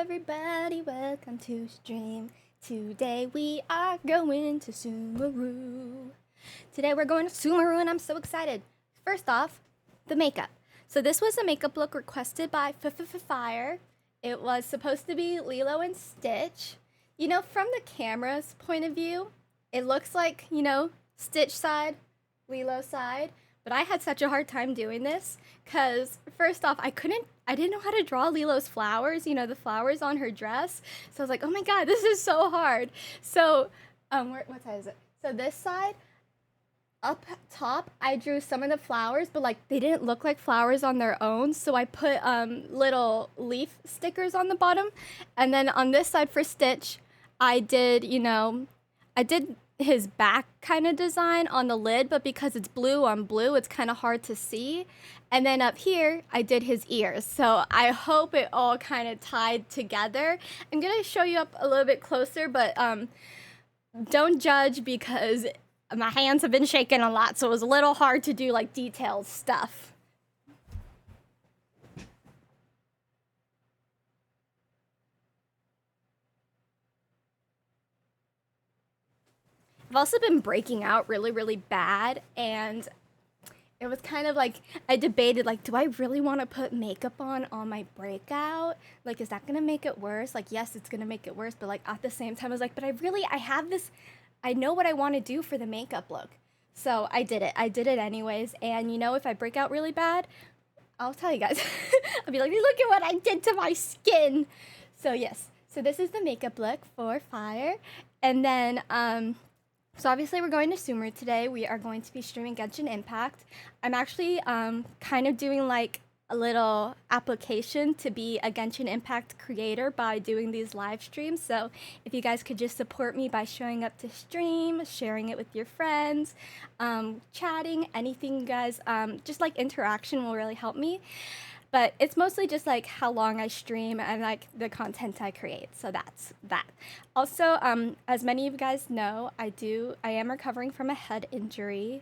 everybody, welcome to stream. Today we are going to Sumeru. Today we're going to Sumeru and I'm so excited. First off, the makeup. So this was a makeup look requested by Fire. It was supposed to be Lilo and Stitch. You know, from the camera's point of view, it looks like, you know, Stitch side, Lilo side. But I had such a hard time doing this because first off, I didn't know how to draw Lilo's flowers, you know, the flowers on her dress. So I was like, oh my God, this is so hard. So, what side is it? So this side, up top, I drew some of the flowers, but like they didn't look like flowers on their own. So I put little leaf stickers on the bottom. And then on this side for Stitch, I did his back kind of design on the lid, but because it's blue on blue, it's kind of hard to see. And then up here, I did his ears. So I hope it all kind of tied together. I'm going to show you up a little bit closer, but don't judge because my hands have been shaking a lot, so it was a little hard to do like detailed stuff. I've also been breaking out really, really bad, and it was kind of like, I debated, like, do I really want to put makeup on my breakout? Like, is that going to make it worse? Like, yes, it's going to make it worse, but, like, at the same time, I was like, but I have this, I know what I want to do for the makeup look. So I did it. I did it anyways, and, you know, if I break out really bad, I'll tell you guys. I'll be like, look at what I did to my skin. So, yes. So this is the makeup look for Fire, and then, so obviously we're going to Sumeru today. We are going to be streaming Genshin Impact. I'm actually kind of doing like a little application to be a Genshin Impact creator by doing these live streams. So if you guys could just support me by showing up to stream, sharing it with your friends, chatting, anything you guys, just like interaction will really help me. But it's mostly just like how long I stream and like the content I create. So that's that. Also, as many of you guys know, I am recovering from a head injury,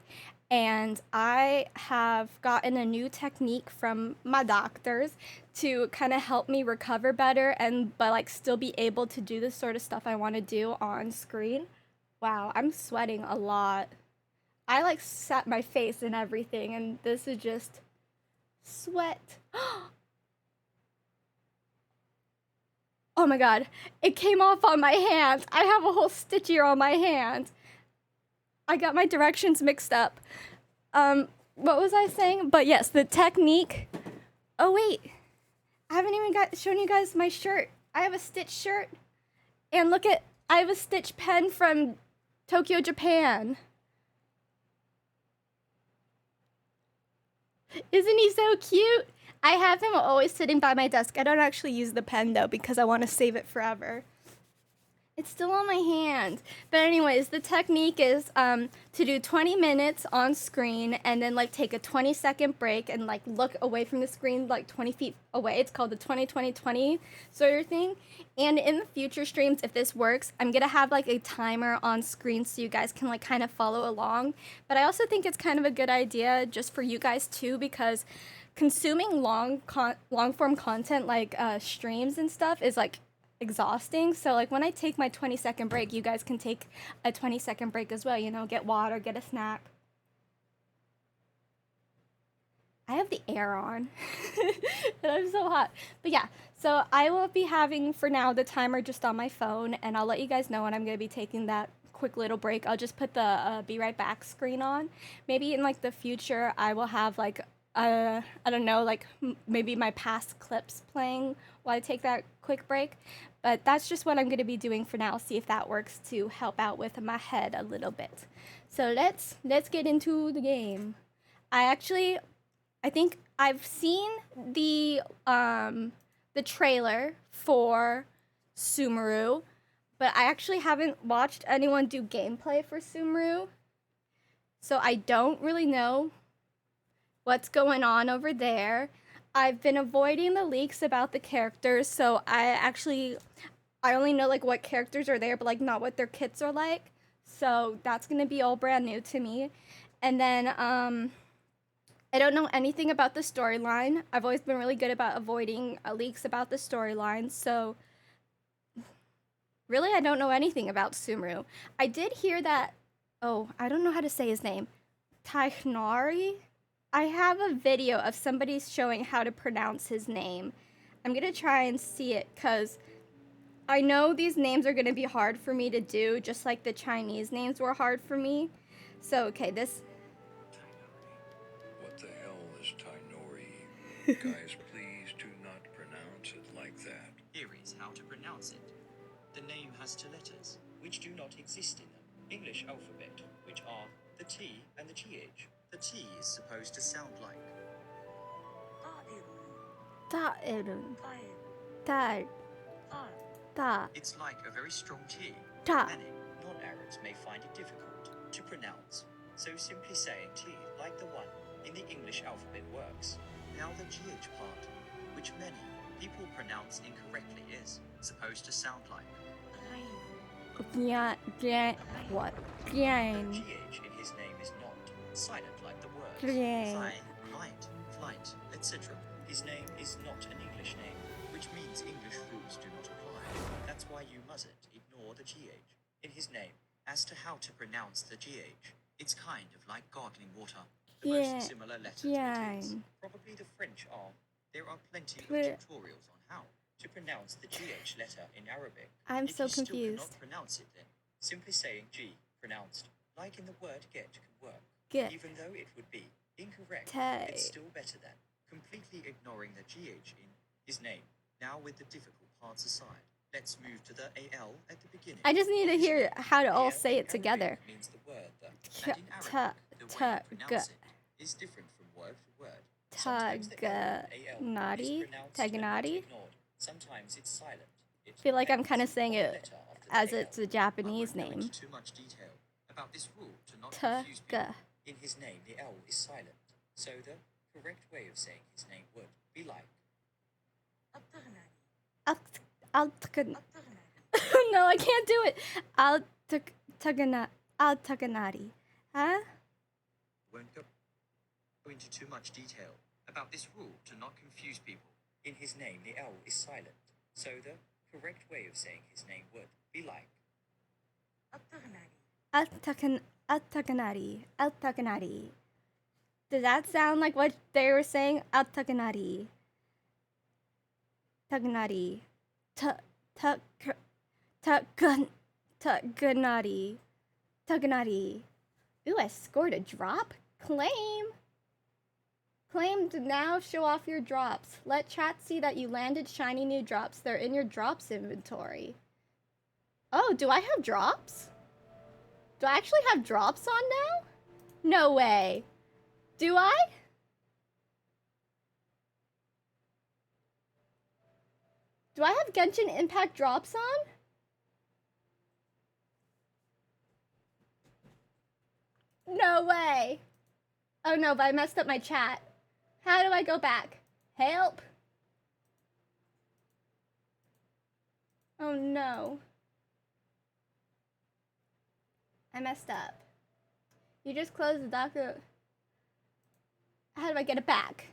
and I have gotten a new technique from my doctors to kind of help me recover better but like still be able to do the sort of stuff I want to do on screen. Wow, I'm sweating a lot. I like set my face and everything, and this is just sweat. Oh my God, it came off on my hand. I have a whole stitch here on my hand. I got my directions mixed up. What was I saying? But yes, the technique. Oh wait, I haven't even shown you guys my shirt. I have a Stitch shirt, and look at, I have a Stitch pen from Tokyo, Japan. Isn't he so cute? I have him always sitting by my desk. I don't actually use the pen though because I want to save it forever. It's still on my hand. But anyways, the technique is to do 20 minutes on screen and then like take a 20-second break and like look away from the screen like 20 feet away. It's called the 20-20-20 sort of thing. And in the future streams, if this works, I'm gonna have like a timer on screen so you guys can like kind of follow along. But I also think it's kind of a good idea just for you guys too, because consuming long form content like streams and stuff is like exhausting. So like when I take my 20-second break, you guys can take a 20-second break as well, you know, get water, get a snack. I have the air on and I'm so hot. But yeah, so I will be having for now the timer just on my phone, and I'll let you guys know when I'm going to be taking that quick little break. I'll just put the be right back screen on. Maybe in like the future I will have like I don't know, like maybe my past clips playing while I take that quick break. But that's just what I'm going to be doing for now. See if that works to help out with my head a little bit. So let's get into the game. I think I've seen the trailer for Sumeru, but I actually haven't watched anyone do gameplay for Sumeru. So I don't really know what's going on over there. I've been avoiding the leaks about the characters, so I only know like what characters are there, but like not what their kits are like. So that's gonna be all brand new to me. And then I don't know anything about the storyline. I've always been really good about avoiding leaks about the storyline, so Really, I don't know anything about Sumeru. I did hear that. Oh, I don't know how to say his name. Taiknari? I have a video of somebody showing how to pronounce his name. I'm gonna try and see it because I know these names are gonna be hard for me to do, just like the Chinese names were hard for me. So, okay, this. What the hell is Tainori? Guys, please do not pronounce it like that. Here is how to pronounce it. The name has two letters, which do not exist in the English alphabet, which are the T and the GH. The T is supposed to sound like Taerun. Ta. It's like a very strong T. Ta. Many non-Arabs may find it difficult to pronounce. So simply saying T like the one in the English alphabet works. Now the GH part, which many people pronounce incorrectly, is supposed to sound like What? the GH in his name is not silent like the words fly, light, flight, etc. His name is not an English name, which means English rules do not apply. That's why you mustn't ignore the GH in his name. As to how to pronounce the GH, it's kind of like gargling water. The most similar letter to it is probably the French R. There are plenty of tutorials on how to pronounce the GH letter in Arabic. I'm If so you still confused. cannot pronounce it, then simply saying G pronounced like in the word get can work. Get. Even though it would be incorrect, Tay. it's still better than completely ignoring the GH in his name. Now with the difficult parts aside, let's move to the AL at the beginning. I just need to hear how to all AL say in it together. Arabic means the word the, and in Arabic, the way you pronounce it is different from word for word. Sometimes the L in AL is Tagnati? pronounced and not Tagnati? ignored. Sometimes it's silent. I feel like I'm kind of saying it letter after the as AL. it's a I Japanese won't go into name. too much detail about this rule to not confuse people. In his name, the L is silent, so the correct way of saying his name would be like No, I can't do it. Taganati. Huh? Won't go into too much detail about this rule to not confuse people. In his name, the L is silent, so the correct way of saying his name would be like Altaganati. Does that sound like what they were saying? Altaganati. Taganati. Taganati. Taganati. Ooh, I scored a drop. Claim. Claim to now show off your drops. Let chat see that you landed shiny new drops. They're in your drops inventory. Oh, do I have drops? Do I actually have drops on now? No way. Do I? Do I have Genshin Impact drops on? No way. Oh no, but I messed up my chat. How do I go back? Help. Oh no. I messed up. You just closed the docker. How do I get it back?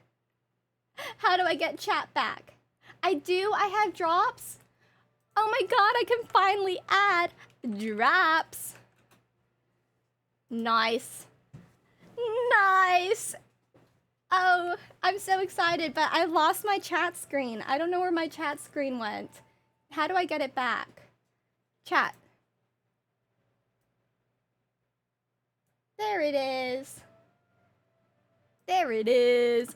How do I get chat back? I do? I have drops? Oh my god, I can finally add drops. Nice. Nice. Oh, I'm so excited, but I lost my chat screen. I don't know where my chat screen went. How do I get it back? Chat. There it is. There it is.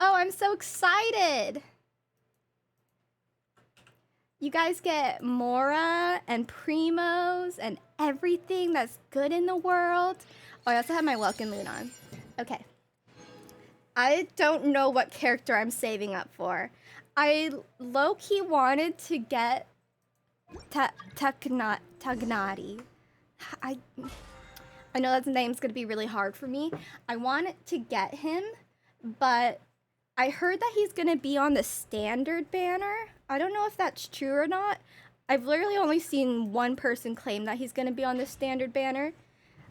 Oh, I'm so excited. You guys get Mora and Primos and everything that's good in the world. Oh, I also have my welcome moon on. Okay. I don't know what character I'm saving up for. I low-key wanted to get Tagnati. I know that name's gonna be really hard for me. I wanted to get him, but I heard that he's gonna be on the standard banner. I don't know if that's true or not. I've literally only seen one person claim that he's gonna be on the standard banner.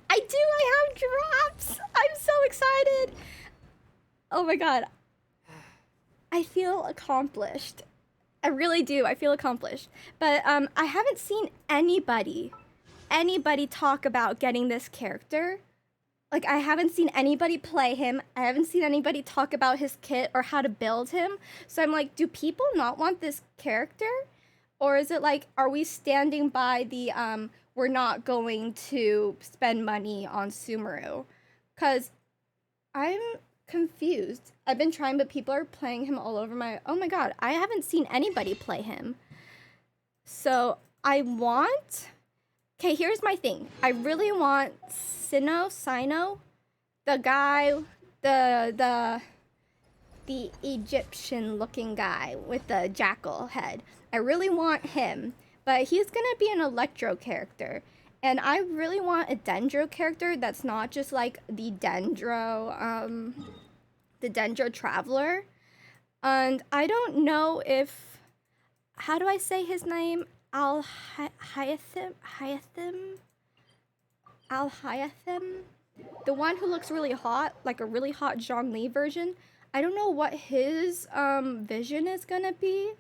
I do, I have drops! I'm so excited! Oh my god. I feel accomplished. I really do. I feel accomplished. But I haven't seen anybody talk about getting this character. Like, I haven't seen anybody play him. I haven't seen anybody talk about his kit or how to build him. So I'm like, do people not want this character? Or is it like, are we standing by the, we're not going to spend money on Sumeru? Because I'm confused. I've been trying, but people are playing him all over my... Oh my god, I haven't seen anybody play him. So I want... Okay, here's my thing. I really want Sino, the guy, the Egyptian-looking guy with the jackal head. I really want him, but he's gonna be an Electro character. And I really want a Dendro character that's not just like the Dendro Traveler. And I don't know if... How do I say his name? Al-Hayathim? The one who looks really hot, like a really hot Zhongli version. I don't know what his vision is gonna be.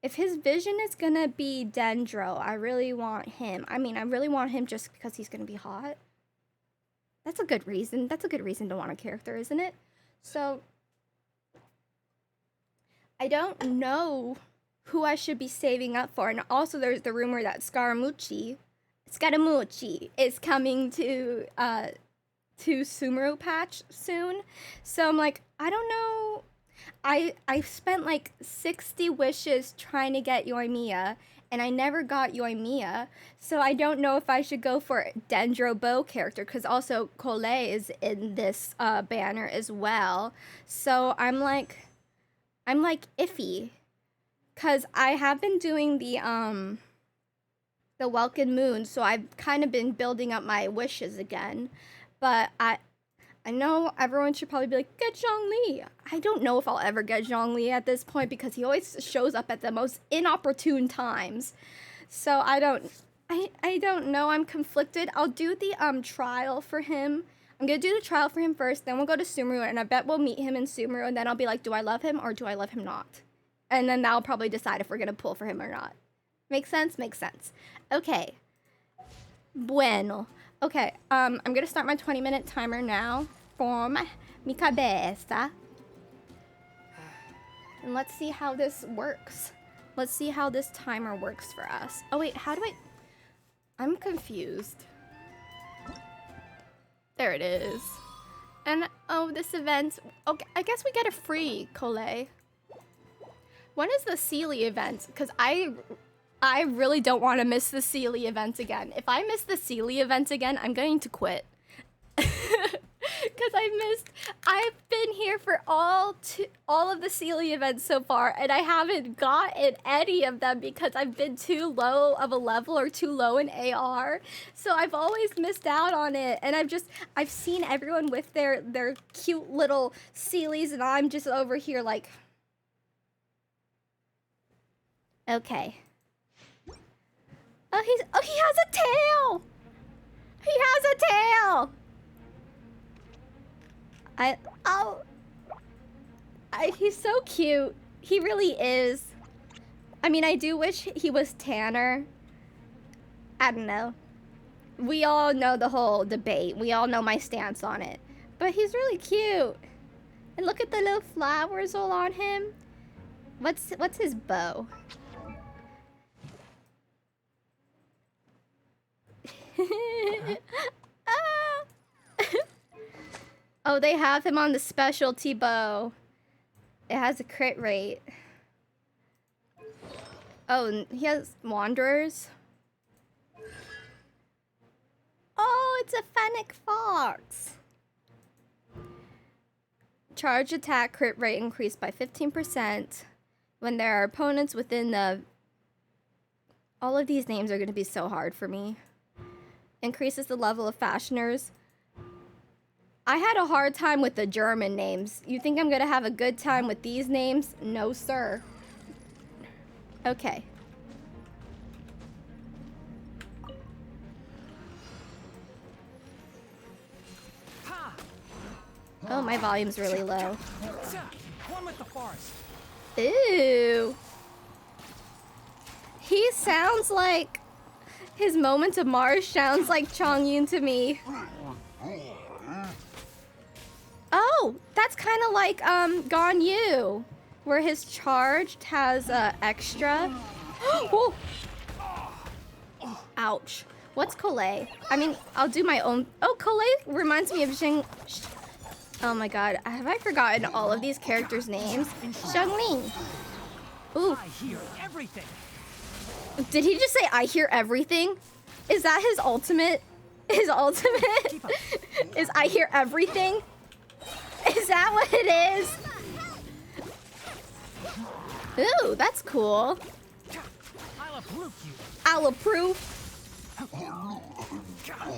If his vision is gonna be Dendro, I really want him. I mean, I really want him just because he's gonna be hot. That's a good reason. That's a good reason to want a character, isn't it? So, I don't know who I should be saving up for. And also there's the rumor that Scaramucci is coming to Sumeru patch soon. So I'm like, I don't know. I spent like 60 wishes trying to get Yoimiya, and I never got Yoimiya. So I don't know if I should go for Dendro Bow character, because also Cole is in this banner as well. So I'm like iffy. Because I have been doing the Welkin Moon, so I've kind of been building up my wishes again. But I know everyone should probably be like, get Zhongli. I don't know if I'll ever get Zhongli at this point because he always shows up at the most inopportune times. So I don't know. I'm conflicted. I'll do the trial for him. I'm going to do the trial for him first, then we'll go to Sumeru, and I bet we'll meet him in Sumeru, and then I'll be like, do I love him or do I love him not? And then that'll probably decide if we're going to pull for him or not. Make sense? Makes sense. Okay. Bueno. Okay, I'm going to start my 20-minute timer now for mi cabeza. And let's see how this works. Let's see how this timer works for us. Oh, wait, how do I... I'm confused. There it is. And, oh, this event... Okay, I guess we get a free Cole. When is the Sealy event? Because I really don't want to miss the Sealy event again. If I miss the Sealy event again, I'm going to quit. Because I've been here for all of the Sealy events so far, and I haven't gotten any of them because I've been too low of a level or too low in AR. So I've always missed out on it, and I've seen everyone with their cute little Sealies, and I'm just over here like... Okay. Oh, he has a tail! He has a tail! He's so cute. He really is. I mean, I do wish he was tanner. I don't know. We all know the whole debate. We all know my stance on it. But he's really cute. And look at the little flowers all on him. What's his bow? Oh, they have him on the specialty bow. It has a crit rate. Oh, and he has wanderers. Oh, it's a fennec fox. Charge attack crit rate increased by 15% when there are opponents within the... All of these names are going to be so hard for me. Increases the level of fashioners. I had a hard time with the German names. You think I'm gonna have a good time with these names? No, sir. Okay. Oh, my volume's really low. One with the forest. Ooh. He sounds like his moment of Mars sounds like Chongyun to me. Oh, that's kind of like Ganyu, where his charged has extra. Oh. Ouch. What's Collet? I mean, I'll do my own. Oh, Collet reminds me of Xing. Oh my god, have I forgotten all of these characters' names? Xiangling. Ooh. I hear everything. Did he just say I hear everything? Is that his ultimate? His ultimate is I hear everything? Is that what it is? Ooh, that's cool. I'll approve you. I'll approve.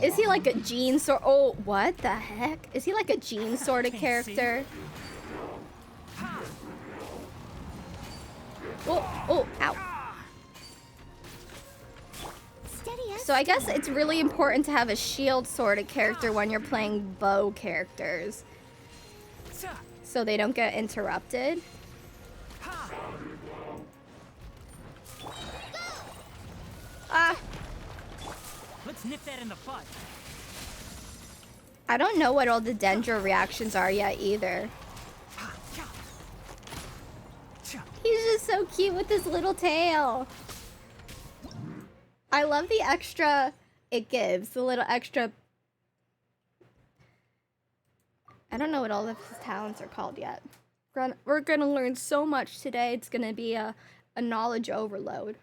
Is he like a Gene sort? Oh, what the heck? Is he like a Gene sort of character? Oh, ow. So I guess it's really important to have a shield sort of character when you're playing bow characters, so they don't get interrupted. Ah. Let's nip that in the bud. I don't know what all the Dendro reactions are yet either. He's just so cute with his little tail. I love the extra it gives, the little extra. I don't know what all of his talents are called yet. We're gonna learn so much today. It's gonna be a knowledge overload.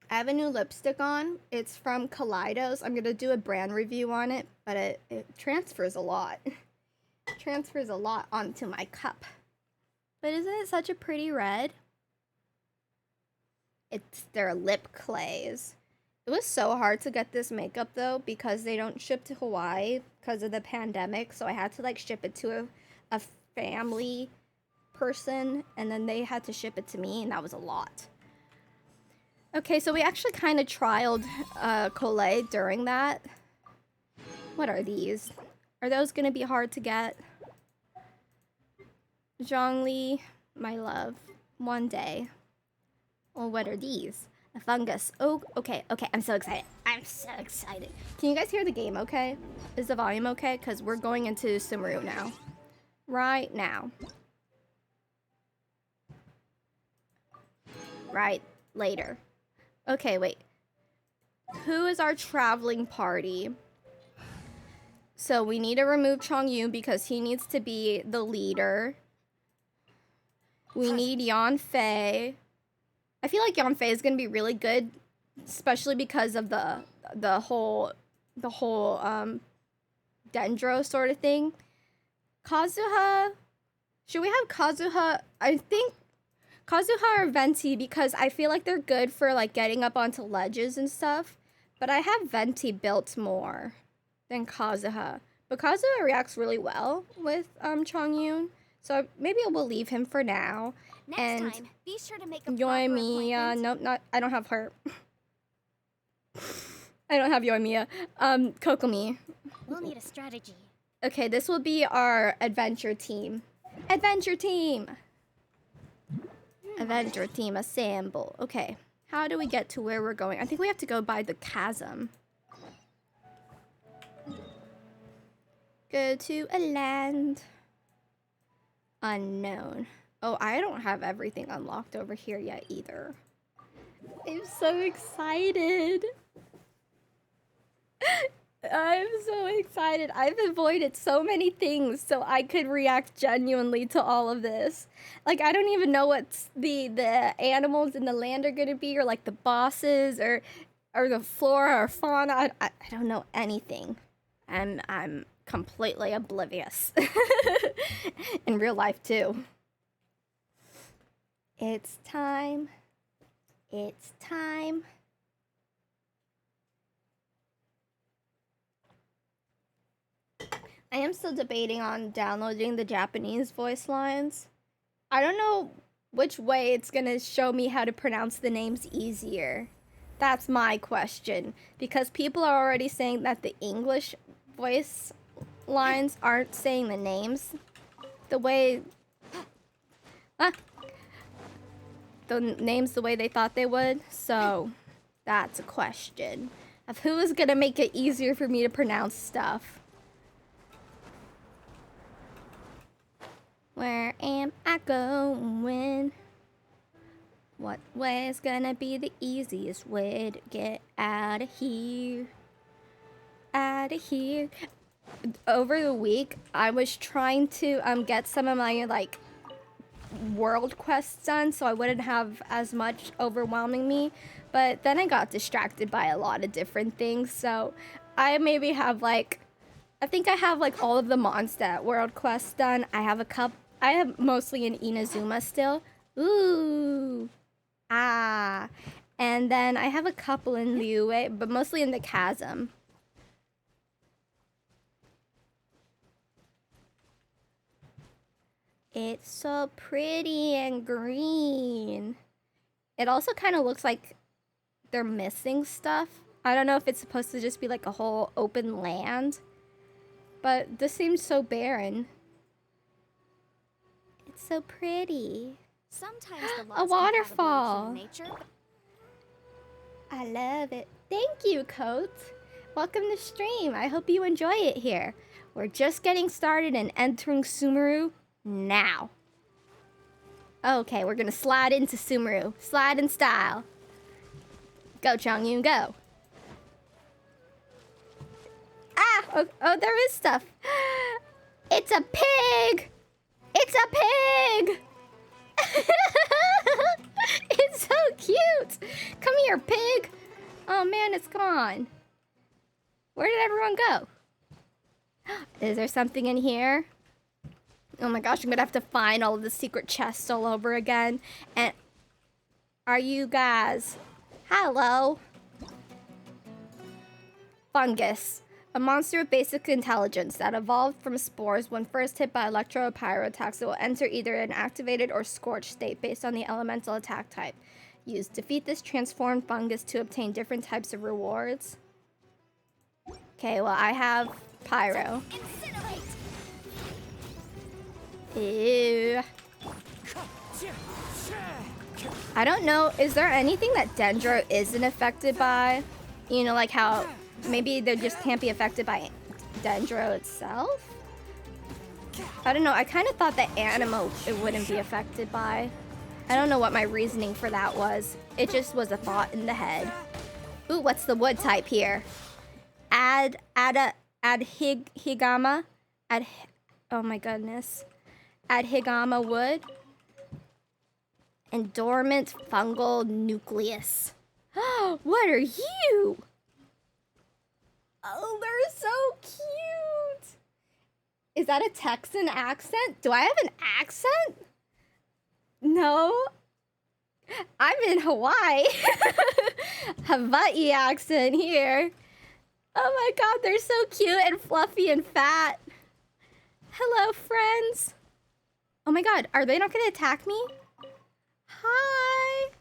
I have a new lipstick on. It's from Kaleidos. I'm gonna do a brand review on it, but it transfers a lot. It transfers a lot onto my cup. But isn't it such a pretty red? It's their lip clays. It was so hard to get this makeup though because they don't ship to Hawaii because of the pandemic. So I had to like ship it to a family person and then they had to ship it to me and that was a lot. Okay, so we actually kind of trialed Collet during that. What are these? Are those gonna be hard to get? Zhongli, my love, one day. Well, what are these? A fungus. Oh, okay, I'm so excited. I'm so excited. Can you guys hear the game okay? Is the volume okay? Because we're going into Sumeru now. Right now. Right, later. Okay, wait. Who is our traveling party? So we need to remove Chongyun because he needs to be the leader. We need Yanfei. I feel like Yanfei is gonna be really good, especially because of the whole Dendro sort of thing. Kazuha, should we have Kazuha? I think Kazuha or Venti because I feel like they're good for like getting up onto ledges and stuff. But I have Venti built more than Kazuha. But Kazuha reacts really well with Chongyun. So maybe I will leave him for now. Next time, be sure to make a proper Yoimiya, appointment. nope, I don't have her. I don't have Yoimiya. Kokomi. We'll need a strategy. Okay, this will be our adventure team. Adventure team! Adventure team assemble. Okay, how do we get to where we're going? I think we have to go by the chasm. Go to a land unknown. Oh, I don't have everything unlocked over here yet either. I'm so excited. I'm so excited. I've avoided so many things so I could react genuinely to all of this. Like, I don't even know what the animals in the land are going to be, or like the bosses, or the flora or fauna. I don't know anything. I'm completely oblivious. In real life, too. It's time. It's time. I am still debating on downloading the Japanese voice lines. I don't know which way it's gonna show me how to pronounce the names easier. That's my question. Because people are already saying that the English voice lines aren't saying the names the way the names the way they thought they would. So that's a question of who is gonna make it easier for me to pronounce stuff. Where am I going? What way is gonna be the easiest way to get out of here? Out of here. Over the week, I was trying to get some of my like world quests done so I wouldn't have as much overwhelming me, but then I got distracted by a lot of different things, so I maybe have like, I think I have like all of the Mondstadt world quests done. I have mostly in Inazuma still. Ooh. Ah. And then I have a couple in Liyue, but mostly in the Chasm. It's so pretty and green. It also kind of looks like they're missing stuff. I don't know if it's supposed to just be like a whole open land, but this seems so barren. It's so pretty. Sometimes the A laws waterfall. nature. I love it. Thank you, Coat. Welcome to stream. I hope you enjoy it here. We're just getting started and entering Sumeru now. Okay, we're gonna slide into Sumeru. Slide in style. Go, Chongyun, go. Ah! Oh, there is stuff. It's a pig! It's a pig! It's so cute! Come here, pig! Oh man, it's gone. Where did everyone go? Is there something in here? Oh my gosh, I'm gonna have to find all of the secret chests all over again. And are you guys? Hello. Fungus. A monster with basic intelligence that evolved from spores. When first hit by electro or pyro attacks, it will enter either an activated or scorched state based on the elemental attack type. Use defeat this transformed fungus to obtain different types of rewards. Okay, well, I have pyro. Ew. I don't know, is there anything that Dendro isn't affected by? You know, like how maybe they just can't be affected by Dendro itself? I don't know, I kind of thought that Animo it wouldn't be affected by. I don't know what my reasoning for that was. It just was a thought in the head. Ooh, what's the wood type here? Higama? Oh my goodness. Adhigama wood. And dormant fungal nucleus. What are you? Oh, they're so cute. Is that a Texan accent? Do I have an accent? No. I'm in Hawaii. Hawaii accent here. Oh my god, they're so cute and fluffy and fat. Hello, friends. Oh my god, are they not gonna attack me? Hi.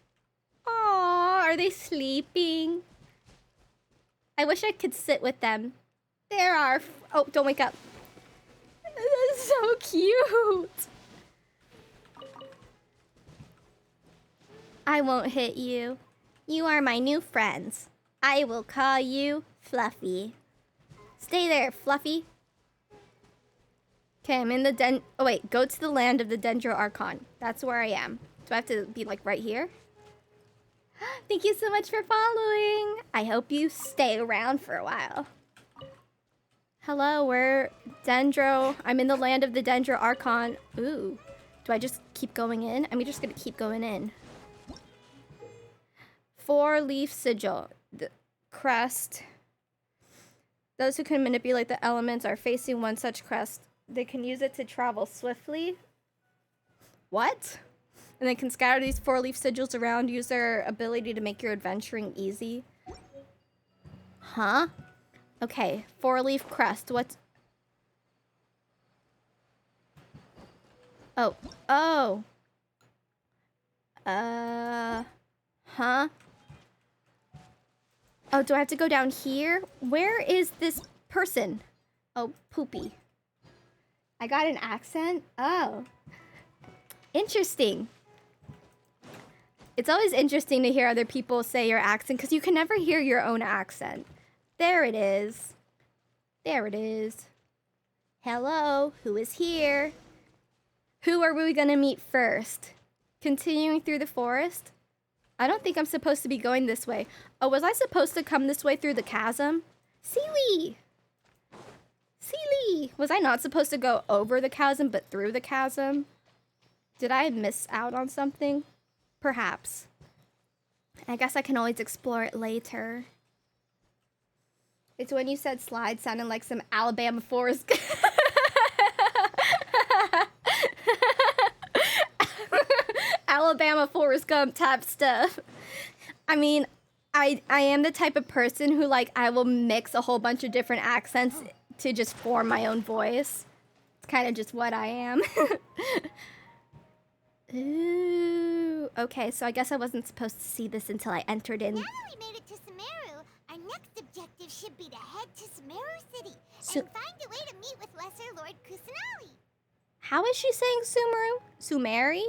Aw, are they sleeping? I wish I could sit with them. There are. Oh, don't wake up. This is so cute. I won't hit you. You are my new friends. I will call you Fluffy. Stay there, Fluffy. Okay, I'm in the oh wait, go to the land of the Dendro Archon. That's where I am. Do I have to be like right here? Thank you so much for following. I hope you stay around for a while. Hello, we're Dendro. I'm in the land of the Dendro Archon. Ooh, do I just keep going in? I'm just gonna keep going in. 4-leaf sigil. The crest. Those who can manipulate the elements are facing one such crest. They can use it to travel swiftly. What? And they can scatter these 4-leaf sigils around, use their ability to make your adventuring easy. Huh? Okay, 4-leaf crest. What's... Oh. Oh. Huh? Oh, do I have to go down here? Where is this person? Oh, Poopy. I got an accent? Oh. Interesting. It's always interesting to hear other people say your accent because you can never hear your own accent. There it is. There it is. Hello, who is here? Who are we gonna meet first? Continuing through the forest? I don't think I'm supposed to be going this way. Oh, was I supposed to come this way through the chasm? Sealy! Sealy! Was I not supposed to go over the chasm but through the chasm? Did I miss out on something? Perhaps. I guess I can always explore it later. It's when you said slide sounded like some Alabama Forest. Alabama Forrest Gump type stuff. I mean, I am the type of person who, like, I will mix a whole bunch of different accents to just form my own voice. It's kind of just what I am. Ooh. Okay, so I guess I wasn't supposed to see this until I entered in. Now that we made it to Sumeru, our next objective should be to head to Sumeru City and find a way to meet with Lesser Lord Kusanali. How is she saying Sumeru? Sumeri?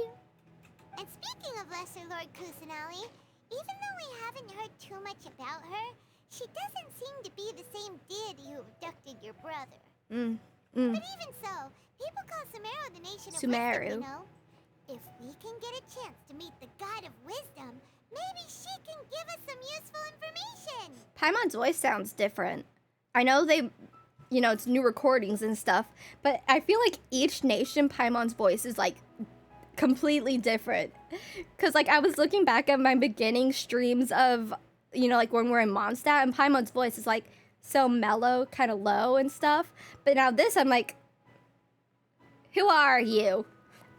And speaking of Lesser Lord Kusanali, even though we haven't heard too much about her, she doesn't seem to be the same deity who abducted your brother. But even so, people call Sumeru the nation of wisdom, you know? If we can get a chance to meet the god of wisdom, maybe she can give us some useful information. Paimon's voice sounds different. I know they, you know, it's new recordings and stuff, but I feel like each nation, Paimon's voice is like completely different. Cause like I was looking back at my beginning streams of, you know, like when we're in Mondstadt, and Paimon's voice is like so mellow, kind of low and stuff. But now this, I'm like, who are you?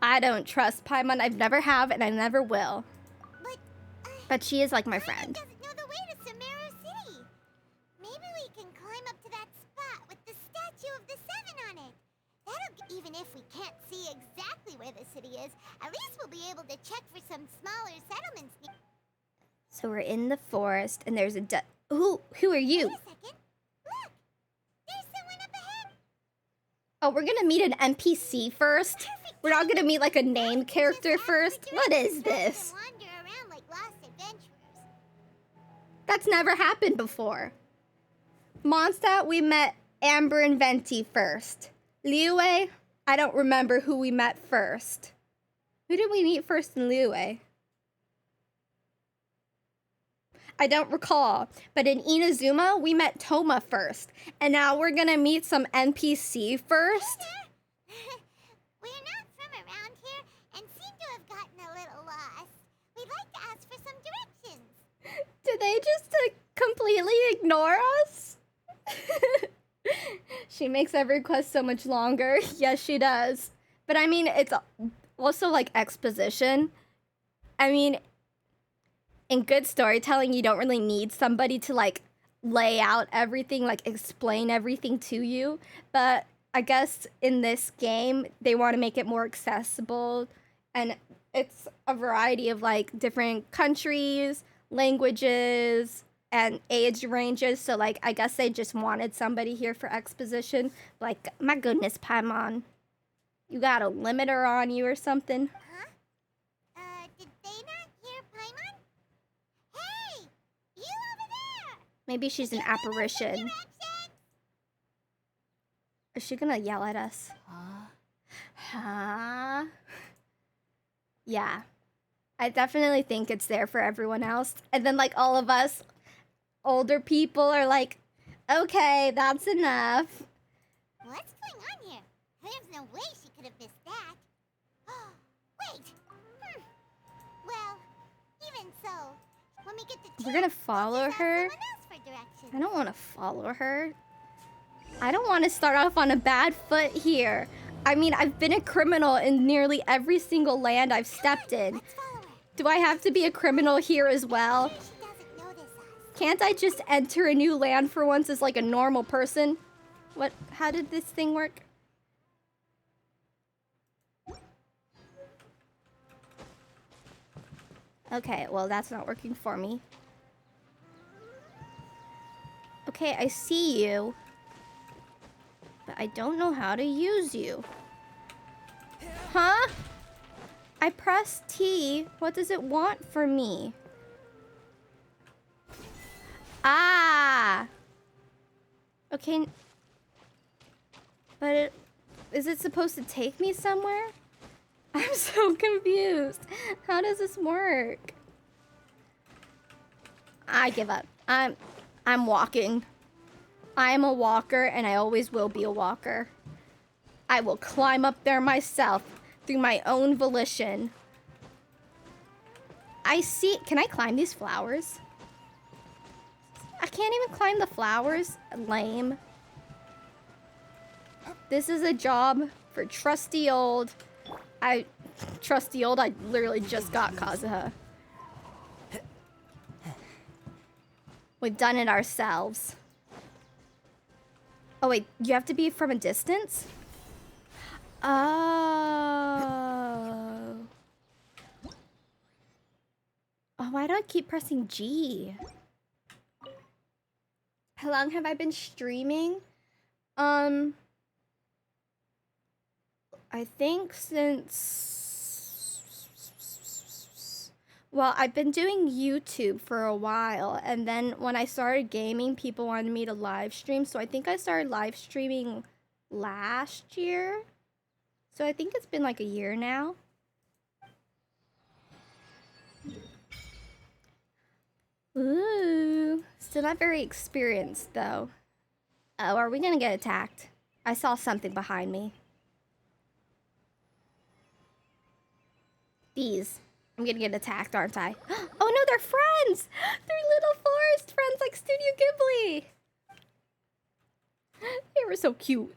I don't trust Paimon. I've never have, and I never will. But she is like my friend. Doesn't know the way to Sumeru City. Maybe we can climb up to that spot with the statue of the Seven on it. That'll, even if we can't see exactly where the city is, at least we'll be able to check for some smaller settlements. So we're in the forest, and there's a who are you? Wait a second. Look, there's someone up ahead. Oh, we're gonna meet an NPC first? Perfect. We're not gonna meet like a named character first? What is this? Wander around like lost adventurers. That's never happened before. Mondstadt, we met Amber and Venti first. Liyue, I don't remember who we met first. Who did we meet first in Liyue? I don't recall. But in Inazuma, we met Toma first. And now we're gonna meet some NPC first? We're not from around here and seem to have gotten a little lost. We'd like to ask for some directions. Did they just completely ignore us? She makes every quest so much longer. Yes, she does. But I mean, it's also like exposition. I mean, in good storytelling, you don't really need somebody to like lay out everything, like explain everything to you. But I guess in this game, they want to make it more accessible. And it's a variety of like different countries, languages, and age ranges. So like, I guess they just wanted somebody here for exposition. Like, my goodness, Paimon. You got a limiter on you or something? Huh? Did they not hear Paimon? Hey! You over there! Maybe she's an apparition. Is she gonna yell at us? Huh? Yeah. I definitely think it's there for everyone else. And then like all of us older people are like, okay, that's enough. What's going on here? There's no way she could have missed that. Wait! Well, even so, when we get to We're gonna follow her? I don't want to follow her. I don't want to start off on a bad foot here. I mean, I've been a criminal in nearly every single land I've stepped in. Do I have to be a criminal here as well? Can't I just enter a new land for once as like a normal person? What? How did this thing work? Okay, well that's not working for me. Okay, I see you. But I don't know how to use you. Huh? I press T. What does it want from me? Ah! Okay. But is it supposed to take me somewhere? I'm so confused. How does this work? I give up. I'm walking. I am a walker and I always will be a walker. I will climb up there myself through my own volition. I see. Can I climb these flowers? I can't even climb the flowers. Lame. This is a job for trusty old. I literally just got Kazuha. We've done it ourselves. Oh wait, you have to be from a distance? Oh. Oh, why do I keep pressing G? How long have I been streaming? I think since... Well, I've been doing YouTube for a while, and then when I started gaming, people wanted me to live stream, so I think I started live streaming last year. So I think it's been like a year now. Ooh, still not very experienced though. Oh, are we gonna get attacked? I saw something behind me. These. I'm gonna get attacked, aren't I? Oh no, they're friends! They're little forest friends like Studio Ghibli! They were so cute.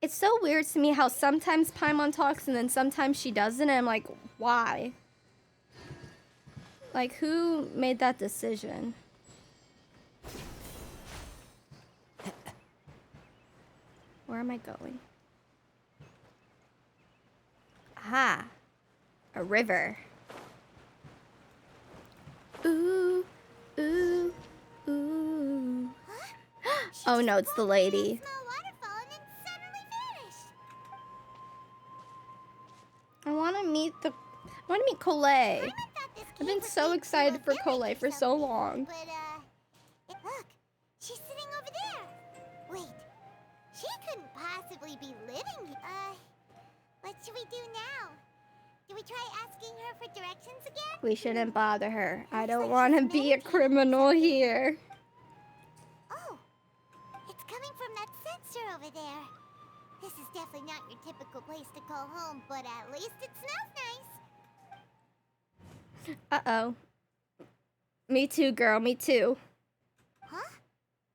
It's so weird to me how sometimes Paimon talks and then sometimes she doesn't, and I'm like, why? Like, who made that decision? Where am I going? Ah, a river. Ooh, ooh, ooh. Oh no, it's the lady. I want to meet Colette. I've been so excited for Colette for so long. But, look, she's sitting over there. Wait, she couldn't possibly be living here. What should we do now? Do we try asking her for directions again? We shouldn't bother her. I don't want to be a criminal here. Oh, it's coming from that sensor over there. This is definitely not your typical place to call home, but at least it smells nice. Uh-oh. Me too, girl. Me too. Huh?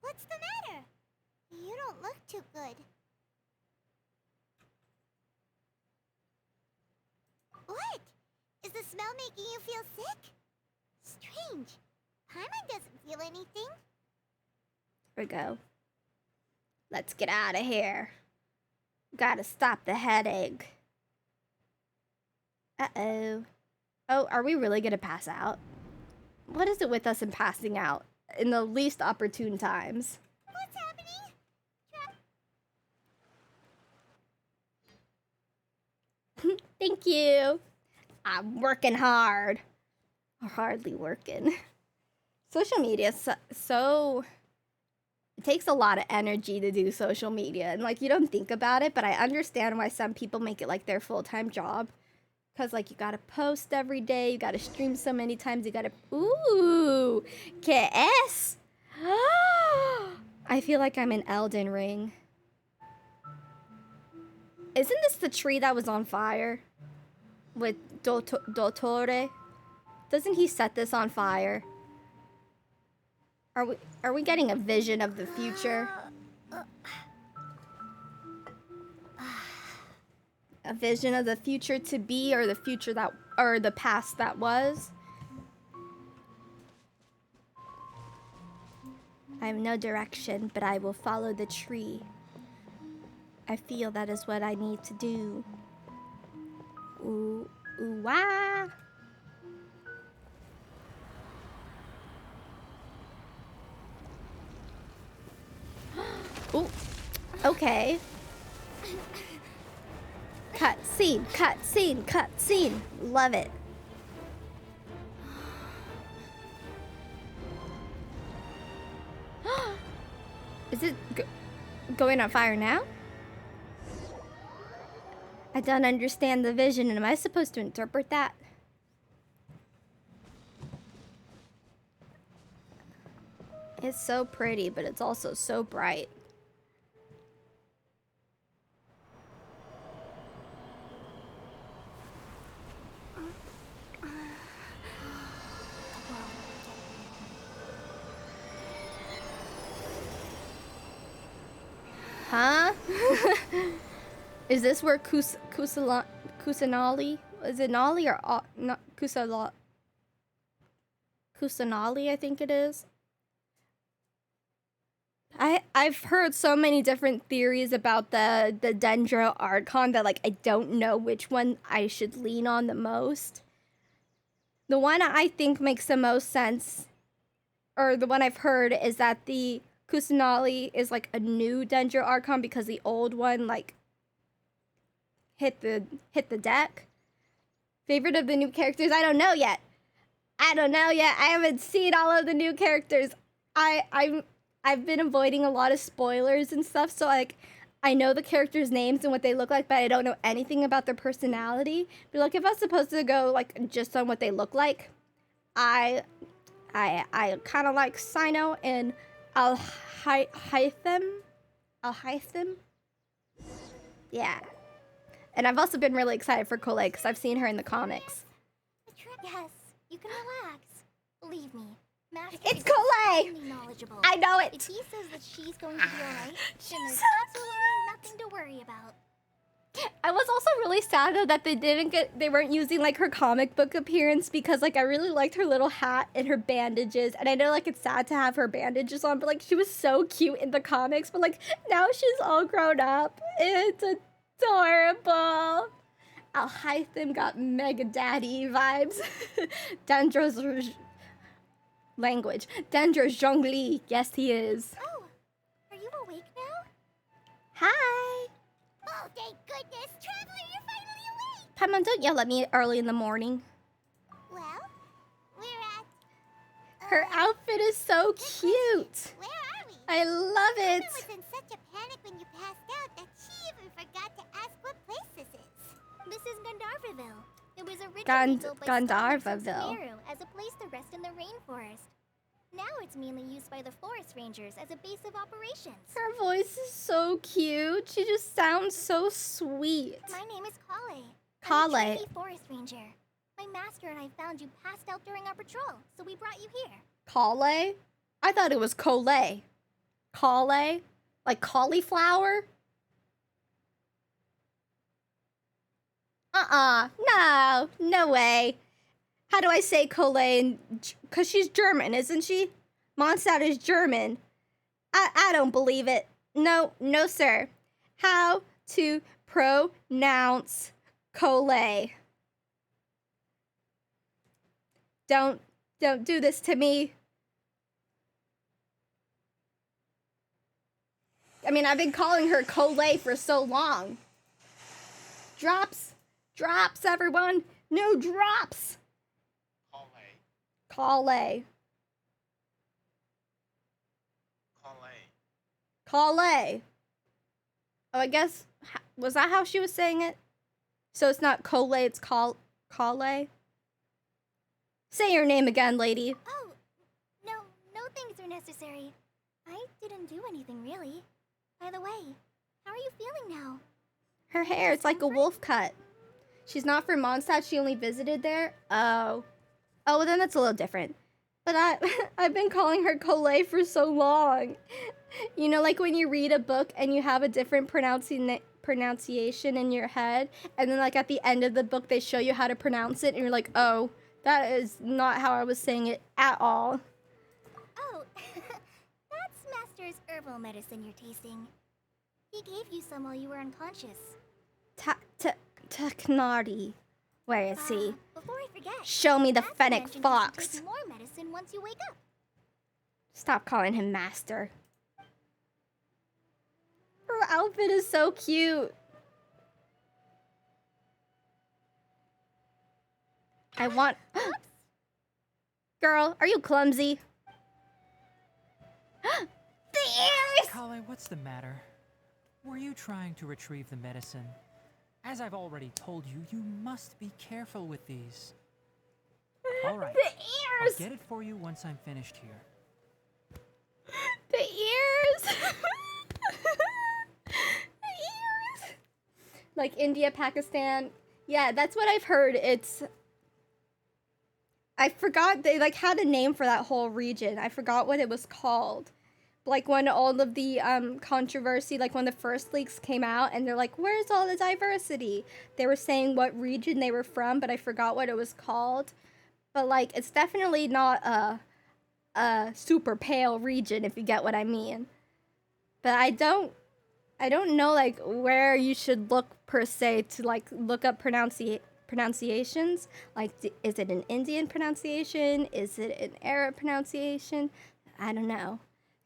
What's the matter? You don't look too good. What? Is the smell making you feel sick? Strange. Paimon doesn't feel anything. Here we go. Let's get out of here. Gotta stop the headache. Uh-oh. Oh, are we really gonna pass out? What is it with us and passing out in the least opportune times? What's happening? Thank you. I'm working hard. Or hardly working. Social media is so it takes a lot of energy to do social media. And, like, you don't think about it, but I understand why some people make it, like, their full-time job. Because, like, you gotta post every day. You gotta stream so many times. You gotta... Ooh! ¿Qué es? I feel like I'm in Elden Ring. Isn't this the tree that was on fire? With Dottore? Doesn't he set this on fire? Are we getting a vision of the future? A vision of the future to be, or the future that, or the past that was? I have no direction, but I will follow the tree. I feel that is what I need to do. Ooh, ooh, wah! Ooh, okay. Cut scene, cut scene, cut scene. Love it. Is it going on fire now? I don't understand the vision. Am I supposed to interpret that? It's so pretty, but it's also so bright. Huh? Is this where Kusanali? Is it Nali or not Kusanali, I think it is. I've heard so many different theories about the Dendro Archon that like I don't know which one I should lean on the most. The one I think makes the most sense, or the one I've heard, is that the Kusanali is like a new Dendro Archon because the old one like hit the deck. Favorite of the new characters? I don't know yet. I haven't seen all of the new characters. I've been avoiding a lot of spoilers and stuff, so like I know the characters' names and what they look like, but I don't know anything about their personality. But like if I was supposed to go like just on what they look like, I kind of like Sino and Alhaitham. Yeah. And I've also been really excited for Colette because I've seen her in the comics. Yes, you can relax. Believe me, Master It's is Colette! extremely knowledgeable. I know If it! he says that she's going to be alright, then there's so absolutely nothing to worry about. I was also really sad though that they weren't using like her comic book appearance because like I really liked her little hat and her bandages, and I know like it's sad to have her bandages on, but like she was so cute in the comics, but like now she's all grown up. It's adorable. Alhaitham got mega daddy vibes. Dendro's Dendro's Zhongli. Yes, he is. Oh, are you awake now? Hi. Oh, thank goodness, Traveler, you're finally awake! Paimon, don't yell at me early in the morning. Well, we're at... Her outfit is so cute. Where are we? I love it. Anna was in such a panic when you passed out that she even forgot to ask what place this is. This is Gandharvaville. It was originally built by Gandharvaville. Sumeru as a place to rest in the rainforest. Now it's mainly used by the forest rangers as a base of operations. Her voice is so cute. She just sounds so sweet. My name is Kale. Kale. I'm a trainee forest ranger. My master and I found you passed out during our patrol, so we brought you here. Kale? I thought it was Kale. Kale? Like cauliflower? No way. How do I say Kale? Because she's German, isn't she? Mondstadt is German. I don't believe it. No, sir. How to pronounce Kale? Don't do this to me. I mean, I've been calling her Kale for so long. Drops, everyone. No drops. Kale. Oh, I guess, was that how she was saying it? So it's not Kale, it's Kale? Say your name again, lady. Oh, no things are necessary. I didn't do anything, really. By the way, how are you feeling now? Her hair, it's like a wolf cut. She's not from Mondstadt, she only visited there? Oh, well then that's a little different. But I've been calling her Kale for so long. You know, like when you read a book and you have a different pronunciation in your head, and then like at the end of the book they show you how to pronounce it, and you're like, oh, that is not how I was saying it at all. Oh, that's Master's herbal medicine you're tasting. He gave you some while you were unconscious. Taknari. Where is he? Before I forget, Show me the Master Fennec mentioned you should Fox. take more medicine once you wake up. Stop calling him Master. Her outfit is so cute. I want... Girl, are you clumsy? The ears! Kale, what's the matter? Were you trying to retrieve the medicine? As I've already told you, you must be careful with these. All right. The I'll ears! get it for you once I'm finished here. The ears! The ears! Like India, Pakistan. Yeah, that's what I've heard. It's... I forgot they like had a name for that whole region. I forgot what it was called. Like when all of the controversy, like when the first leaks came out and they're like, where's all the diversity? They were saying what region they were from, but I forgot what it was called. But like, it's definitely not a super pale region, if you get what I mean. But I don't know like where you should look per se to like look up pronunciations. Like, is it an Indian pronunciation? Is it an Arab pronunciation? I don't know.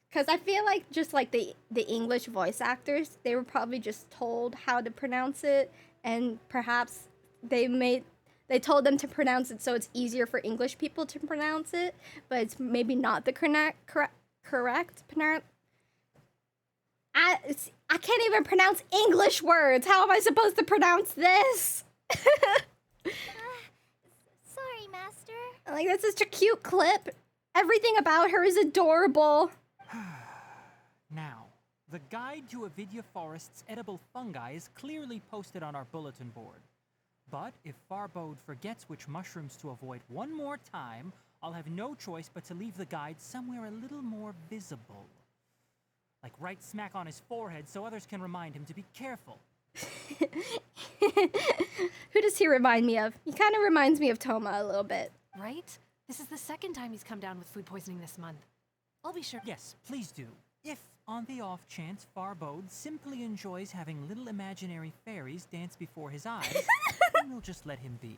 Because I feel like just like the English voice actors, they were probably just told how to pronounce it, and perhaps they told them to pronounce it so it's easier for English people to pronounce it, but it's maybe not the correct pronoun. I can't even pronounce English words. How am I supposed to pronounce this? Sorry, Master. Like, that's such a cute clip. Everything about her is adorable. Now, the guide to Avidya Forest's edible fungi is clearly posted on our bulletin board. But if Farbode forgets which mushrooms to avoid one more time, I'll have no choice but to leave the guide somewhere a little more visible. Like right smack on his forehead so others can remind him to be careful. Who does he remind me of? He kind of reminds me of Toma a little bit. Right? This is the second time he's come down with food poisoning this month. I'll be sure. Yes, please do. If, on the off chance, Farbode simply enjoys having little imaginary fairies dance before his eyes, then we'll just let him be.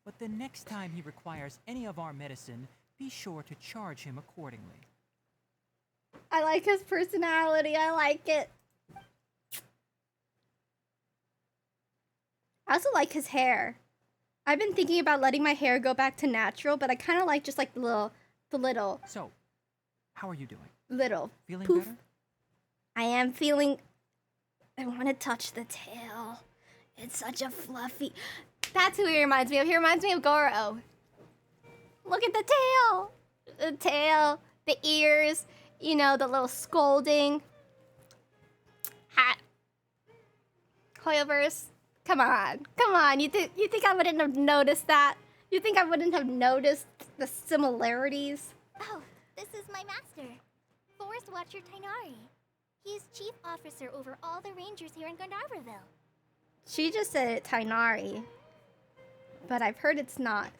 But the next time he requires any of our medicine, be sure to charge him accordingly. I like his personality. I like it. I also like his hair. I've been thinking about letting my hair go back to natural, but I kind of like just like the little. So, how are you doing? Little. Feeling poof. better? I am feeling... I want to touch the tail. It's such a fluffy... That's who he reminds me of. He reminds me of Goro. Look at the tail. The tail. The ears. You know, the little scolding. Hat. Hoyoverse. Come on. Come on. You think I wouldn't have noticed that? You think I wouldn't have noticed the similarities? Oh, this is my master, Forest Watcher Tainari. He's chief officer over all the rangers here in Gandharvaville. She just said it Tainari, but I've heard it's not.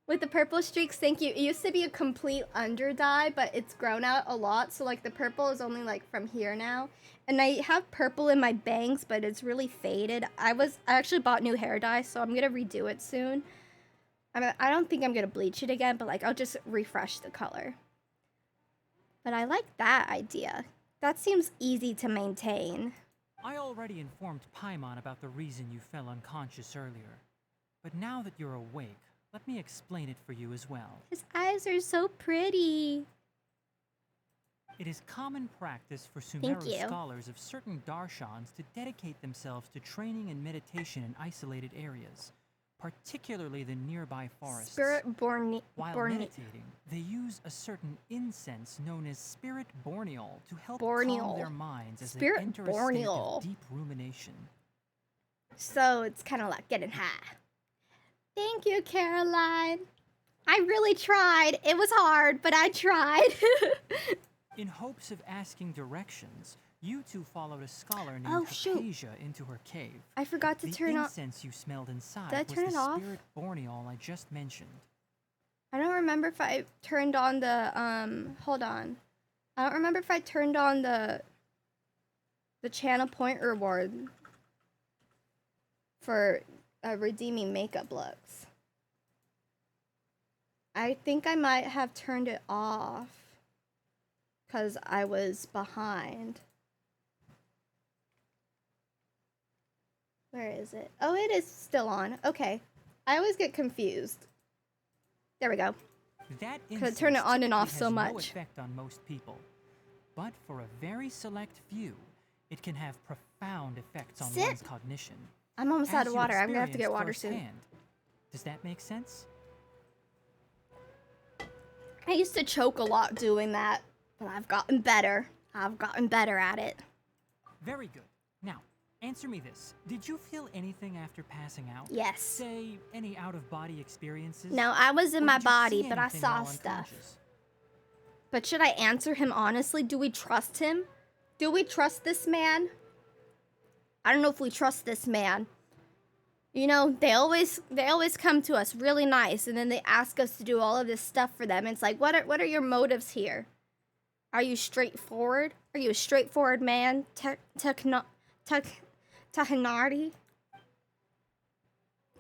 With the purple streaks, thank you. It used to be a complete under dye, but it's grown out a lot, so like the purple is only like from here now. And I have purple in my bangs, but it's really faded. I actually bought new hair dye, so I'm gonna redo it soon. I don't think I'm gonna bleach it again, but like I'll just refresh the color. But I like that idea. That seems easy to maintain. I already informed Paimon about the reason you fell unconscious earlier. But now that you're awake, let me explain it for you as well. His eyes are so pretty. It is common practice for Thank Sumeru you. scholars of certain darshans to dedicate themselves to training and meditation in isolated areas, particularly the nearby forests. While meditating, they use a certain incense known as Spirit Borneol to help calm their minds as they enter a state of deep rumination. So it's kind of like getting high. Thank you, Caroline. I really tried. It was hard, but I tried. In hopes of asking directions, you two followed a scholar named Oh, shoot. Hypatia into her cave. I forgot to turn The on... incense you smelled inside Did I was turn the it off? Spirit Borneol I just mentioned. I don't remember if I turned on the, hold on. I don't remember if I turned on the channel point reward for redeeming makeup looks. I think I might have turned it off because I was behind. Where is it? Oh, it is still on. Okay. I always get confused. There we go. That Could turn it on and off so has no much. effect on most people, but for a very select few, it can have profound effects on Sit. one's cognition. I'm almost out as of you water. I'm gonna have to get experience water soon. firsthand. Does that make sense? I used to choke a lot doing that, but I've gotten better. I've gotten better at it. Very good. Now, answer me this. Did you feel anything after passing out? Yes. Say, any out-of-body experiences? No, I was in Or my did you body, see but I anything saw while stuff. unconscious? But should I answer him honestly? Do we trust him? Do we trust this man? I don't know if we trust this man. You know, they always come to us really nice, and then they ask us to do all of this stuff for them. It's like, what are your motives here? Are you straightforward? Are you a straightforward man? Tahinardi?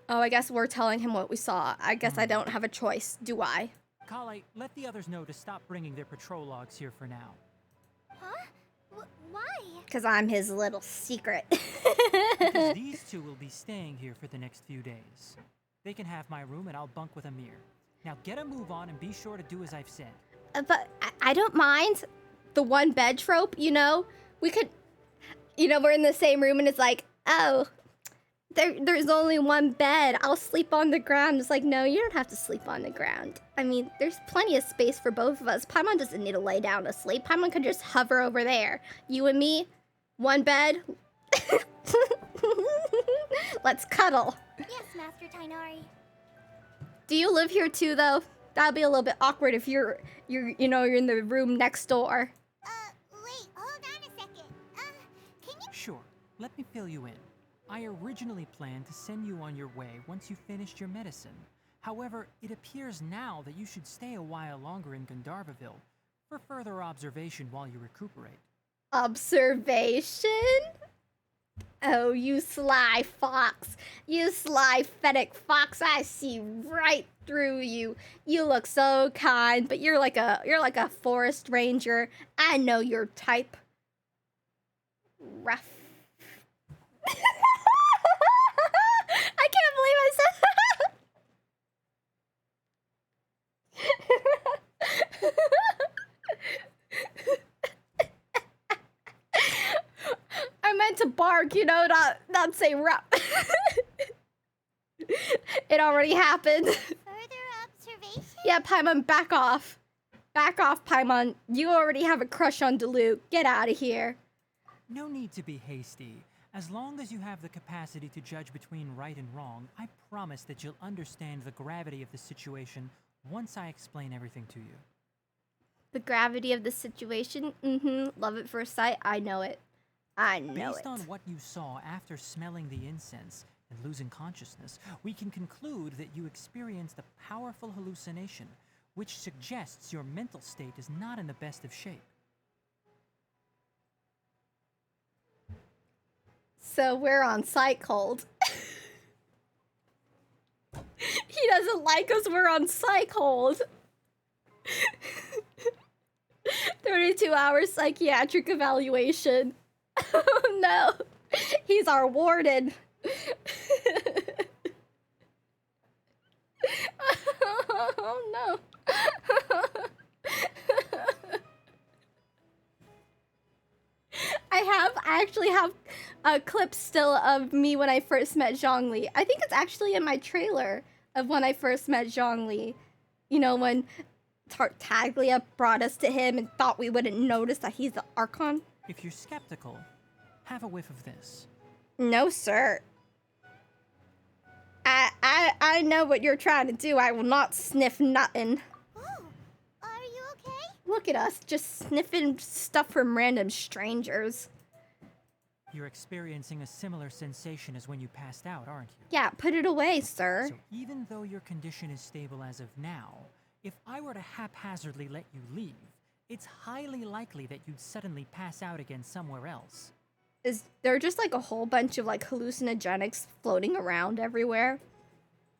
Oh, I guess we're telling him what we saw. I guess I don't have a choice, do I? Kale, let the others know to stop bringing their patrol logs here for now. Huh? Why? Because I'm his little secret. Because these two will be staying here for the next few days. They can have my room and I'll bunk with Amir. Now get a move on and be sure to do as I've said. But I don't mind the one bed trope, you know? We could, you know, we're in the same room and it's like, oh, there's only one bed. I'll sleep on the ground. It's like, no, you don't have to sleep on the ground. I mean, there's plenty of space for both of us. Paimon doesn't need to lay down to sleep. Paimon can just hover over there. You and me, one bed. Let's cuddle. Yes, Master Tainari. Do you live here too, though? That'd be a little bit awkward if you're in the room next door. Wait, hold on a second. Can you... Sure, let me fill you in. I originally planned to send you on your way once you finished your medicine. However, it appears now that you should stay a while longer in Gandharvaville for further observation while you recuperate. Observation? Oh, you sly fox. You sly fennec fox. I see right through you. You look so kind, but you're like a forest ranger. I know your type. Rough. I can't believe I said that. I meant to bark, you know, not say rough. It already happened. Further observation? Yeah, Paimon, back off. Back off, Paimon. You already have a crush on Diluc. Get out of here. No need to be hasty. As long as you have the capacity to judge between right and wrong, I promise that you'll understand the gravity of the situation once I explain everything to you. The gravity of the situation? Love at first sight. I know it. I know Based it. on what you saw after smelling the incense and losing consciousness, we can conclude that you experienced a powerful hallucination, which suggests your mental state is not in the best of shape. So we're on psych hold. He doesn't like us. We're on psych hold. 32-hour psychiatric evaluation. Oh no. He's our warden. Oh no. I actually have a clip still of me when I first met Zhongli. I think it's actually in my trailer of when I first met Zhongli. You know, when Tartaglia brought us to him and thought we wouldn't notice that he's the Archon. If you're skeptical, have a whiff of this. No, sir. I know what you're trying to do. I will not sniff nothing. Oh, are you okay? Look at us, just sniffing stuff from random strangers. You're experiencing a similar sensation as when you passed out, aren't you? Yeah, put it away, sir. So even though your condition is stable as of now, if I were to haphazardly let you leave, it's highly likely that you'd suddenly pass out again somewhere else. Is there just like a whole bunch of like hallucinogenics floating around everywhere?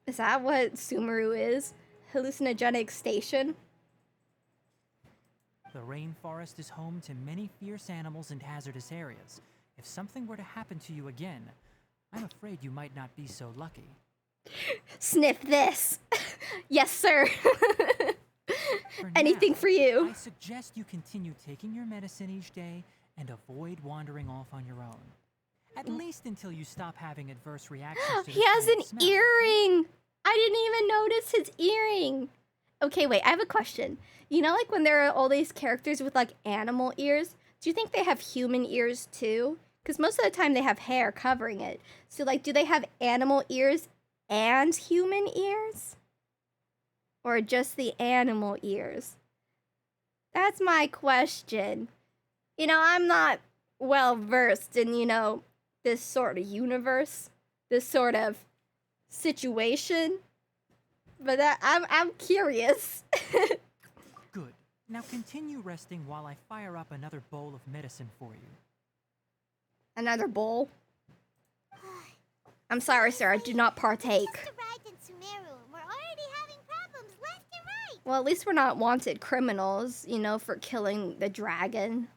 Is that what Sumeru is? Hallucinogenic station? The rainforest is home to many fierce animals and hazardous areas. If something were to happen to you again, I'm afraid you might not be so lucky. Sniff this. Yes, sir. For Anything now, for you. I suggest you continue taking your medicine each day and avoid wandering off on your own. At least until you stop having adverse reactions to He this has weird an smell. earring. I didn't even notice his earring. Okay, wait, I have a question. You know, like when there are all these characters with like animal ears, do you think they have human ears too? Because most of the time they have hair covering it. So like, do they have animal ears and human ears? Or just the animal ears? That's my question. You know, I'm not well versed in, you know, this sort of universe, this sort of situation. But I'm curious. Good. Now continue resting while I fire up another bowl of medicine for you. Another bowl? I'm sorry, sir. I do not partake. We just arrived in Sumeru. We're already having problems left and right. Well, at least we're not wanted criminals, you know, for killing the dragon,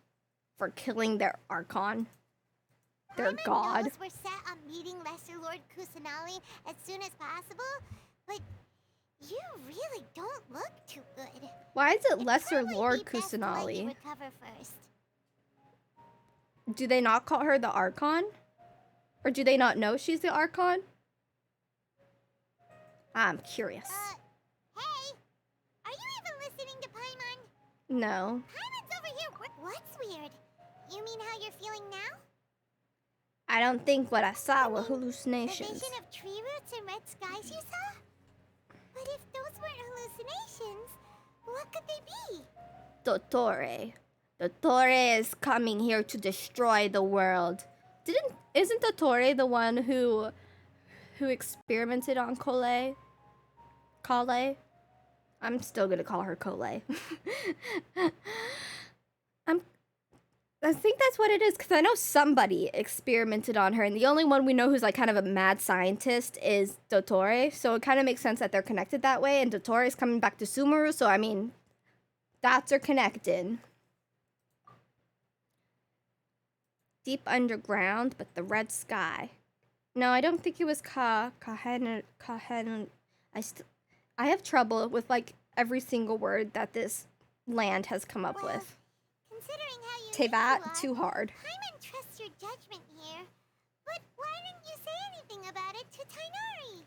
for killing their Archon, their Paimon god. knows we're set on meeting Lesser Lord Kusanali as soon as possible, but you really don't look too good. Why is it It'd Lesser probably Lord be best to let you Kusanali? recover first. Do they not call her the Archon? Or do they not know she's the Archon? I'm curious. Hey! Are you even listening to Paimon? No. Paimon's over here. What's weird? You mean how you're feeling now? I don't think what I saw were The hallucinations. vision of tree roots and red skies you saw? But if those weren't hallucinations, what could they be? Dottore. Dottore is coming here to destroy the world. Isn't Dottore the one who experimented on Kole? Kale? I'm still gonna call her Kole. I think that's what it is, because I know somebody experimented on her, and the only one we know who's like kind of a mad scientist is Dottore, so it kind of makes sense that they're connected that way, and Dottore is coming back to Sumeru, so I mean, dots are connected. Deep underground, but the red sky. No, I don't think it was Kahen. I have trouble with like every single word that this land has come up Well, with. Considering how unique Tevat, you are, too hard. Paimon trusts your judgment here. But why didn't you say anything about it to Tainari?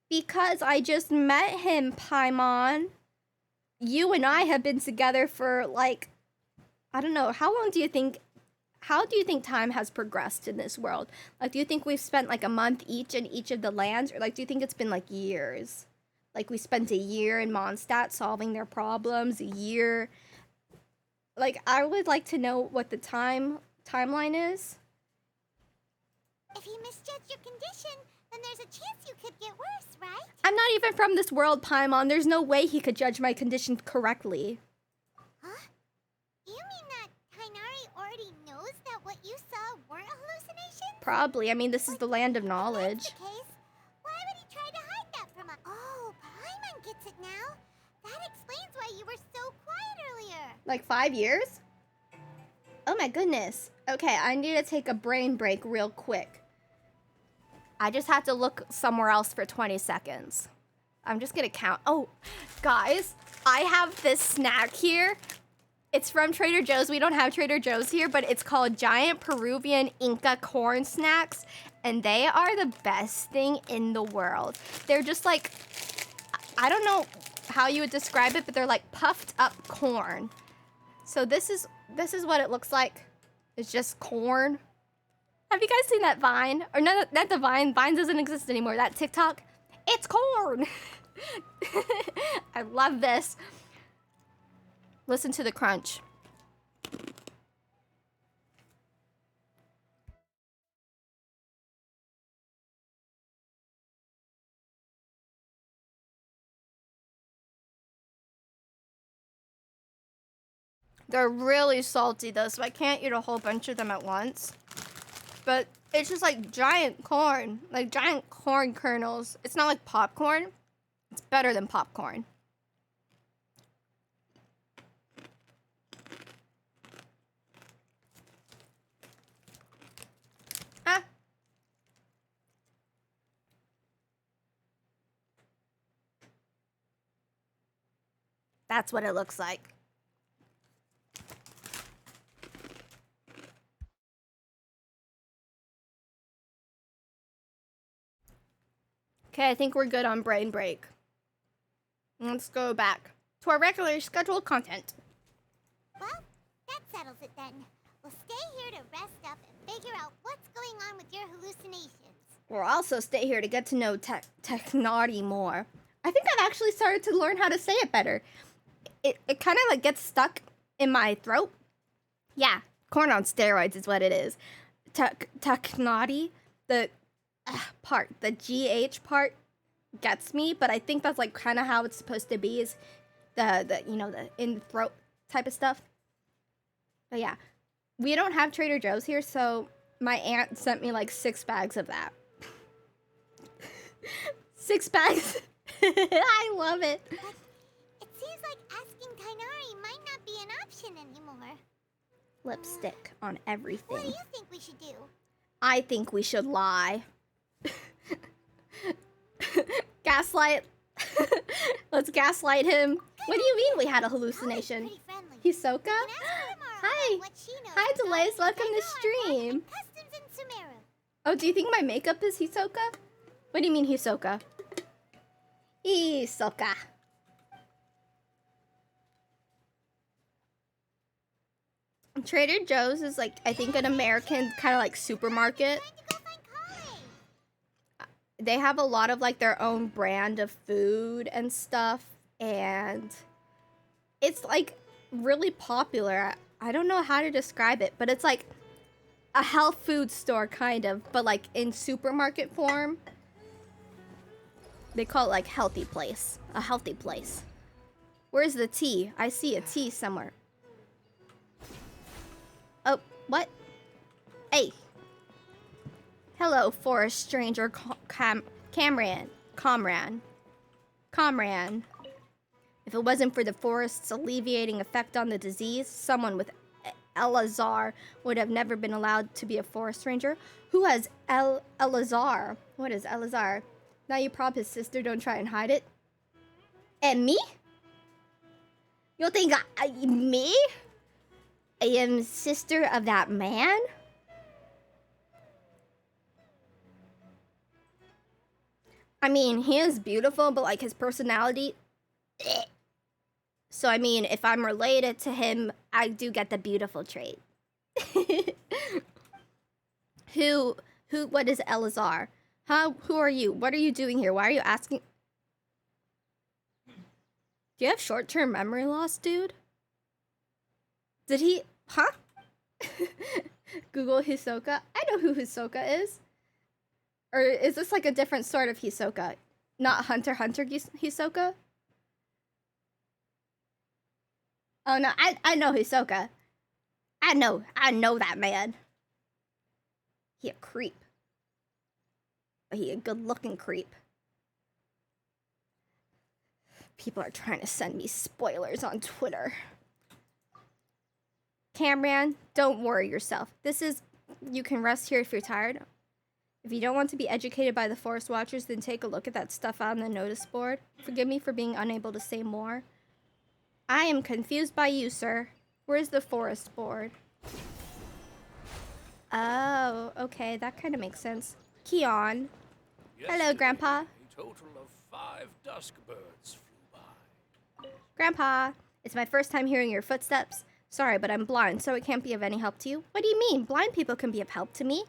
Because I just met him, Paimon. You and I have been together for like, I don't know, how do you think time has progressed in this world? Like, do you think we've spent like a month each in each of the lands? Or like, do you think it's been like years? Like, we spent a year in Mondstadt solving their problems, a year. Like, I would like to know what the timeline is. If he misjudged your condition, then there's a chance you could get worse, right? I'm not even from this world, Paimon. There's no way he could judge my condition correctly. Huh? You mean that Tainari already knows that what you saw weren't hallucinations? Probably. I mean, this is the land of If knowledge. that's the case, why would he try to hide that from us? Oh, Paimon gets it now. That explains why you were so quiet earlier. Like 5 years? Oh my goodness. Okay, I need to take a brain break real quick. I just had to look somewhere else for 20 seconds. I'm just gonna count. Oh, guys, I have this snack here. It's from Trader Joe's. We don't have Trader Joe's here, but it's called Giant Peruvian Inca Corn Snacks. And they are the best thing in the world. They're just like, I don't know how you would describe it, but they're like puffed up corn. So this is what it looks like. It's just corn. Have you guys seen that Vine? Or no, not the Vine. Vine doesn't exist anymore. That TikTok. It's corn. I love this. Listen to the crunch. They're really salty though, so I can't eat a whole bunch of them at once. But it's just like giant corn, like giant corn kernels. It's not like popcorn. It's better than popcorn. Ah. That's what it looks like. Okay, I think we're good on brain break. Let's go back to our regular scheduled content. Well, that settles it then. We'll stay here to rest up and figure out what's going on with your hallucinations. We'll also stay here to get to know Technaughty more. I think I've actually started to learn how to say it better. It kind of like gets stuck in my throat. Yeah, corn on steroids is what it is. Technaughty, the part, the GH part gets me, but I think that's like kind of how it's supposed to be, is the you know, the in the throat type of stuff. But yeah, we don't have Trader Joe's here, so my aunt sent me like 6 bags of that. 6 bags. I love it. But it seems like asking Kainari might not be an option anymore. Lipstick on everything. What do you think we should do? I think we should lie. Gaslight. Let's gaslight him. What do you mean we had a hallucination? Pretty friendly. Hisoka? Can ask her tomorrow Hi. what she knows Hi, regarding Delays. Welcome to Kainari stream. and customs in Sumeru. Oh, do you think my makeup is Hisoka? What do you mean Hisoka? Hisoka. Trader Joe's is like, I think, an American kind of like supermarket. Trying to go find Kai. They have a lot of like their own brand of food and stuff, and it's like really popular. I don't know how to describe it, but it's like a health food store kind of, but like in supermarket form. They call it like healthy place, a healthy place. Where's the tea? I see a tea somewhere. Oh, what? Hey. Hello, forest stranger, Camran. If it wasn't for the forest's alleviating effect on the disease, someone with Elazar would have never been allowed to be a forest ranger. Who has Elazar? What is Elazar? Now you prop his sister, don't try and hide it. And me? You think me? I am sister of that man? I mean, he is beautiful, but like his personality. So I mean, if I'm related to him, I do get the beautiful trait. What is Elazar? Huh? Who are you? What are you doing here? Why are you asking? Do you have short-term memory loss, dude? Did he? Huh? Google Hisoka. I know who Hisoka is. Or is this like a different sort of Hisoka? Not Hunter x Hunter Hisoka? Oh no, I know Hisoka. I know that man. He a creep. But he a good-looking creep. People are trying to send me spoilers on Twitter. Camran, don't worry yourself. You can rest here if you're tired. If you don't want to be educated by the Forest Watchers, then take a look at that stuff on the notice board. Forgive me for being unable to say more. I am confused by you, sir. Where's the forest board? Oh, okay, that kind of makes sense. Keon. Hello, Grandpa. A total of 5 dusk birds flew by. Grandpa, it's my first time hearing your footsteps. Sorry, but I'm blind, so it can't be of any help to you. What do you mean? Blind people can be of help to me.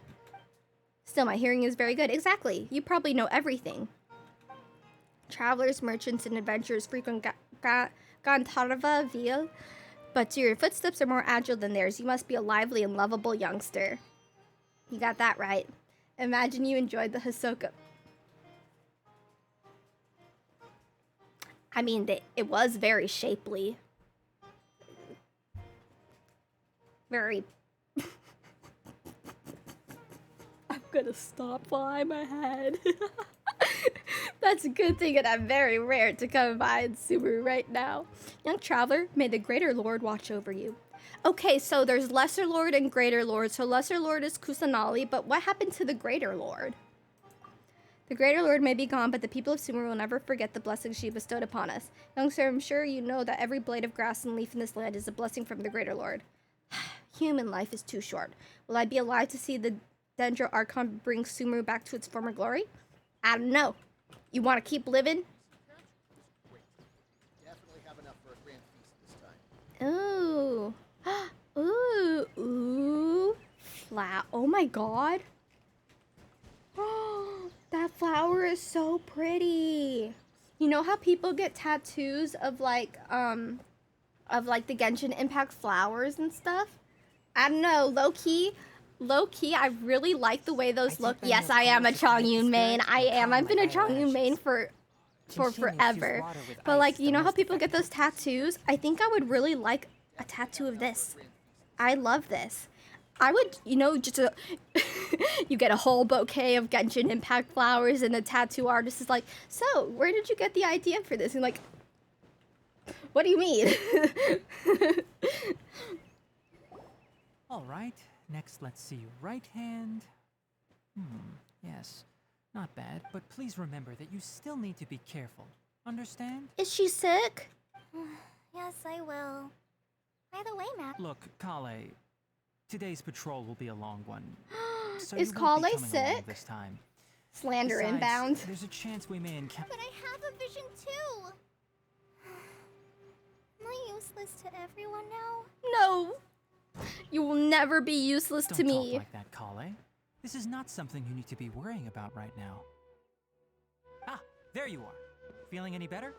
Still, my hearing is very good. Exactly. You probably know everything. Travelers, merchants, and adventurers frequent Gantarva-ville, but your footsteps are more agile than theirs. You must be a lively and lovable youngster. You got that right. Imagine you enjoyed the Hisoka. I mean, it was very shapely. Very... I'm gonna stop while I'm ahead. That's a good thing, and I'm very rare to come by in Sumeru right now. Young traveler, may the Greater Lord watch over you. Okay, so there's Lesser Lord and Greater Lord. So Lesser Lord is Kusanali, but what happened to the Greater Lord? The Greater Lord may be gone, but the people of Sumeru will never forget the blessings she bestowed upon us. Young sir, I'm sure you know that every blade of grass and leaf in this land is a blessing from the Greater Lord. Human life is too short. Will I be alive to see the Dendro Archon bring Sumeru back to its former glory? I don't know. You want to keep living? Definitely have enough for a grand feast this time. Ooh. Ooh. Ooh. Oh my god. That flower is so pretty. You know how people get tattoos of like the Genshin Impact flowers and stuff? I don't know, low key, I really like the way those look. Yes, I am a Chongyun main. I am. I've been a Chongyun main for forever. But like, you know how people get those tattoos? I think I would really like a tattoo of this. I love this. I would, you know, just you get a whole bouquet of Genshin Impact flowers, and the tattoo artist is like, so, where did you get the idea for this? And like, what do you mean? All right, next let's see. Right hand. Yes, not bad, but please remember that you still need to be careful. Understand? Is she sick? Yes, I will. By the way, Matt. Look, Kale, today's patrol will be a long one. So Is you won't be Kale coming along sick? this time. Slander Besides, inbound. There's a chance we may encounter. But I have a vision too. Am I useless to everyone now? No. You will never be useless Don't to talk me. like that, Kale. This is not something you need to be worrying about right now. Ah, there you are. Feeling any better?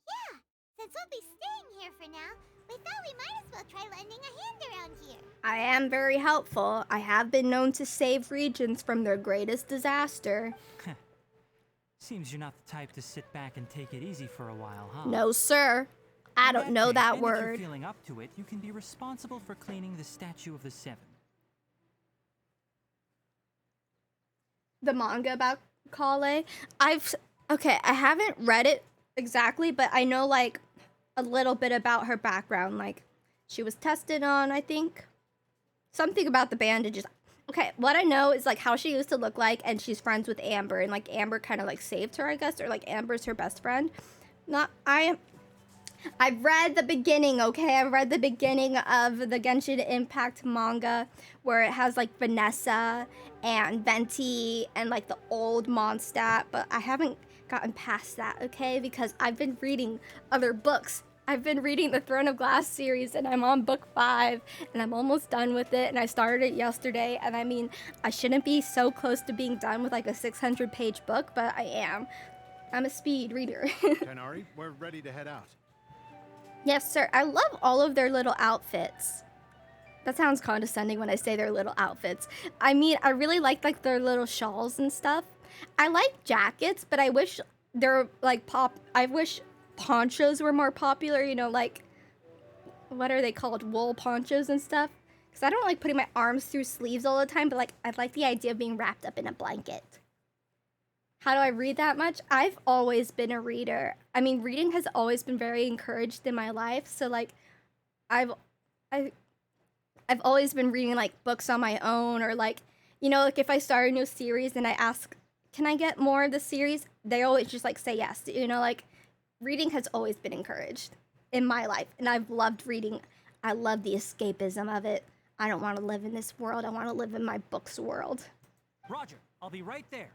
Yeah. Since we'll be staying here for now, we thought we might as well try lending a hand around here. I am very helpful. I have been known to save regions from their greatest disaster. Seems you're not the type to sit back and take it easy for a while, huh? No, sir. I In don't know case, that and If word. you're feeling up to it, you can be responsible for cleaning the statue of the Seven. The manga about Kale. Okay, I haven't read it exactly, but I know like a little bit about her background. Like she was tested on, I think. Something about the bandages. Okay, what I know is like how she used to look like, and she's friends with Amber, and like Amber kind of like saved her, I guess, or like Amber's her best friend. I've read the beginning, okay? I've read the beginning of the Genshin Impact manga where it has like Vanessa and Venti and like the old Mondstadt, but I haven't gotten past that, okay? Because I've been reading other books. I've been reading the Throne of Glass series, and I'm on book 5, and I'm almost done with it, and I started it yesterday, and I mean, I shouldn't be so close to being done with like a 600-page book, but I am. I'm a speed reader. Tenari, we're ready to head out. Yes, sir. I love all of their little outfits. That sounds condescending when I say their little outfits. I mean, I really like their little shawls and stuff. I like jackets, but I wish they're like I wish ponchos were more popular, you know, like what are they called? Wool ponchos and stuff. Cuz I don't like putting my arms through sleeves all the time, but like I like the idea of being wrapped up in a blanket. How do I read that much? I've always been a reader. I mean, reading has always been very encouraged in my life. So like I've always been reading like books on my own, or like, you know, like if I start a new series and I ask, can I get more of the series? They always just like say yes. You know, like reading has always been encouraged in my life, and I've loved reading. I love the escapism of it. I don't want to live in this world. I want to live in my books world. Roger, I'll be right there.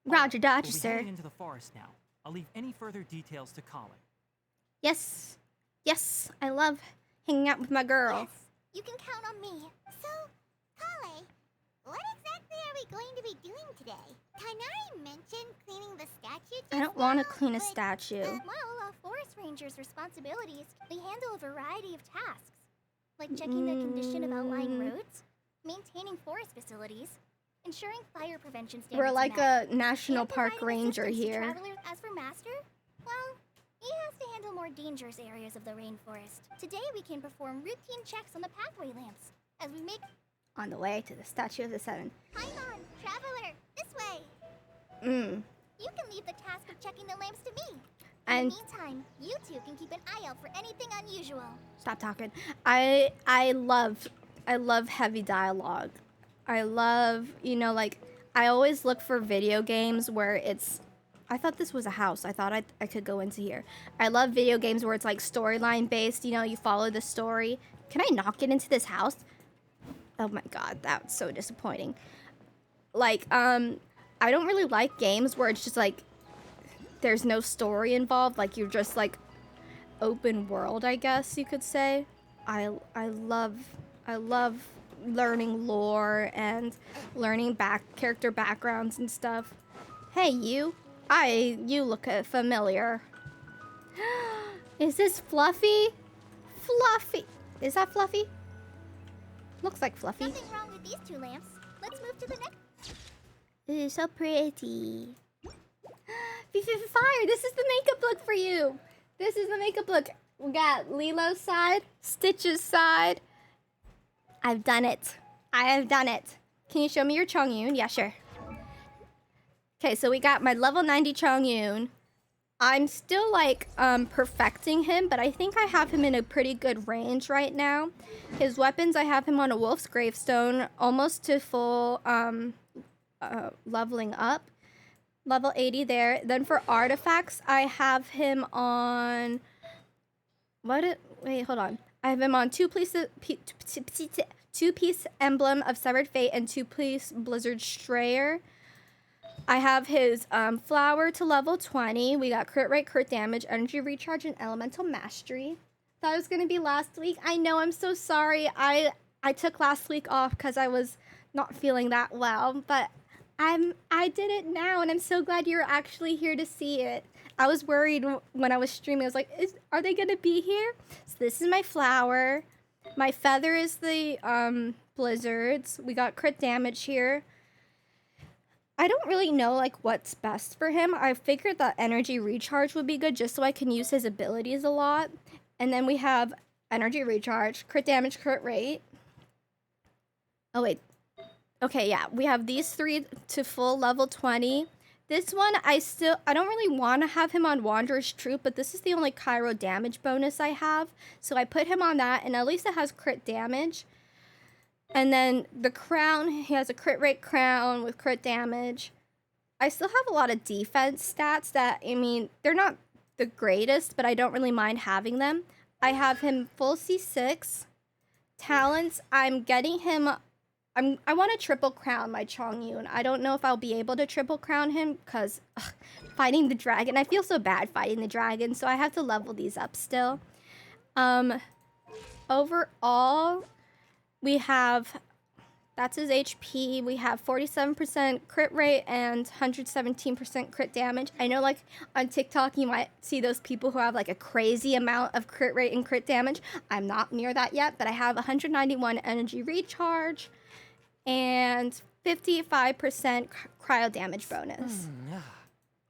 Roger, Dodger, We'll be sir. heading into the forest now. I'll leave any further details to Kale. Yes. Yes, I love hanging out with my girl. Yes, you can count on me. So, Kale, what exactly are we going to be doing today? Tanari mentioned cleaning the statue just I don't want to now, clean a but, statue. Well, a forest ranger's responsibilities, they handle a variety of tasks, like checking the condition of outlying roads, maintaining forest facilities, ensuring fire prevention standards. We're like are met, a national and park providing ranger assistance to here. travelers. As for Master, well, he has to handle more dangerous areas of the rainforest. Today we can perform routine checks on the pathway lamps as we make... On the way to the Statue of the Seven. Paimon, traveler, this way! You can leave the task of checking the lamps to me. In And the meantime, you two can keep an eye out for anything unusual. stop talking. I love heavy dialogue. I love, you know, like, I always look for video games where it's, I thought this was a house. I thought I could go into here. I love video games where it's like storyline based, you know, you follow the story. Can I not get into this house? Oh my god, that's so disappointing. Like, I don't really like games where it's just like, there's no story involved. Like, you're just like, open world, I guess you could say. I love learning lore and learning character backgrounds and stuff. Hey, you look familiar. Is this Fluffy? Fluffy. Is that Fluffy? Looks like Fluffy. Nothing wrong with these two lamps. Let's move to the next. Ooh, so pretty. Fire, this is the makeup look for you. This is the makeup look. We got Lilo's side, Stitch's side. I've done it. I have done it. Can you show me your Chongyun? Yeah, sure. Okay, so we got my level 90 Chongyun. I'm still like perfecting him, but I think I have him in a pretty good range right now. His weapons, I have him on a Wolf's Gravestone, almost to full leveling up. Level 80 there. Then for artifacts, I have him on... Wait, hold on. I have him on two-piece Emblem of Severed Fate and two-piece Blizzard Strayer. I have his Flower to level 20. We got crit rate, crit damage, energy recharge, and elemental mastery. Thought it was going to be last week. I know, I'm so sorry. I took last week off because I was not feeling that well, but I did it now, and I'm so glad you're actually here to see it. I was worried when I was streaming. I was like, are they going to be here? So this is my Flower. My Feather is the Blizzards. We got crit damage here. I don't really know like what's best for him. I figured that energy recharge would be good just so I can use his abilities a lot. And then we have energy recharge, crit damage, crit rate. Oh wait. Okay, yeah. We have these three to full level 20. This one, I don't really want to have him on Wanderer's Troop, but this is the only Cairo damage bonus I have. So I put him on that, and at least it has crit damage. And then the crown, he has a crit rate crown with crit damage. I still have a lot of defense stats that, I mean, they're not the greatest, but I don't really mind having them. I have him full C6. Talents, I'm getting him... I want to triple crown my Chongyun. I don't know if I'll be able to triple crown him because fighting the dragon. I feel so bad fighting the dragon, so I have to level these up still. Overall, we have, that's his HP. We have 47% crit rate and 117% crit damage. I know like on TikTok you might see those people who have like a crazy amount of crit rate and crit damage. I'm not near that yet, but I have 191 energy recharge and 55% cryo damage bonus.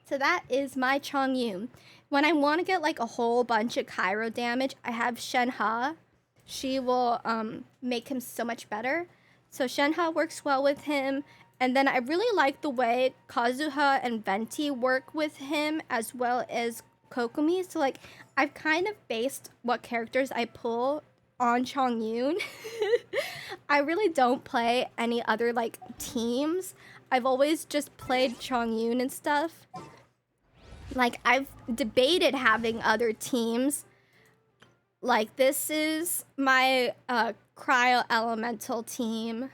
So that is my Chongyun. When I want to get like a whole bunch of Cairo damage, I have Shenhe. She will make him so much better. So Shenhe works well with him. And then I really like the way Kazuha and Venti work with him as well as Kokomi. So like I've kind of based what characters I pull on Chongyun. I really don't play any other like teams. I've always just played Chongyun and stuff. Like I've debated having other teams. Like this is my cryo elemental team.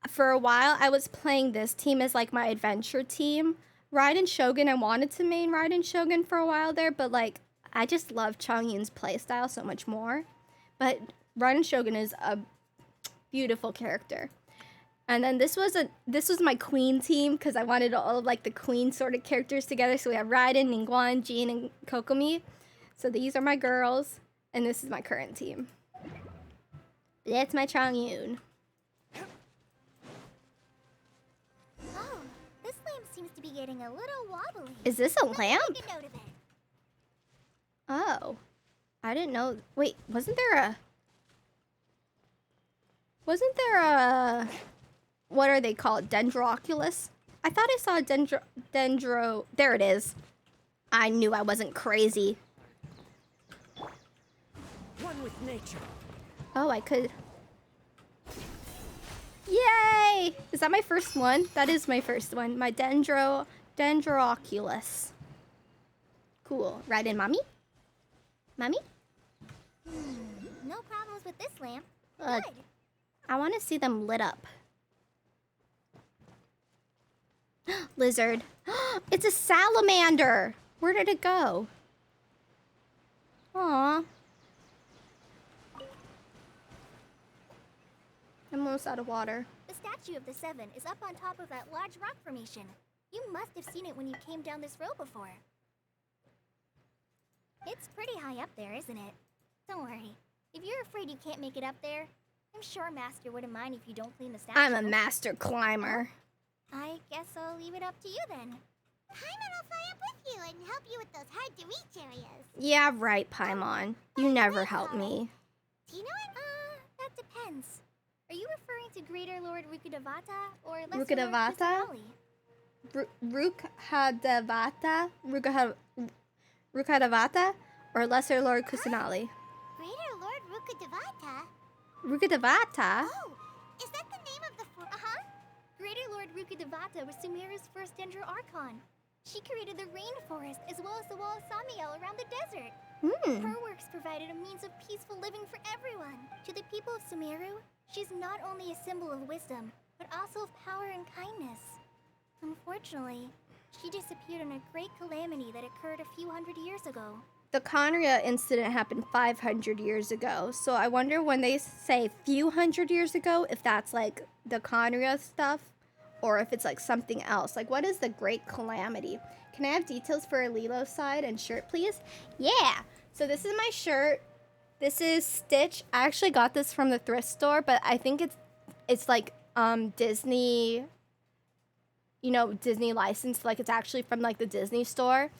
For a while I was playing this team as like my adventure team. Raiden Shogun, I wanted to main Raiden Shogun for a while there, but like I just love Chongyun's playstyle so much more. But Raiden Shogun is a beautiful character. And then this was my queen team because I wanted all of like the queen sort of characters together. So we have Raiden, Ningguang, Jean, and Kokomi. So these are my girls, and this is my current team. That's my Chongyun. Oh, this lamp seems to be getting a little wobbly. Is this a lamp? Make a note of it. Oh, I didn't know. Wait, wasn't there a... What are they called? Dendroculus? I thought I saw a dendro... There it is. I knew I wasn't crazy. One with nature. Oh, I could... Yay! Is that my first one? That is my first one. My Dendroculus. Cool. Right in, mommy? Mommy? No problems with this lamp. Good. I want to see them lit up. Lizard. It's a salamander. Where did it go? Aw. I'm almost out of water. The statue of the Seven is up on top of that large rock formation. You must have seen it when you came down this road before. It's pretty high up there, isn't it? Don't worry. If you're afraid you can't make it up there, I'm sure Master wouldn't mind if you don't clean the statue. I'm a master climber. I guess I'll leave it up to you then. Paimon will fly up with you and help you with those hard-to-reach areas. Yeah, right, Paimon. You never help me. Do you know what? That depends. Are you referring to Greater Lord Rukkhadevata or Lesser Rukkhadevata? Lord Rukkhadevata? Rukkhadevata? Or Lesser Lord Kusanali? Greater Lord Rukkhadevata? Rukkhadevata? Oh, is that the name of the Greater Lord Rukkhadevata was Sumeru's first Dendro Archon. She created the rainforest as well as the wall of Samiel around the desert. Her works provided a means of peaceful living for everyone. To the people of Sumeru, she's not only a symbol of wisdom, but also of power and kindness. Unfortunately, she disappeared in a great calamity that occurred a few hundred years ago. The Conria incident happened 500 years ago, so I wonder when they say few hundred years ago, if that's like the Conria stuff, or if it's like something else. Like, what is the Great Calamity? Can I have details for Lilo's side and shirt, please? Yeah! So this is my shirt. This is Stitch. I actually got this from the thrift store, but I think it's like Disney, you know, Disney licensed. Like, it's actually from like the Disney store.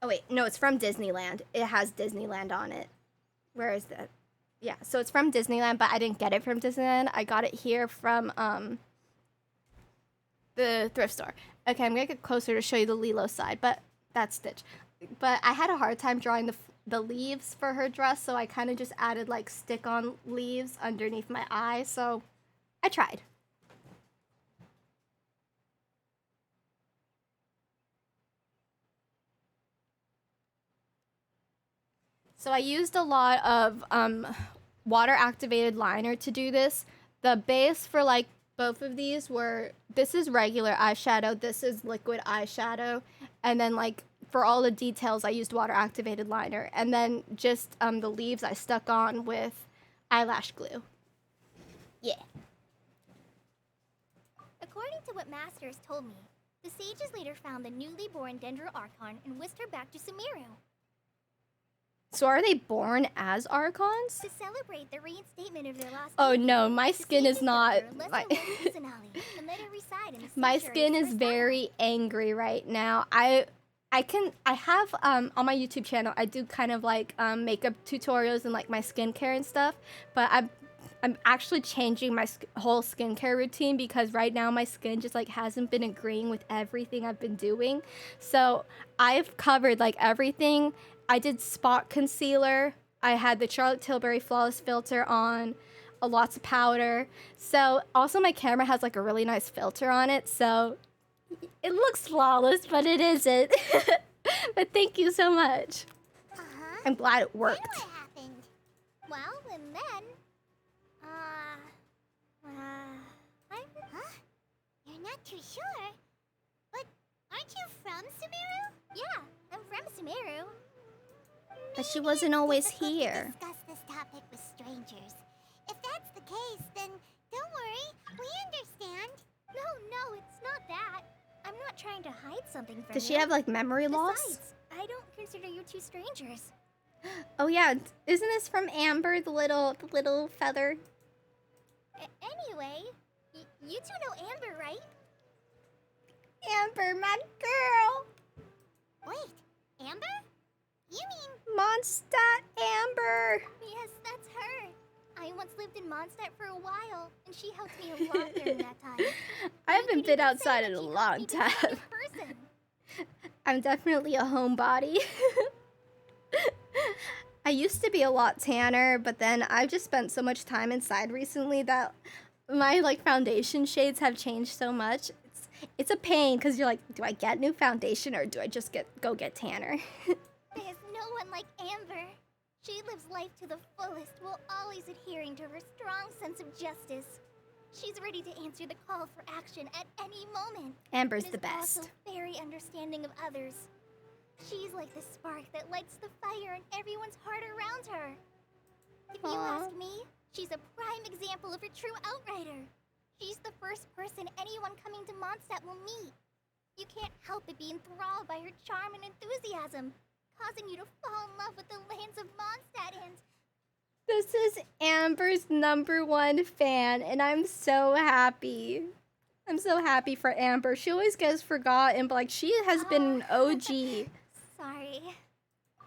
Oh wait, no, it's from Disneyland. It has Disneyland on it. Where is that? Yeah, so it's from Disneyland, but I didn't get it from Disneyland. I got it here from the thrift store. Okay, I'm gonna get closer to show you the Lilo side, but that's Stitch. But I had a hard time drawing the leaves for her dress, so I kind of just added like stick-on leaves underneath my eye, so I tried. So I used a lot of water-activated liner to do this. The base for like both of these were, this is regular eyeshadow, this is liquid eyeshadow, and then like for all the details I used water-activated liner, and then just the leaves I stuck on with eyelash glue. Yeah. According to what Master has told me, the sages later found the newly born Dendro Archon and whisked her back to Sumeru. So are they born as Archons? To celebrate the reinstatement of their lost Oh king, no, my the skin is sages not. took her, Lesser Lord Kusanali, and let her reside in the My sanctuary skin as is her very angry right now. I have on my YouTube channel, I do kind of like makeup tutorials and like my skincare and stuff, but I'm actually changing my whole skincare routine because right now my skin just like hasn't been agreeing with everything I've been doing. So I've covered like everything. I did spot concealer. I had the Charlotte Tilbury Flawless Filter on, lots of powder. So also my camera has like a really nice filter on it, so it looks flawless, but it isn't. But thank you so much. I'm glad it worked. Then what happened? Well, and then... You're not too sure? But aren't you from Sumeru? Yeah, I'm from Sumeru. But she wasn't always Difficult to here. discuss this topic with strangers. If that's the case, then don't worry. We understand. No, it's not that. I'm not trying to hide something from you. Does she have like memory loss? Besides, I don't consider you two strangers. Oh yeah, isn't this from Amber, the little feather? Anyway, you two know Amber, right? Amber, my girl. Wait, Amber? You mean... Mondstadt Amber. Yes, that's her. I once lived in Mondstadt for a while, and she helped me a lot during that time. I haven't could been even say outside that in a she helped long me become a time. good person. I'm definitely a homebody. I used to be a lot tanner, but then I've just spent so much time inside recently that my like foundation shades have changed so much. It's a pain because you're like, do I get new foundation or do I just go get tanner? There's no one like Amber. She lives life to the fullest while always adhering to her strong sense of justice. She's ready to answer the call for action at any moment. Amber's and the is best. Also very understanding of others. She's like the spark that lights the fire in everyone's heart around her. If you ask me, she's a prime example of a true outrider. She's the first person anyone coming to Mondstadt will meet. You can't help but be enthralled by her charm and enthusiasm, causing you to fall in love with the lands of Mondstadt and... This is Amber's #1 fan, and I'm so happy. I'm so happy for Amber. She always gets forgotten, but like she has been an OG. Sorry.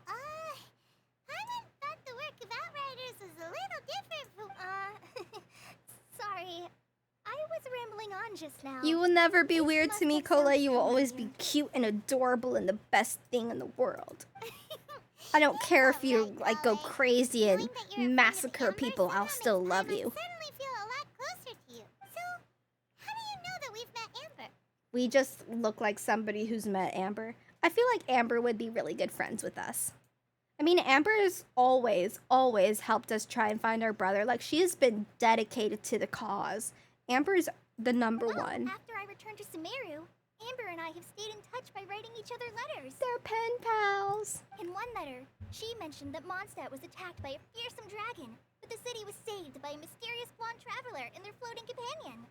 I thought the work of Outriders was a little different from, sorry. I was rambling on just now. You will never be weird to me, Cole. You will always be familiar. cute and adorable and the best thing in the world. I don't care if you like go crazy and massacre people, I'll still love you. I suddenly feel a lot closer to you. So, how do you know that we've met Amber? We just look like somebody who's met Amber. I feel like Amber would be really good friends with us. I mean, Amber's always helped us try and find our brother. Like, she has been dedicated to the cause. Amber's the #1. After I returned to Sumeru, Amber and I have stayed in touch by writing each other letters. They're pen pals. In one letter, she mentioned that Mondstadt was attacked by a fearsome dragon, but the city was saved by a mysterious blonde traveler and their floating companion.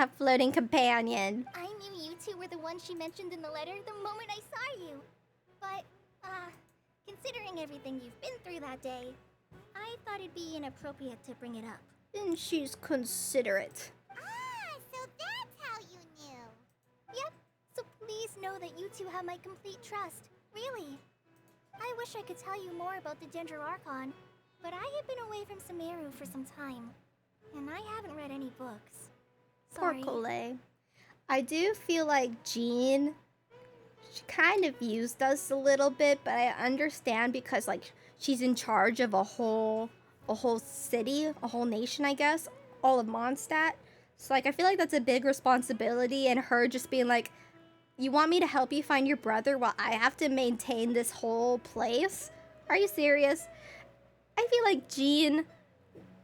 A floating companion. I knew you two were the ones she mentioned in the letter the moment I saw you. But, considering everything you've been through that day, I thought it'd be inappropriate to bring it up. And she's considerate. So that's how you knew. Yep, so please know that you two have my complete trust. Really. I wish I could tell you more about the Ginger Archon, but I have been away from Sumeru for some time, and I haven't read any books. Sorry. Poor Cole. I do feel like Jean, she kind of used us a little bit, but I understand because like she's in charge of a whole city, a whole nation, I guess, all of Mondstadt. So like I feel like that's a big responsibility, and her just being like, you want me to help you find your brother while I have to maintain this whole place? Are you serious? I feel like Jean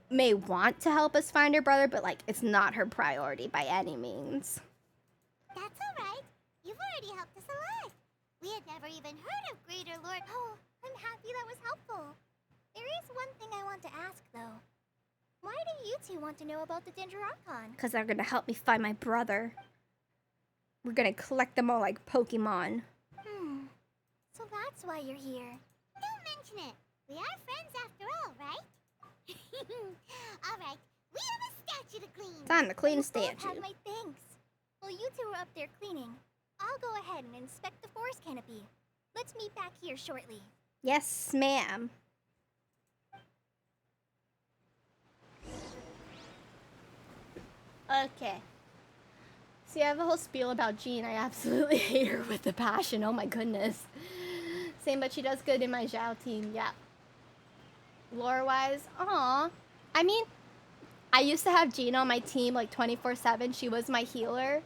may want to help us find her brother, but like it's not her priority by any means. That's alright. You've already helped us a lot. We had never even heard of Greater Lord. Oh, I'm happy that was helpful. There is one thing I want to ask, though. Why do you two want to know about the Ginger Archon? Because they're going to help me find my brother. We're going to collect them all like Pokemon. So that's why you're here. Don't mention it. We are friends after all, right? Alright, we have a statue to clean. Time to clean You a both statue. have my thanks. While you two are up there cleaning, I'll go ahead and inspect the forest canopy. Let's meet back here shortly. Yes, ma'am. Okay. See, I have a whole spiel about Jean. I absolutely hate her with a passion. Oh my goodness. Same, but she does good in my Zhao team. Yeah. Lore-wise, aw. I mean, I used to have Jean on my team like 24/7. She was my healer.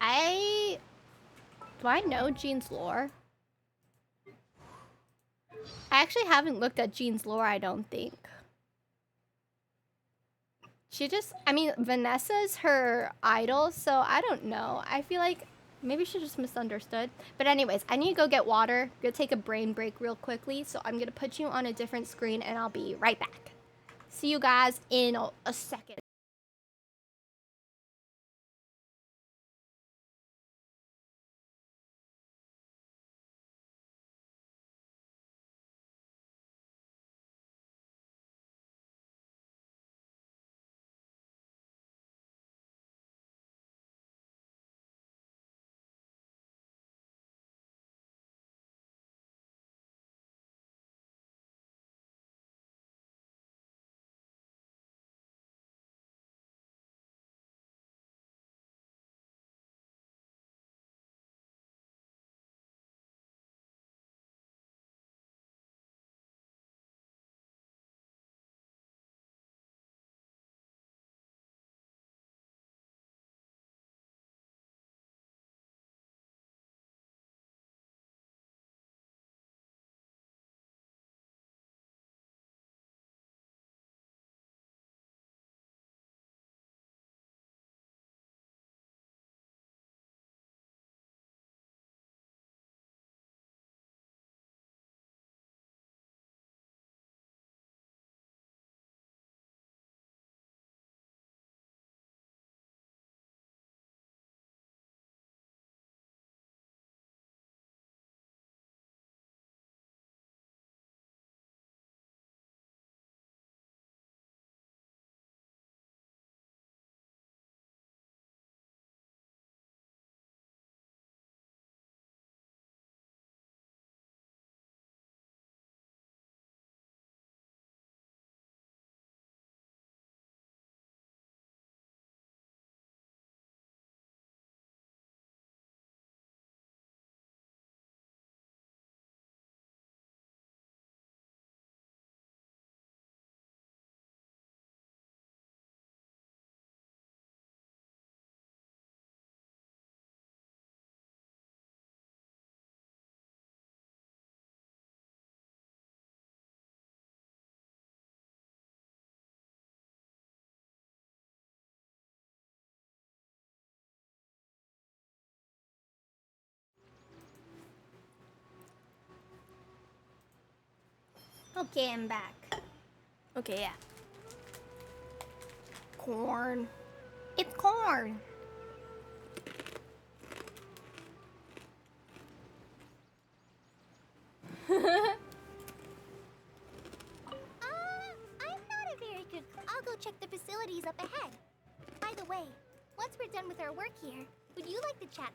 Do I know Jean's lore? I actually haven't looked at Jean's lore, I don't think. I mean, Vanessa's her idol, so I don't know. I feel like maybe she just misunderstood. But anyways, I need to go get water. Go take a brain break real quickly. So I'm going to put you on a different screen and I'll be right back. See you guys in a second. Okay, I'm back. Okay, yeah. Corn. It's corn. I'm not a very good. I'll go check the facilities up ahead. By the way, once we're done with our work here, would you like to chat?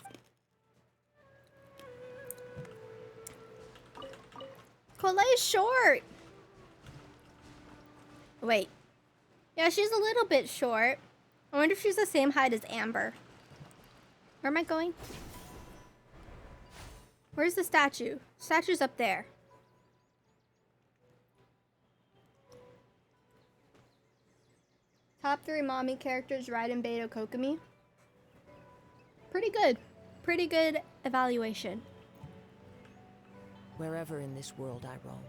Colette's short. Wait. Yeah, she's a little bit short. I wonder if she's the same height as Amber. Where am I going? Where's the statue? Statue's up there. Top 3 mommy characters, Raiden, Beto, Kokomi. Pretty good. Pretty good evaluation. Wherever in this world I roam,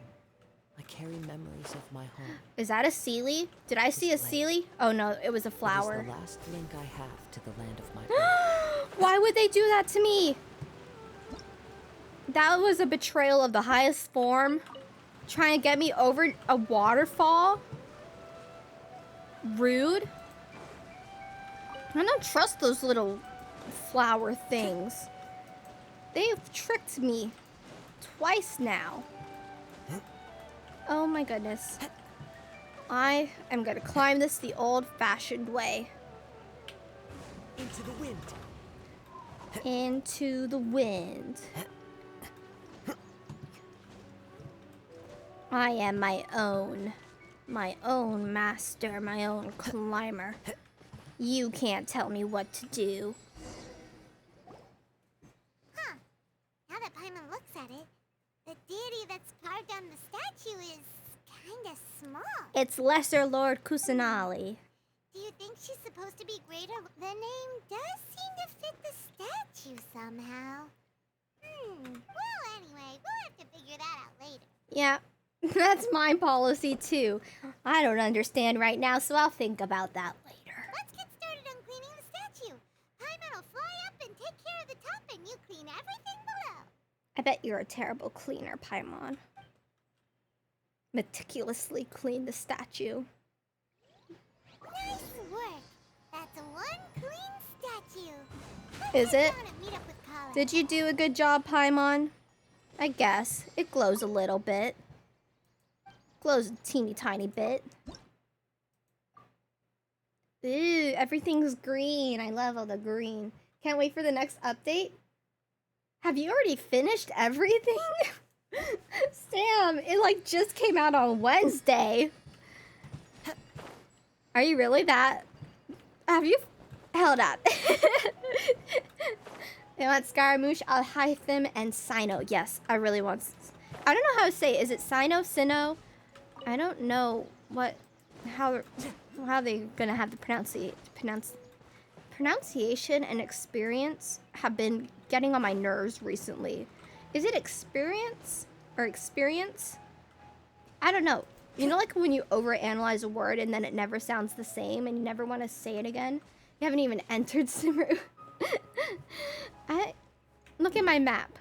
I carry memories of my home. Is that a Sealy? Did I see a Sealy? Oh no, it was a flower. It is the last link I have to the land of my birth. Why would they do that to me? That was a betrayal of the highest form. Trying to get me over a waterfall. Rude. I don't trust those little flower things. They've tricked me twice now. Oh my goodness. I am gonna climb this the old-fashioned way. Into the wind. Into the wind. I am my own master, my own climber. You can't tell me what to do. Huh. Now that Paimon looks at it, the deity that's carved on the statue is kinda small. It's Lesser Lord Kusanali. Do you think she's supposed to be greater? The name does seem to fit the statue somehow. Well, anyway, we'll have to figure that out later. Yeah, that's my policy too. I don't understand right now, so I'll think about that later. Let's get started on cleaning the statue. Paimon will fly up and take care of the top, and you clean everything below. I bet you're a terrible cleaner, Paimon. Meticulously clean the statue. Nice work. That's one clean statue. Is it? Let's meet up with Colin. Did you do a good job, Paimon? I guess. It glows a little bit. Glows a teeny tiny bit. Ooh, everything's green. I love all the green. Can't wait for the next update. Have you already finished everything? Sam, it like just came out on Wednesday. Are you really that? Have you held up? They want Scaramouche, Alhaitham, and Sino. Yes, I really want. I don't know how to say it. Is it Sino, Sino? I don't know how they're gonna have the pronunciation and experience have been getting on my nerves recently. Is it experience or experience? I don't know. You know, like when you overanalyze a word and then it never sounds the same and you never want to say it again? You haven't even entered Sumeru. Look at my map.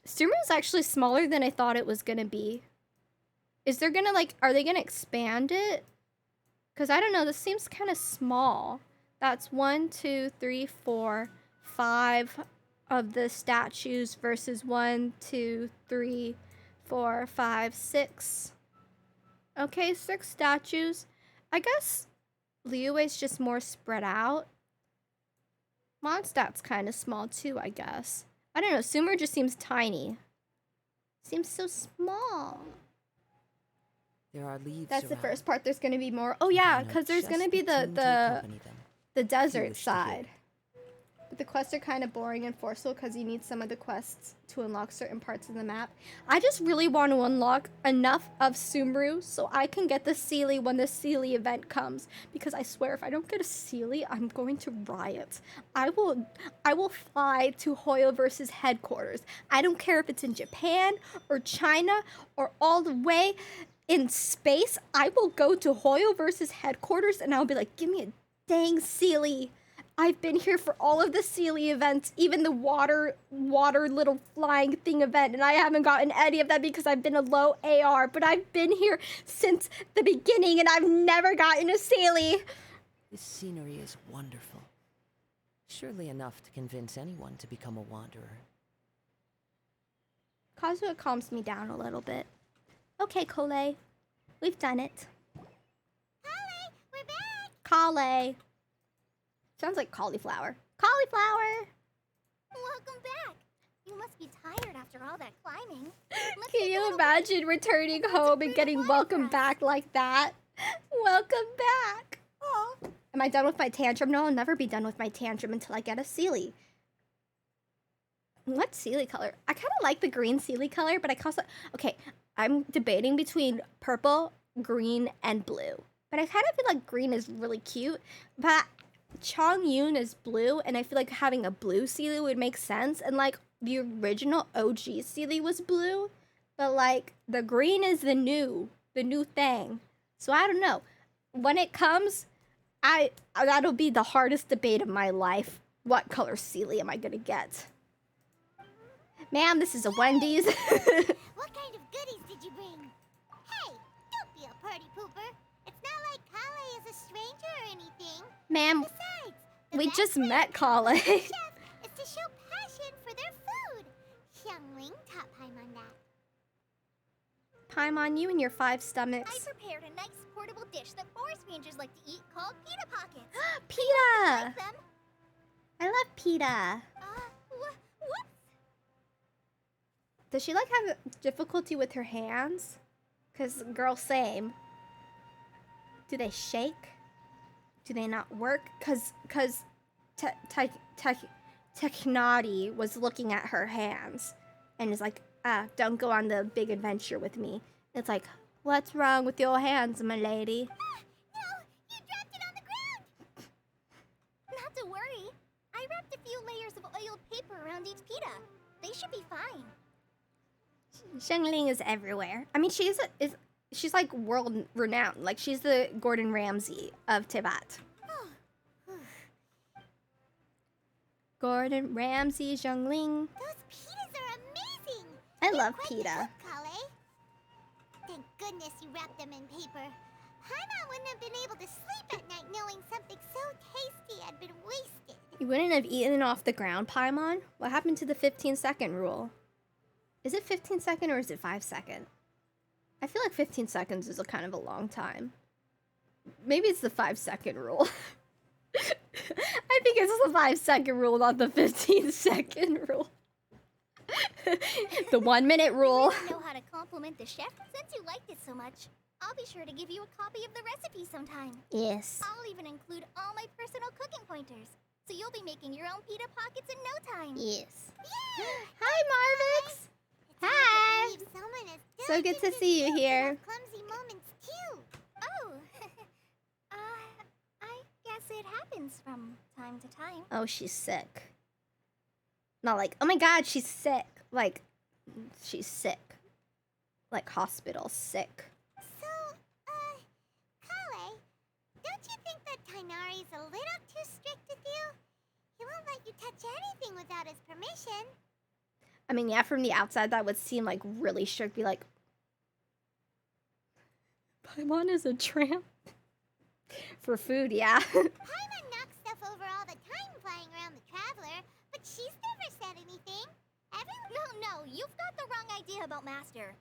Sumeru's actually smaller than I thought it was gonna be. Is there gonna are they gonna expand it? Because I don't know, this seems kind of small. That's 1, 2, 3, 4, 5 of the statues versus 1, 2, 3, 4, 5, 6. Okay, 6 statues. I guess Liyue's just more spread out. Mondstadt's kind of small too, I guess. I don't know, Sumeru just seems tiny. Seems so small. There are leaves. That's the around. first part. There's going to be more. Oh yeah, because there's going to be the desert side. But the quests are kind of boring and forceful because you need some of the quests to unlock certain parts of the map. I just really want to unlock enough of Sumeru so I can get the Sealy when the Sealy event comes. Because I swear, if I don't get a Sealy, I'm going to riot. I will fly to Hoyoverse's headquarters. I don't care if it's in Japan or China or all the way in space. I will go to Hoyoverse's headquarters and I'll be like, give me a dang Sealy. I've been here for all of the Sealy events, even the water little flying thing event, and I haven't gotten any of that because I've been a low AR, but I've been here since the beginning and I've never gotten a Sealy. This scenery is wonderful. Surely enough to convince anyone to become a wanderer. Kazuha calms me down a little bit. Okay, Kole. We've done it. Kale, we're back! Kale. Sounds like cauliflower. Cauliflower! Welcome back. You must be tired after all that climbing. Can you imagine returning home and getting welcomed back like that? Welcome back! Oh. Am I done with my tantrum? No, I'll never be done with my tantrum until I get a Sealy. What Sealy color? I kind of like the green Sealy color, but I also... Okay, I'm debating between purple, green, and blue. But I kind of feel like green is really cute. But Chongyun is blue, and I feel like having a blue Sealy would make sense. And like the original OG Sealy was blue, but like the green is the new thing. So I don't know. When it comes, that'll be the hardest debate of my life. What color Sealy am I gonna get? Ma'am, this is a Wendy's. What kind of goodies did you bring? Hey, don't be a party pooper. It's not like Kale is a stranger or anything. Ma'am, Besides, we just met Kale. chef is to show passion for their food. Xiangling taught Paimon that. Paimon, you and your 5 stomachs. I prepared a nice portable dish that forest rangers like to eat called pita pockets. Pita! Like them? I love pita. Whoops. Does she like have difficulty with her hands? Cause girl, same. Do they shake? Do they not work? Cause Technati was looking at her hands and is like, don't go on the big adventure with me. It's like, what's wrong with your hands, my lady? No, you dropped it on the ground. Not to worry. I wrapped a few layers of oiled paper around each pita. They should be fine. Xiangling is everywhere. I mean, she's like world renowned. Like she's the Gordon Ramsay of Tibet. Gordon Ramsay, Xiangling. Those pitas are amazing. I love Quite the pita. cook, Kale. Thank goodness you wrapped them in paper. Paimon wouldn't have been able to sleep at night knowing something so tasty had been wasted. You wouldn't have eaten off the ground, Paimon? What happened to the 15-second rule? Is it 15 second or is it 5 second? I feel like 15 seconds is a kind of a long time. Maybe it's the 5-second rule. I think it's the 5-second rule, not the 15-second rule. The 1-minute rule. You know how to compliment the chef? Since you liked it so much, I'll be sure to give you a copy of the recipe sometime. Yes. I'll even include all my personal cooking pointers, so you'll be making your own pita pockets in no time. Yes. Yay! Hi, Marvix. It's hard Hi. to believe someone as So good to see you here. Clumsy moments too. Oh, I guess it happens from time to time. Oh, she's sick. Not like, oh my god, she's sick. Like, she's sick. Like hospital sick. So, Kale, don't you think that Tainari's a little too strict with you? He won't let you touch anything without his permission. I mean, yeah, from the outside, that would seem like really strict. Be like, Paimon is a tramp. For food, yeah. Paimon knocks stuff over all the time flying around the Traveler, but she's never said anything. No, you've got the wrong idea about Master.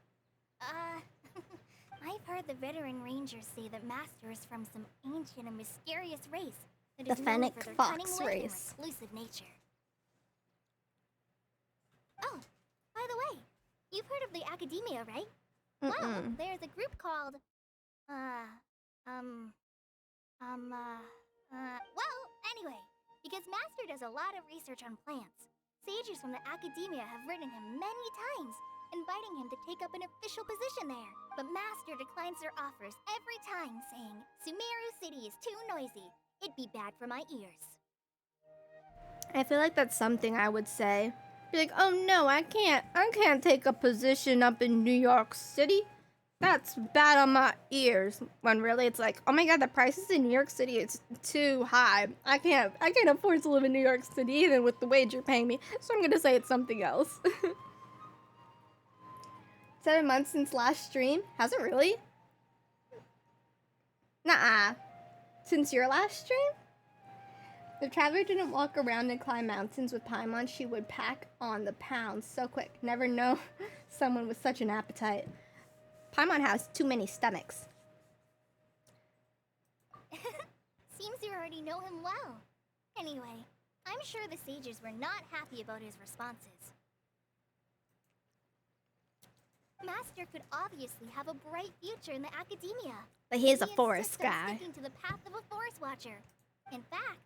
I've heard the veteran rangers say that Master is from some ancient and mysterious race that The is known Fennec for their Fox cunning wit and race. reclusive nature. Oh, by the way, you've heard of the Academia, right? Well, there's a group called, well, anyway, because Master does a lot of research on plants, sages from the Academia have written him many times, inviting him to take up an official position there. But Master declines their offers every time, saying, Sumeru City is too noisy. It'd be bad for my ears. I feel like that's something I would say. Be like, oh no, I can't take a position up in New York City. That's bad on my ears. When really it's like, oh my god, the prices in New York City, it's too high. I can't afford to live in New York City even with the wage you're paying me. So I'm gonna say it's something else. 7 months since last stream? Has it really? Nuh-uh. Since your last stream? If Traveler didn't walk around and climb mountains with Paimon, she would pack on the pounds so quick. Never know someone with such an appetite. Paimon has too many stomachs. Seems you already know him well. Anyway, I'm sure the sages were not happy about his responses. Master could obviously have a bright future in the academia. But he's a He forest insists on guy. sticking to the path of a forest watcher. In fact,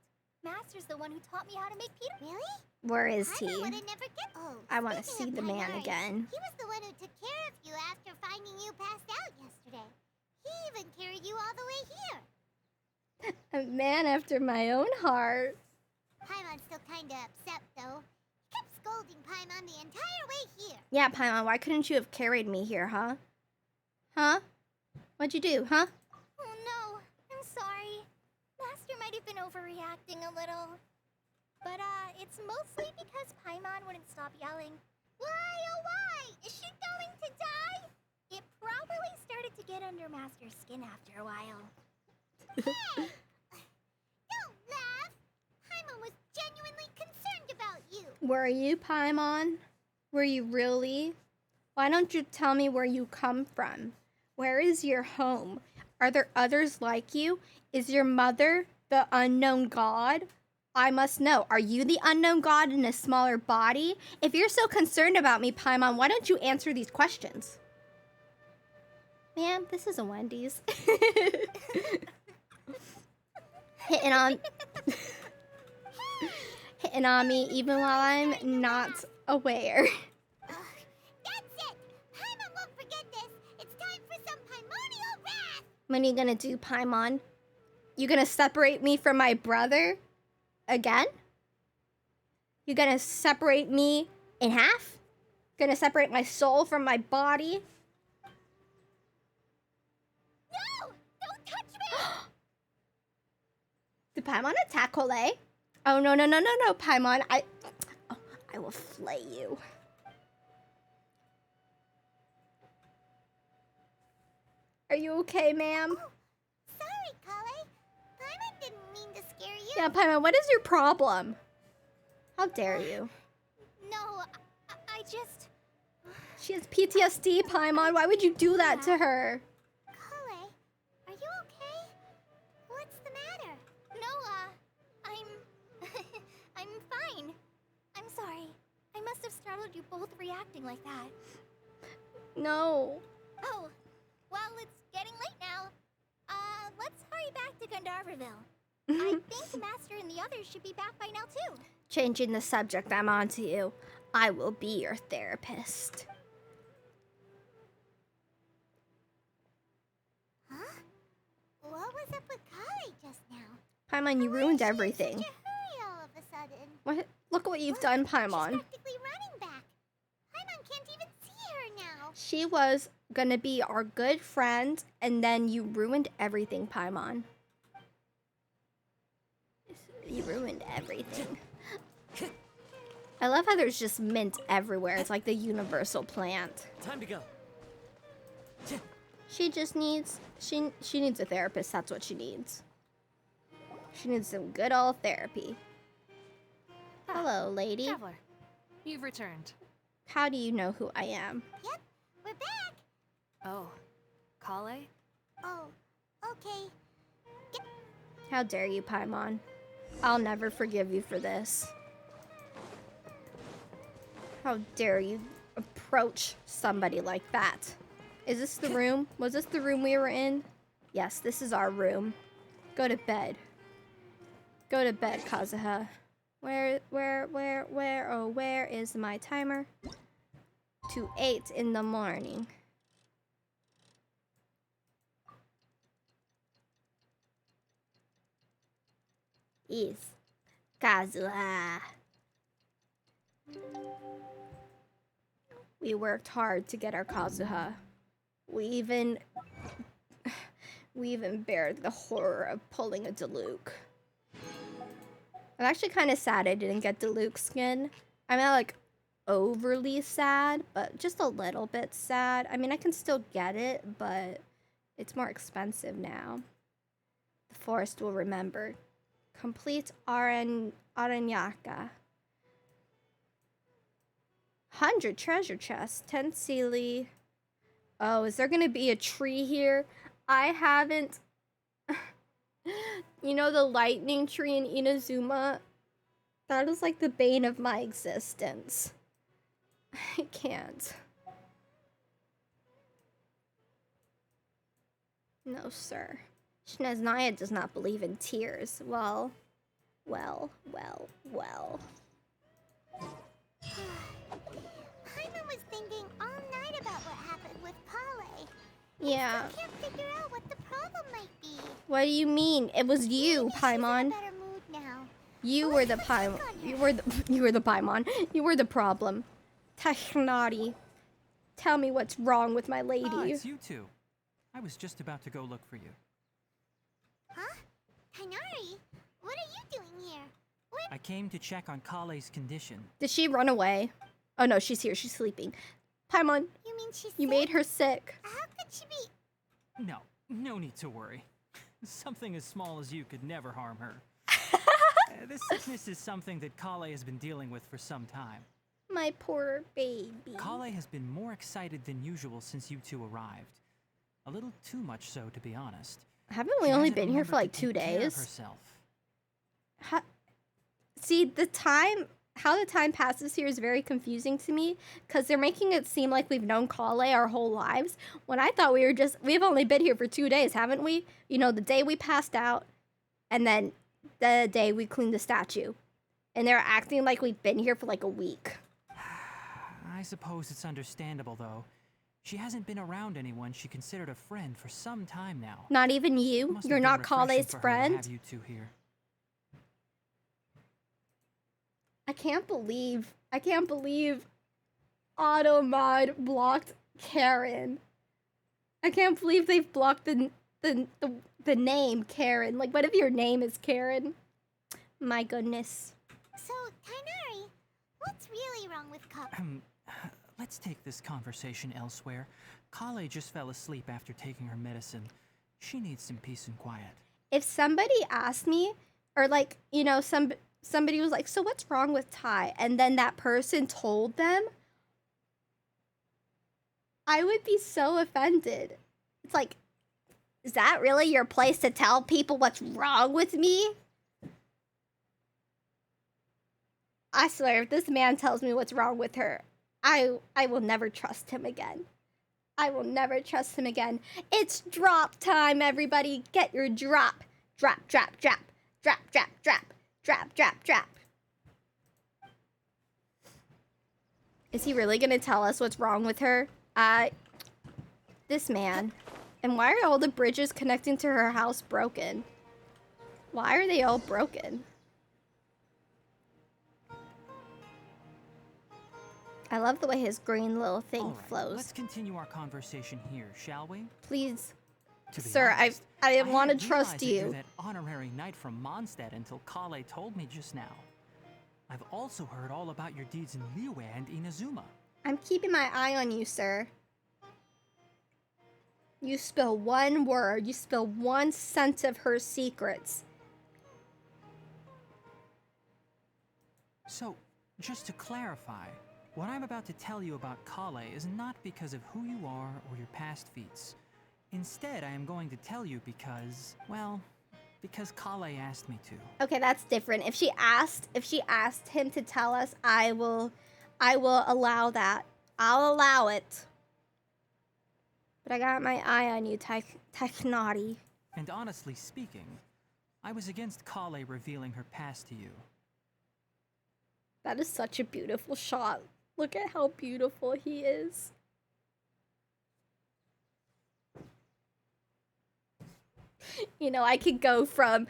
Master's the one who taught me how to make Peter. Really? Where is I he? would have never get. Oh, I want to speaking see of the man Paimon, again. He was the one who took care of you after finding you passed out yesterday. He even carried you all the way here. A man after my own heart. Paimon's still kinda upset though. He kept scolding Paimon the entire way here. Yeah, Paimon, why couldn't you have carried me here, huh? Huh? What'd you do, huh? Oh no, I'm sorry. Master might have been overreacting a little. But it's mostly because Paimon wouldn't stop yelling. Why, oh why? Is she going to die? It probably started to get under Master's skin after a while. Hey! Don't laugh! Paimon was genuinely concerned about you. Were you, Paimon? Were you really? Why don't you tell me where you come from? Where is your home? Are there others like you? Is your mother the unknown god? I must know. Are you the unknown god in a smaller body? If you're so concerned about me, Paimon, why don't you answer these questions? Ma'am, this is a Wendy's. Hitting on... hitting on me even while I'm not aware. That's it! Paimon won't forget this. It's time for some Paimonial wrath! What are you gonna do, Paimon? You gonna separate me from my brother? Again? You gonna separate me in half? Gonna separate my soul from my body? No! Don't touch me! Did Paimon attack Kole? Oh, no, Paimon. I will flay you. Are you okay, ma'am? Oh, sorry, Kale. Paimon didn't mean to scare you. Yeah, Paimon, what is your problem? How dare you? No, I just... She has PTSD, Paimon. Why would you do that to her? Kale, are you okay? What's the matter? No, I'm fine. I'm sorry. I must have startled you both reacting like that. No. Oh, well, it's getting late now. Let's hurry back to Gandharville. I think Master and the others should be back by now, too. Changing the subject, I'm on to you. I will be your therapist. Huh? What was up with Kale just now? Paimon, you Why ruined is she in everything. such a hurry all of a sudden? What? Look what you've done, She's Paimon. practically running back. Paimon can't even see her now. She was gonna be our good friend, and then you ruined everything, Paimon. You ruined everything. I love how there's just mint everywhere. It's like the universal plant. Time to go. She just needs... She needs a therapist. That's what she needs. She needs some good old therapy. Hello, lady. Traveler, you've returned. How do you know who I am? Yep, we're back. Oh, Kale? Oh, okay. How dare you, Paimon? I'll never forgive you for this. How dare you approach somebody like that? Is this the room? Was this the room we were in? Yes, this is our room. Go to bed. Go to bed, Kazuha. Where is my timer? To 8 in the morning. Is Kazuha. We worked hard to get our Kazuha. We even bared the horror of pulling a Diluc. I'm actually kind of sad I didn't get Diluc skin. I'm not like overly sad, but just a little bit sad. I mean, I can still get it, but it's more expensive now. The forest will remember. Complete Aranyaka. 100 treasure chests, 10 Sealy. Oh, is there gonna be a tree here? I haven't. You know the lightning tree in Inazuma? That is like the bane of my existence. I can't. No, sir. Shneznaya does not believe in tears. Well. Paimon was thinking all night about what happened with Kale. Yeah. I still can't figure out what the problem might be. What do you mean? It was you, Maybe she's Paimon. in a better mood now. You Well, were the let's check Paimon. on her. You were the Paimon. You were the problem. Taishnari. Tell me what's wrong with my Ah, lady. it's you two. I was just about to go look for you. Huh? Tainari? What are you doing here? What? I came to check on Kale's condition. Did she run away? Oh no, she's here. She's sleeping. Paimon, You mean she's you sick? made her sick. How could she be? No need to worry. Something as small as you could never harm her. This sickness is something that Kale has been dealing with for some time. My poor baby. Kale has been more excited than usual since you two arrived. A little too much so, to be honest. Haven't we She only hasn't been here for remembered like to 2 take care of days? herself. See, how the time passes here is very confusing to me because they're making it seem like we've known Kale our whole lives when I thought we've only been here for 2 days, haven't we? You know, the day we passed out and then the day we cleaned the statue. And they're acting like we've been here for like a week. I suppose it's understandable, though. She hasn't been around anyone she considered a friend for some time now. Not even It you? must have You're been not refreshing Kale's for her to friend? have you two here. I can't believe Automod blocked Karen. I can't believe they've blocked the name Karen. Like, what if your name is Karen? My goodness. So, Tainari, what's really wrong with Cup? Let's take this conversation elsewhere. Kale just fell asleep after taking her medicine. She needs some peace and quiet. If somebody asked me, or like, you know, somebody was like, so what's wrong with Ty? And then that person told them, I would be so offended. It's like, is that really your place to tell people what's wrong with me? I swear, if this man tells me what's wrong with her, I will never trust him again. I will never trust him again. It's drop time, everybody. Get your drop. Drop, drop, drop. Drop, drop, drop. Drop, drop, drop. Is he really gonna tell us what's wrong with her? This man. And why are all the bridges connecting to her house broken? Why are they all broken? I love the way his green little thing All right, flows. let's continue our conversation here, shall we? Please, To be sir, honest, I didn't want to hadn't trust realized that you're you. that honorary knight from Mondstadt until Kale told me just now. I've also heard all about your deeds in Liyue and Inazuma. I'm keeping my eye on you, sir. You spill one word, you spill 1 cent of her secrets. So, just to clarify, what I'm about to tell you about Kale is not because of who you are or your past feats. Instead, I am going to tell you because, well, because Kale asked me to. Okay, that's different. If she asked him to tell us, I will allow that. I'll allow it. But I got my eye on you, Taiknati. And honestly speaking, I was against Kale revealing her past to you. That is such a beautiful shot. Look at how beautiful he is. You know, I could go from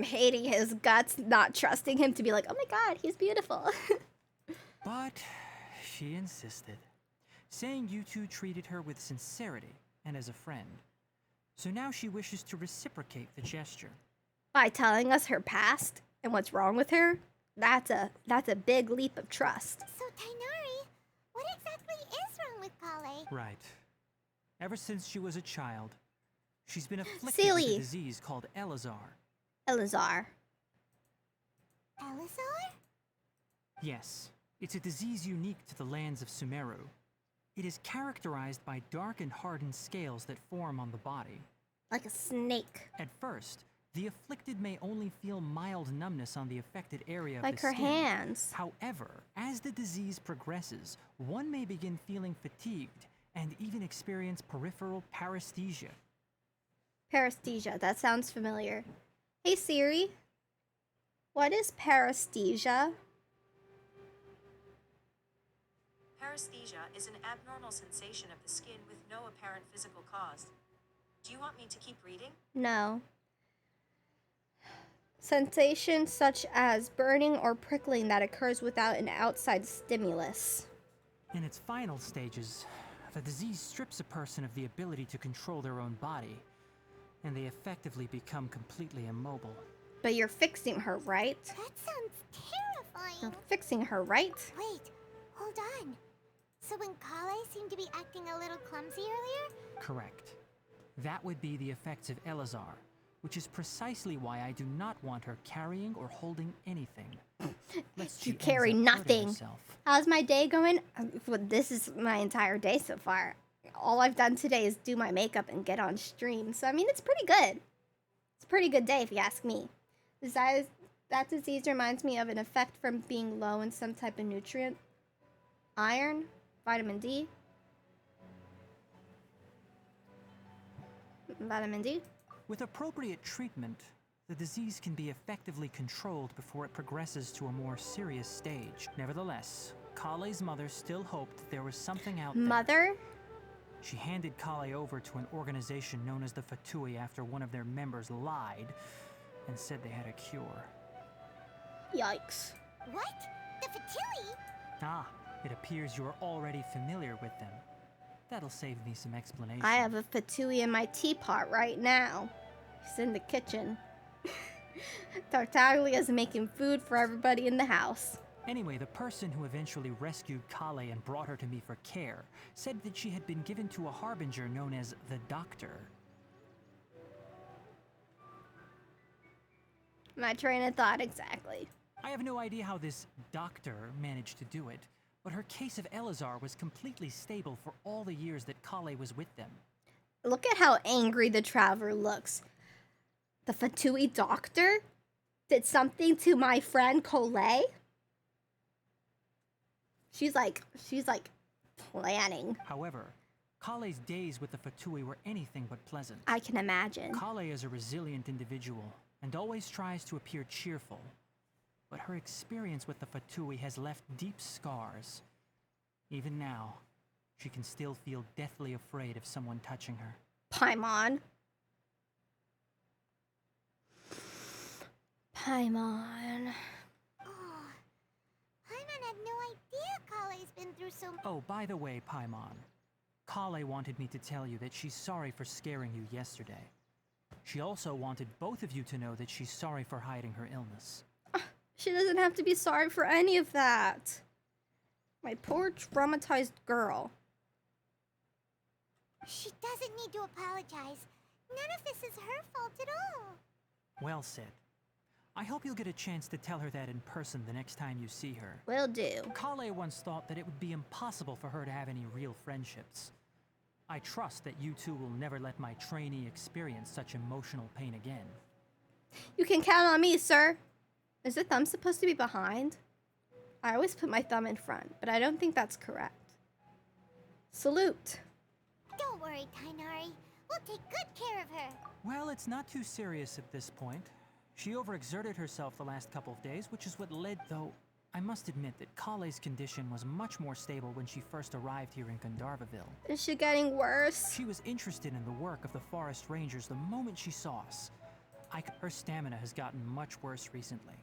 hating his guts, not trusting him, to be like, oh my god, he's beautiful. But she insisted. saying you two treated her with sincerity and as a friend. So now she wishes to reciprocate the gesture. By telling us her past and what's wrong with her, that's a big leap of trust. So, Tainari, what exactly is wrong with Kale? Right. Ever since she was a child, she's been afflicted with a disease called Elazar. Elazar? Yes, it's a disease unique to the lands of Sumeru. It is characterized by dark and hardened scales that form on the body. Like a snake. At first, the afflicted may only feel mild numbness on the affected area of like the her skin. hands. However, as the disease progresses, one may begin feeling fatigued and even experience peripheral paresthesia. Paresthesia, that sounds familiar. Hey Siri, what is paresthesia? Paresthesia is an abnormal sensation of the skin with no apparent physical cause. Do you want me to keep reading? No. Sensations such as burning or prickling that occurs without an outside stimulus. In its final stages, the disease strips a person of the ability to control their own body, and they effectively become completely immobile. But you're fixing her, right? That sounds terrifying. You're fixing her, right? Wait, hold on. So when Kale seemed to be acting a little clumsy earlier? Correct. That would be the effects of Elazar, which is precisely why I do not want her carrying or holding anything. You carry nothing. How's my day going? Well, this is my entire day so far. All I've done today is do my makeup and get on stream. So, I mean, it's pretty good. It's a pretty good day if you ask me. That disease reminds me of an effect from being low in some type of nutrient. Iron, vitamin D. Vitamin D? With appropriate treatment, the disease can be effectively controlled before it progresses to a more serious stage. Nevertheless, Kale's mother still hoped there was something out there. Mother? She handed Kale over to an organization known as the Fatui after one of their members lied and said they had a cure. Yikes. What? The Fatui? Ah, it appears you are already familiar with them. That'll save me some explanation. I have a Fatui in my teapot right now. He's in the kitchen. Tartaglia's making food for everybody in the house. Anyway, the person who eventually rescued Kale and brought her to me for care said that she had been given to a harbinger known as the Doctor. My train of thought, exactly. I have no idea how this doctor managed to do it, but her case of Elazar was completely stable for all the years that Kale was with them. Look at how angry the traveler looks. The Fatui doctor did something to my friend Kole? She's like planning. However, Kale's days with the Fatui were anything but pleasant. I can imagine. Kale is a resilient individual and always tries to appear cheerful. But her experience with the Fatui has left deep scars. Even now, she can still feel deathly afraid of someone touching her. Paimon. Paimon. Oh, Paimon had no idea Kale's been through so much. Oh, by the way, Paimon, Kale wanted me to tell you that she's sorry for scaring you yesterday. She also wanted both of you to know that she's sorry for hiding her illness. She doesn't have to be sorry for any of that. My poor traumatized girl. She doesn't need to apologize. None of this is her fault at all. Well said. I hope you'll get a chance to tell her that in person the next time you see her. Will do. Kale once thought that it would be impossible for her to have any real friendships. I trust that you two will never let my trainee experience such emotional pain again. You can count on me, sir. Is the thumb supposed to be behind? I always put my thumb in front, but I don't think that's correct. Salute. Don't worry, Tainari. We'll take good care of her. Well, it's not too serious at this point. She overexerted herself the last couple of days, which is what led, though I must admit that Kale's condition was much more stable when she first arrived here in Gandharvaville. Is she getting worse? She was interested in the work of the forest rangers the moment she saw us. Her stamina has gotten much worse recently.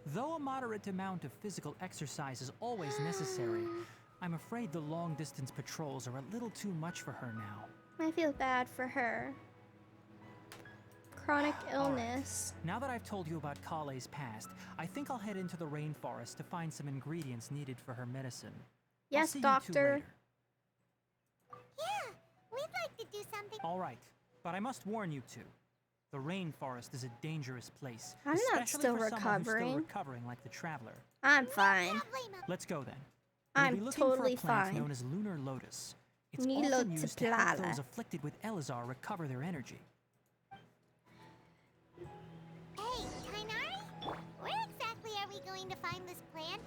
Though a moderate amount of physical exercise is always necessary, I'm afraid the long-distance patrols are a little too much for her now. I feel bad for her. Chronic illness. Right. Now that I've told you about Kale's past, I think I'll head into the rainforest to find some ingredients needed for her medicine. Yes, doctor. Yeah, we'd like to do something. All right, but I must warn you two. The rainforest is a dangerous place. I'm not especially still for someone who's recovering. still recovering like the traveler. I'm fine. Let's go then. We'll I'm be looking totally for a plant fine. known as lunar lotus. It's Nilo often used to help Tiplala. those afflicted with Elazar recover their energy. Hey, Tainari, where exactly are we going to find this plant?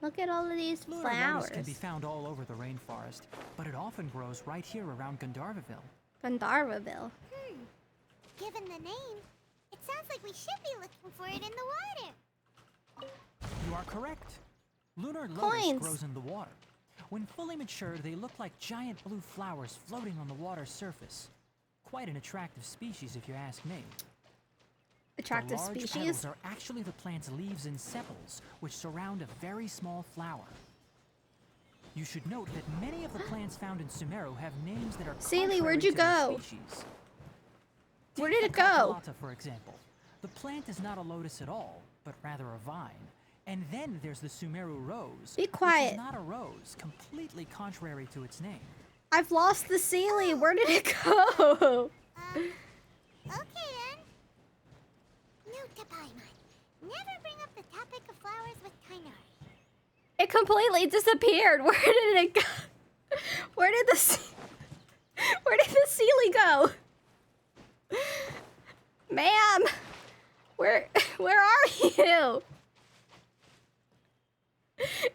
Look at all of these Lunar flowers. lotus can be found all over the rainforest, but it often grows right here around Gandharvaville. Gandharvaville. Given the name, it sounds like we should be looking for it in the water. You are correct. Lunar lotus Coins. grows in the water. When fully matured, they look like giant blue flowers floating on the water's surface. Quite an attractive species, if you ask me. Attractive the large species? petals are actually the plant's leaves and sepals, which surround a very small flower. You should note that many of the plants found in Sumeru have names that are Sealy, contrary where'd you to their go? species. Where Take did the it go? Kakalata, for example. The plant is not a lotus at all, but rather a vine. And then there's the Sumeru rose. Be Which quiet. is not a rose, completely contrary to its name. I've lost the Sealy. Where did it go? Okay then. Note to Paimon, never bring up the topic of flowers with Tainari. It completely disappeared. Where did it go? Where did the Sealy go? Ma'am, where are you?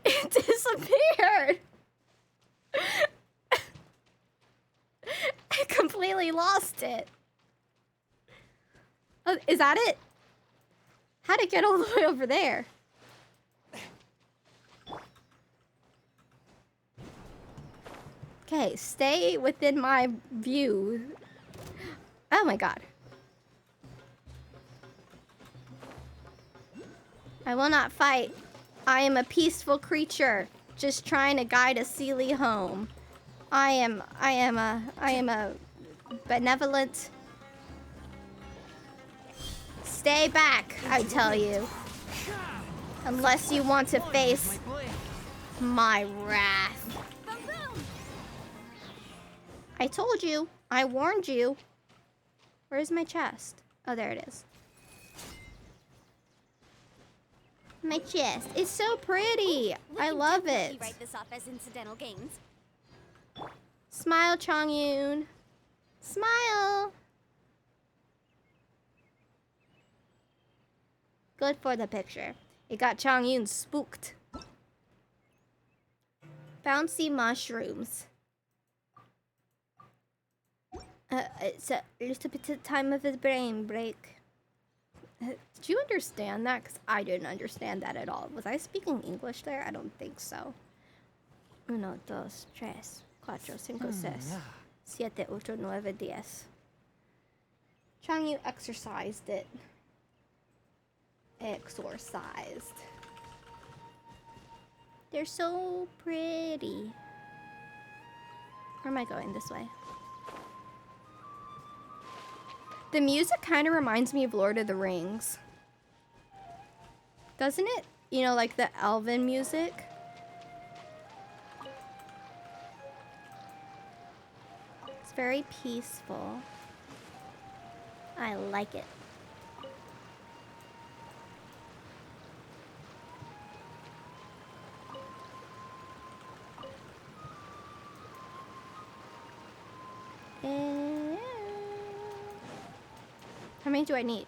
It disappeared. I completely lost it. Oh, is that it? How'd it get all the way over there? Okay, stay within my view. Oh my god. I will not fight. I am a peaceful creature, just trying to guide a Sealy home. I am a benevolent. Stay back, I tell you. Unless you want to face my wrath. I told you. I warned you. Where's my chest? Oh, there it is. My chest. It's so pretty. I love it. Write this off as incidental gains. Smile, Chongyun. Smile. Good for the picture. It got Chongyun spooked. Bouncy mushrooms. It's a little bit of time of a brain break. Did you understand that? Because I didn't understand that at all. Was I speaking English there? I don't think so. 1, 2, 3, 4, 5, 6, 7, 8, 9, 10. Changyu exercised it. Exorcised. They're so pretty. Where am I going? This way. The music kind of reminds me of Lord of the Rings. Doesn't it? You know, like the elven music. It's very peaceful. I like it. How many do I need?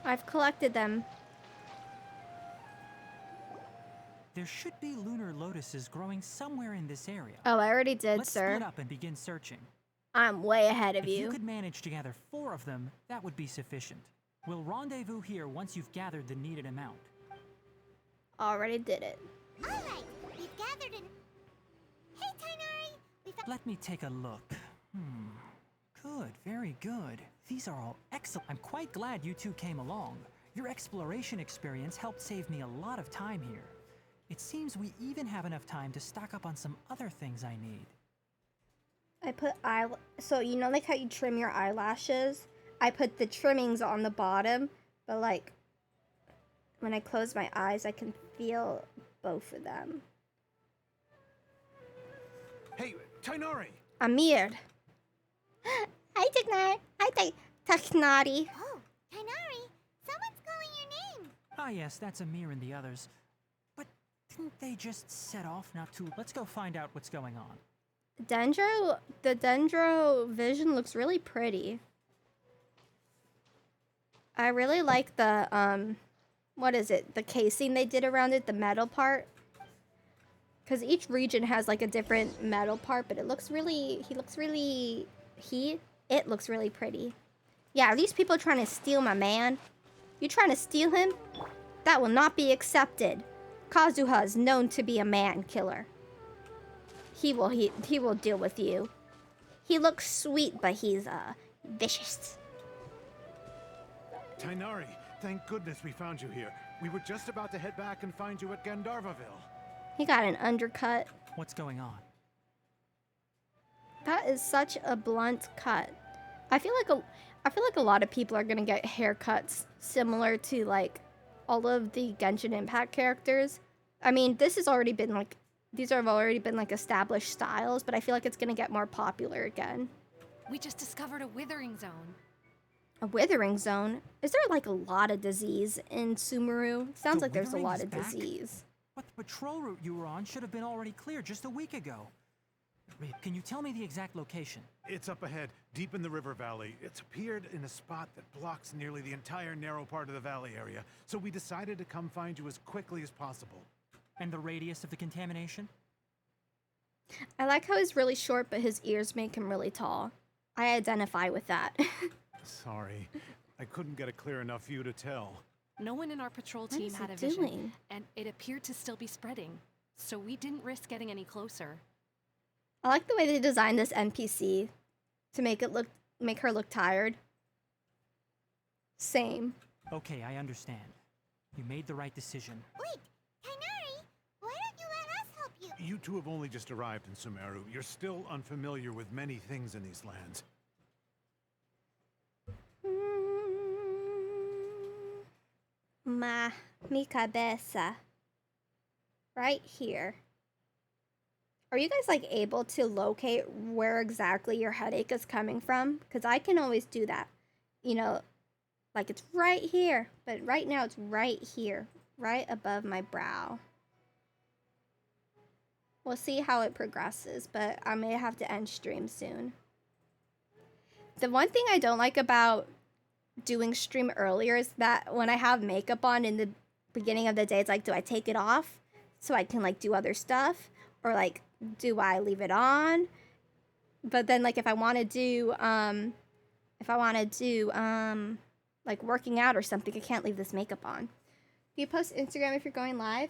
I've collected them. There should be lunar lotuses growing somewhere in this area. Oh, I already did, Let's sir. split up and begin searching. I'm way ahead of If you. you could manage to gather 4 of them, that would be sufficient. We'll rendezvous here once you've gathered the needed amount. Already did it. Alright, we've gathered an... Hey, Tainari! We found... Let me take a look. Good, very good. These are all excellent. I'm quite glad you two came along. Your exploration experience helped save me a lot of time here. It seems we even have enough time to stock up on some other things I need. I put so you know like how you trim your eyelashes? I put the trimmings on the bottom, but like when I close my eyes, I can feel both of them. Hey, Tainari! Amir. Hi, Tainari. Hi, Tainari. Oh, Tainari, someone's calling your name. Ah yes, that's Amir and the others. But didn't they just set off not too... Let's go find out what's going on. The Dendro vision looks really pretty. I really like the, what is it? The casing they did around it, the metal part. Because each region has like a different metal part, but it looks really, it looks really pretty. Yeah, are these people trying to steal my man? You trying to steal him? That will not be accepted. Kazuha is known to be a man killer. He will deal with you. He looks sweet, but he's vicious. Tainari, thank goodness we found you here. We were just about to head back and find you at Gandharvaville. He got an undercut. What's going on? That is such a blunt cut. I feel like a lot of people are gonna get haircuts similar to like all of the Genshin Impact characters. I mean, this has already been like these have already been like established styles, but I feel like it's gonna get more popular again. We just discovered a withering zone. A withering zone? Is there like a lot of disease in Sumeru? Sounds like there's a lot of disease. But the patrol route you were on should have been already clear just a week ago. Can you tell me the exact location? It's up ahead, deep in the river valley. It's appeared in a spot that blocks nearly the entire narrow part of the valley area, so we decided to come find you as quickly as possible. And the radius of the contamination? I like how he's really short, but his ears make him really tall. I identify with that. Sorry, I couldn't get a clear enough view to tell. No one in our patrol What team is had it a vision, doing? and it appeared to still be spreading, so we didn't risk getting any closer. I like the way they designed this NPC to make her look tired. Same. Okay, I understand. You made the right decision. Wait, Tainari, why don't you let us help you? You two have only just arrived in Sumeru. You're still unfamiliar with many things in these lands. Mi cabeza. Right here. Are you guys like able to locate where exactly your headache is coming from? Because I can always do that. You know, like it's right here, but right now it's right here, right above my brow. We'll see how it progresses, but I may have to end stream soon. The one thing I don't like about doing stream earlier is that when I have makeup on in the beginning of the day, it's like, do I take it off so I can like do other stuff? Or like, do I leave it on? But then like if I want to do like working out or something, I can't leave this makeup on. Do you post Instagram if you're going live?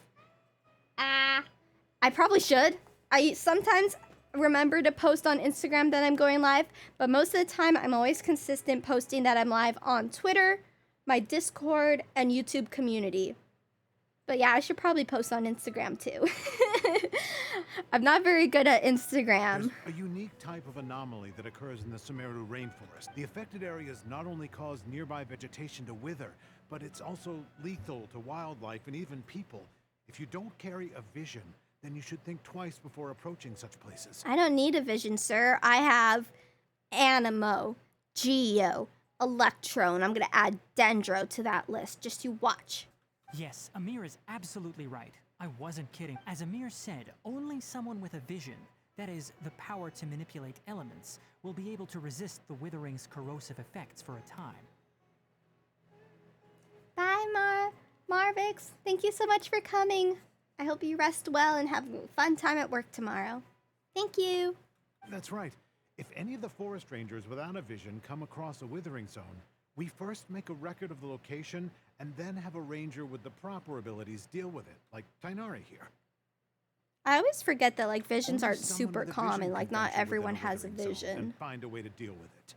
I probably should. I sometimes remember to post on Instagram that I'm going live, but most of the time I'm always consistent posting that I'm live on Twitter, my Discord, and YouTube community. But yeah, I should probably post on Instagram too. I'm not very good at Instagram. There's a unique type of anomaly that occurs in the Sumeru rainforest. The affected areas not only cause nearby vegetation to wither, but it's also lethal to wildlife and even people. If you don't carry a vision, then you should think twice before approaching such places. I don't need a vision, sir. I have Animo, Geo, Electro, and I'm gonna add Dendro to that list. Just you watch. Yes, Amir is absolutely right. I wasn't kidding. As Amir said, only someone with a vision, that is, the power to manipulate elements, will be able to resist the withering's corrosive effects for a time. Bye, Marvix. Thank you so much for coming. I hope you rest well and have a fun time at work tomorrow. Thank you. That's right. If any of the forest rangers without a vision come across a withering zone, we first make a record of the location and then have a ranger with the proper abilities deal with it, like Tainari here. I always forget that like visions Only aren't someone super with a common, vision like can not venture within everyone a has a withering zone and vision. find a way to deal with it.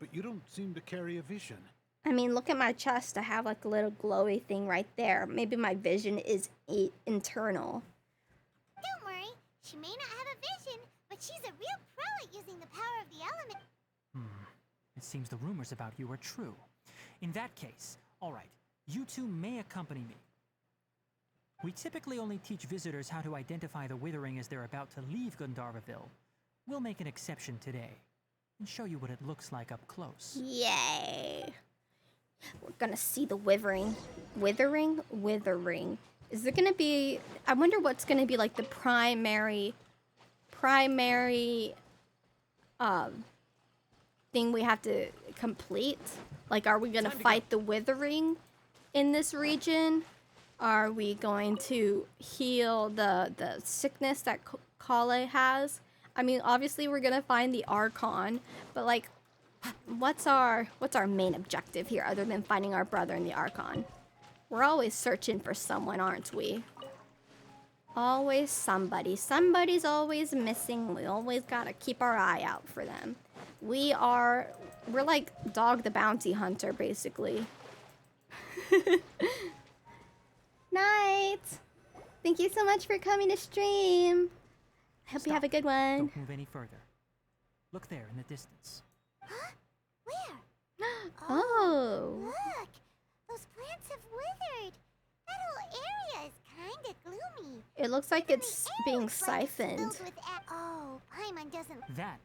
But you don't seem to carry a vision. I mean, look at my chest. I have like a little glowy thing right there. Maybe my vision is internal. Don't worry, she may not have a vision, but she's a real pro at using the power of the element. It seems the rumors about you are true. In that case, all right, you two may accompany me. We typically only teach visitors how to identify the Withering as they're about to leave Gandharvaville. We'll make an exception today and show you what it looks like up close. Yay. We're gonna see the Withering. Withering. Is there gonna be... I wonder what's gonna be like the primary thing we have to complete. Like, are we gonna fight the Withering in this region? Are we going to heal the sickness that Kale has? I mean, obviously we're gonna find the Archon, but like, what's our main objective here other than finding our brother in the Archon? We're always searching for someone, aren't we? Always somebody. Somebody's always missing. We always gotta keep our eye out for them. We're like Dog the Bounty Hunter, basically. Night! Thank you so much for coming to stream. I hope you have a good one. Don't move any further. Look there in the distance. Huh? Where? Oh. Look! Those plants have withered. That whole area is kinda gloomy. It looks like it's being siphoned. Oh, Paimon doesn't... That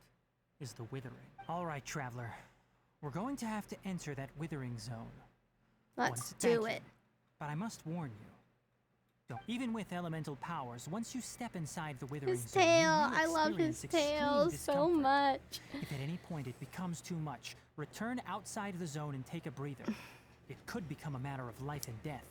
is the Withering. All right, Traveler. We're going to have to enter that Withering zone. Let's do it. But I must warn you. Even with elemental powers, once you step inside the Withering His zone, tail. you will I love his experience tail extreme so discomfort. much. If at any point it becomes too much, return outside the zone and take a breather. It could become a matter of life and death.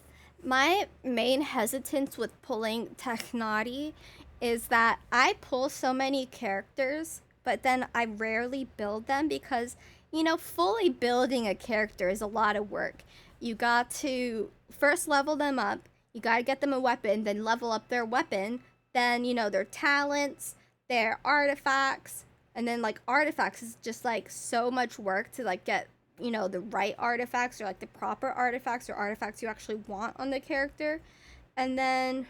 My main hesitance with pulling Technati is that I pull so many characters, but then I rarely build them because, you know, fully building a character is a lot of work. You got to first level them up. You gotta get them a weapon, then level up their weapon, then, you know, their talents, their artifacts, and then, like, artifacts is just, like, so much work to, like, get, you know, the right artifacts or, like, the proper artifacts or artifacts you actually want on the character. And then,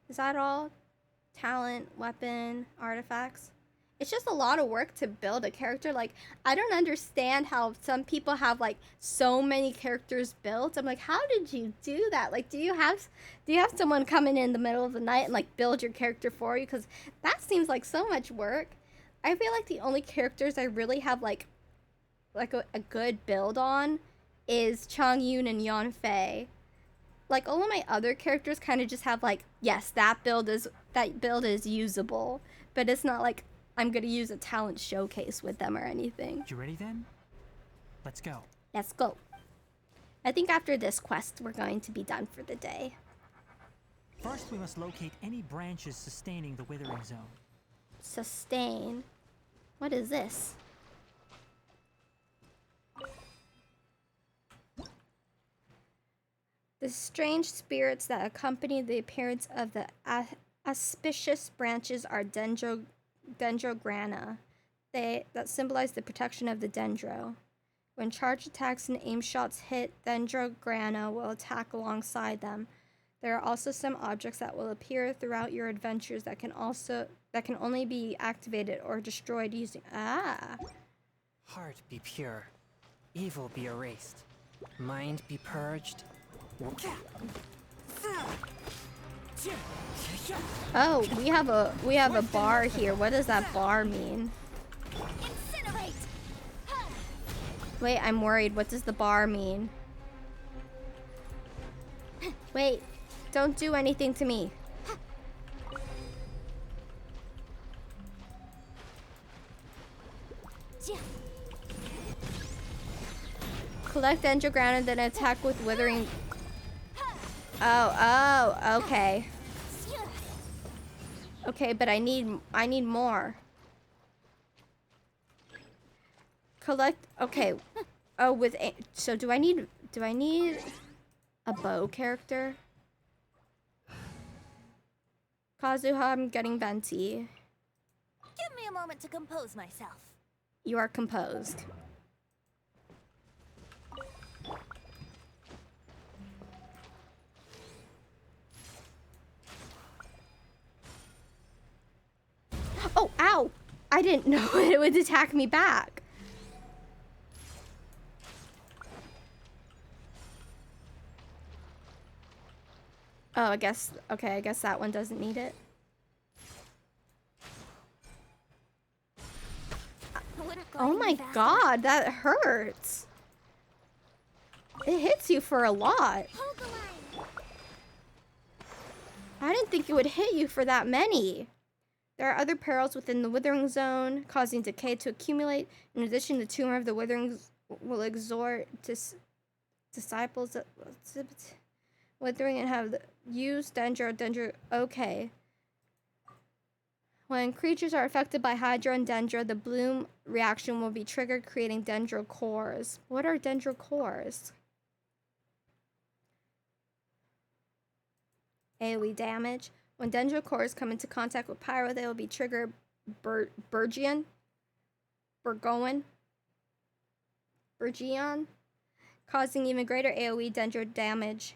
is that all? Talent, weapon, artifacts? It's just a lot of work to build a character. Like, I don't understand how some people have like so many characters built. I'm like, how did you do that? Like, do you have someone come in the middle of the night and like build your character for you? Because that seems like so much work. I feel like the only characters I really have like a good build on is Chongyun and Yanfei. Like, all of my other characters kind of just have like, yes, that build is usable, but it's not like I'm gonna use a talent showcase with them or anything. You ready then? Let's go. Let's go. I think after this quest, we're going to be done for the day. First, we must locate any branches sustaining the Withering zone. Sustain? What is this? The strange spirits that accompany the appearance of the auspicious branches are dendrograna. That symbolize the protection of the dendro. When charge attacks and aim shots hit, dendrograna will attack alongside them. There are also some objects that will appear throughout your adventures that can only be activated or destroyed using Heart be pure, evil be erased, mind be purged. Oh, we have a bar here. What does that bar mean? Incinerate! Wait, I'm worried. What does the bar mean? Wait, don't do anything to me. Collect Dendrograna, then attack with Withering. Oh, okay. Okay, but I need more. Collect. Okay. Oh, so do I need a bow character? Kazuha, I'm getting venti. Give me a moment to compose myself. You are composed. Oh, ow! I didn't know it would attack me back. Oh, I guess, okay, I guess that one doesn't need it. Oh my god, that hurts. It hits you for a lot. I didn't think it would hit you for that many. There are other perils within the withering zone, causing decay to accumulate. In addition, the tumor of the withering will exhort disciples that withering and have used dendro. Okay. When creatures are affected by Hydra and Dendro, the bloom reaction will be triggered, creating dendro cores. What are dendro cores? AoE damage. When dendro cores come into contact with Pyro, they will be triggered Burgeon, causing even greater AoE dendro damage.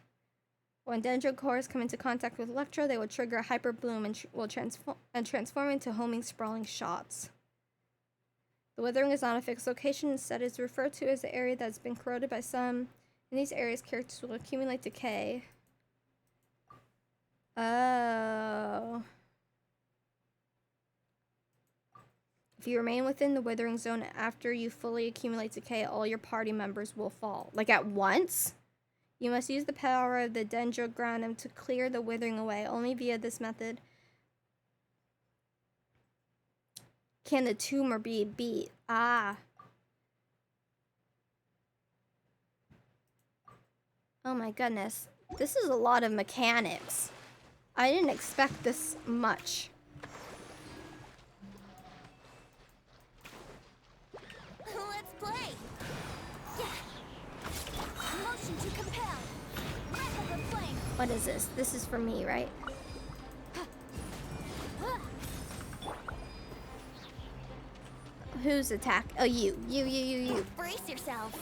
When dendro cores come into contact with Electro, they will trigger a Hyper Bloom and will transform into homing, sprawling shots. The withering is not a fixed location, instead is referred to as the area that has been corroded by some. In these areas, characters will accumulate decay. Oh. If you remain within the withering zone after you fully accumulate decay, all your party members will fall. Like at once? You must use the power of the Dendrogranum to clear the withering away. Only via this method can the tumor be beat. Ah. Oh my goodness. This is a lot of mechanics. I didn't expect this much. Let's play. Yeah. Motion to compel. Wrath of the flame. What is this? This is for me, right? Who's attack? Oh, you. You. Brace yourselves.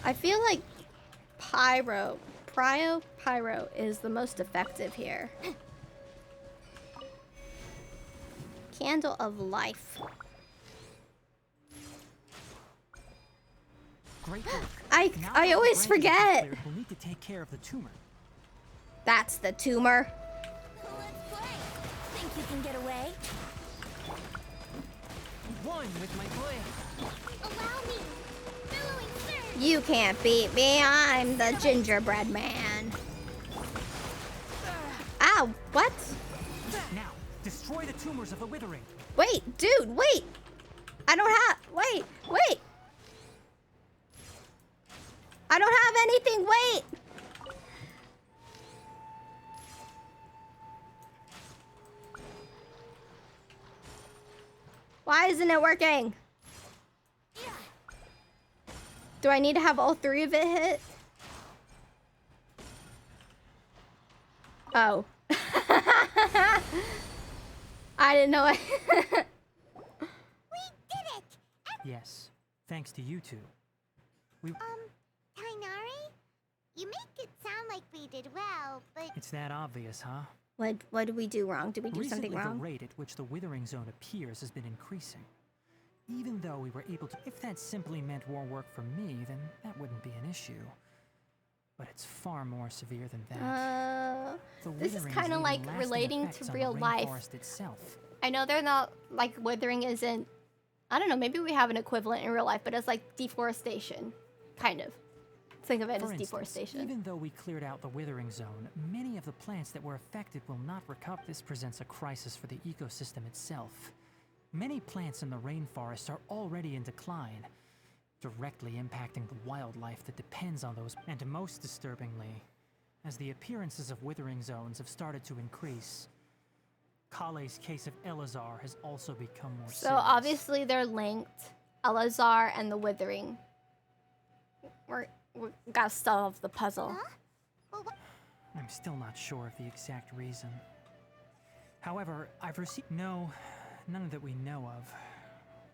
I feel like Pyro is the most effective here. Candle of Life. Great work. I always forget. We'll need to take care of the tumor. That's the tumor. Let's play. Think you can get away? One with my blade. Allow me. Billowing surge. You can't beat me. I'm the gingerbread man. Ow, what? Now, destroy the tumors of the withering. Wait, dude, wait. I don't have, wait. I don't have anything, wait. Why isn't it working? Do I need to have all three of it hit? Oh. I didn't know it. We did it! Yes, thanks to you two. Tainari? You make it sound like we did well, but... It's that obvious, huh? What did we do wrong? Did we do something wrong? The rate at which the withering zone appears has been increasing. Even though we were able to... If that simply meant more work for me, then that wouldn't be an issue. But it's far more severe than that. This is kind of like relating to real life. Itself. I know they're not, like, withering isn't... I don't know, maybe we have an equivalent in real life, but it's like deforestation. Kind of. Think of it as deforestation. Even though we cleared out the withering zone, many of the plants that were affected will not recover. This presents a crisis for the ecosystem itself. Many plants in the rainforest are already in decline, directly impacting the wildlife that depends on those. And most disturbingly, as the appearances of withering zones have started to increase, Kale's case of Elazar has also become more serious. So obviously they're linked, Elazar and the withering. We gotta solve the puzzle. I'm still not sure of the exact reason. However, I've received none that we know of.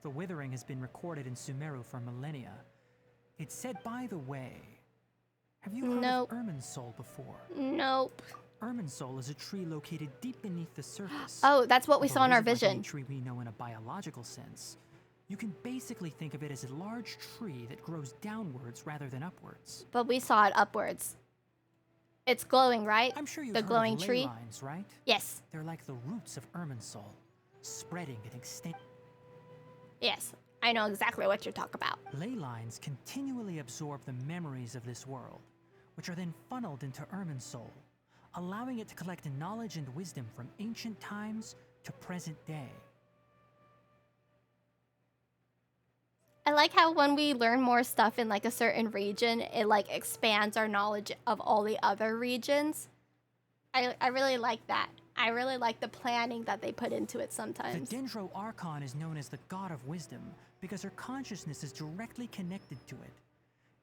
The withering has been recorded in Sumeru for millennia. It's said, by the way, Have you heard Nope. of Irminsul before? Nope. Irminsul is a tree located deep beneath the surface. Oh, that's what we Although saw in it our isn't like any vision. tree we know in a biological sense. You can basically think of it as a large tree that grows downwards rather than upwards. But we saw it upwards. It's glowing, right? I'm sure you've The heard glowing of ley tree? lines, right? Yes. They're like the roots of Irminsul, spreading and extending. Yes. I know exactly what you're talking about. Ley lines continually absorb the memories of this world, which are then funneled into Irminsul, allowing it to collect knowledge and wisdom from ancient times to present day. I like how when we learn more stuff in like a certain region, it like expands our knowledge of all the other regions. I really like that. I really like the planning that they put into it sometimes. The Dendro Archon is known as the God of Wisdom because her consciousness is directly connected to it.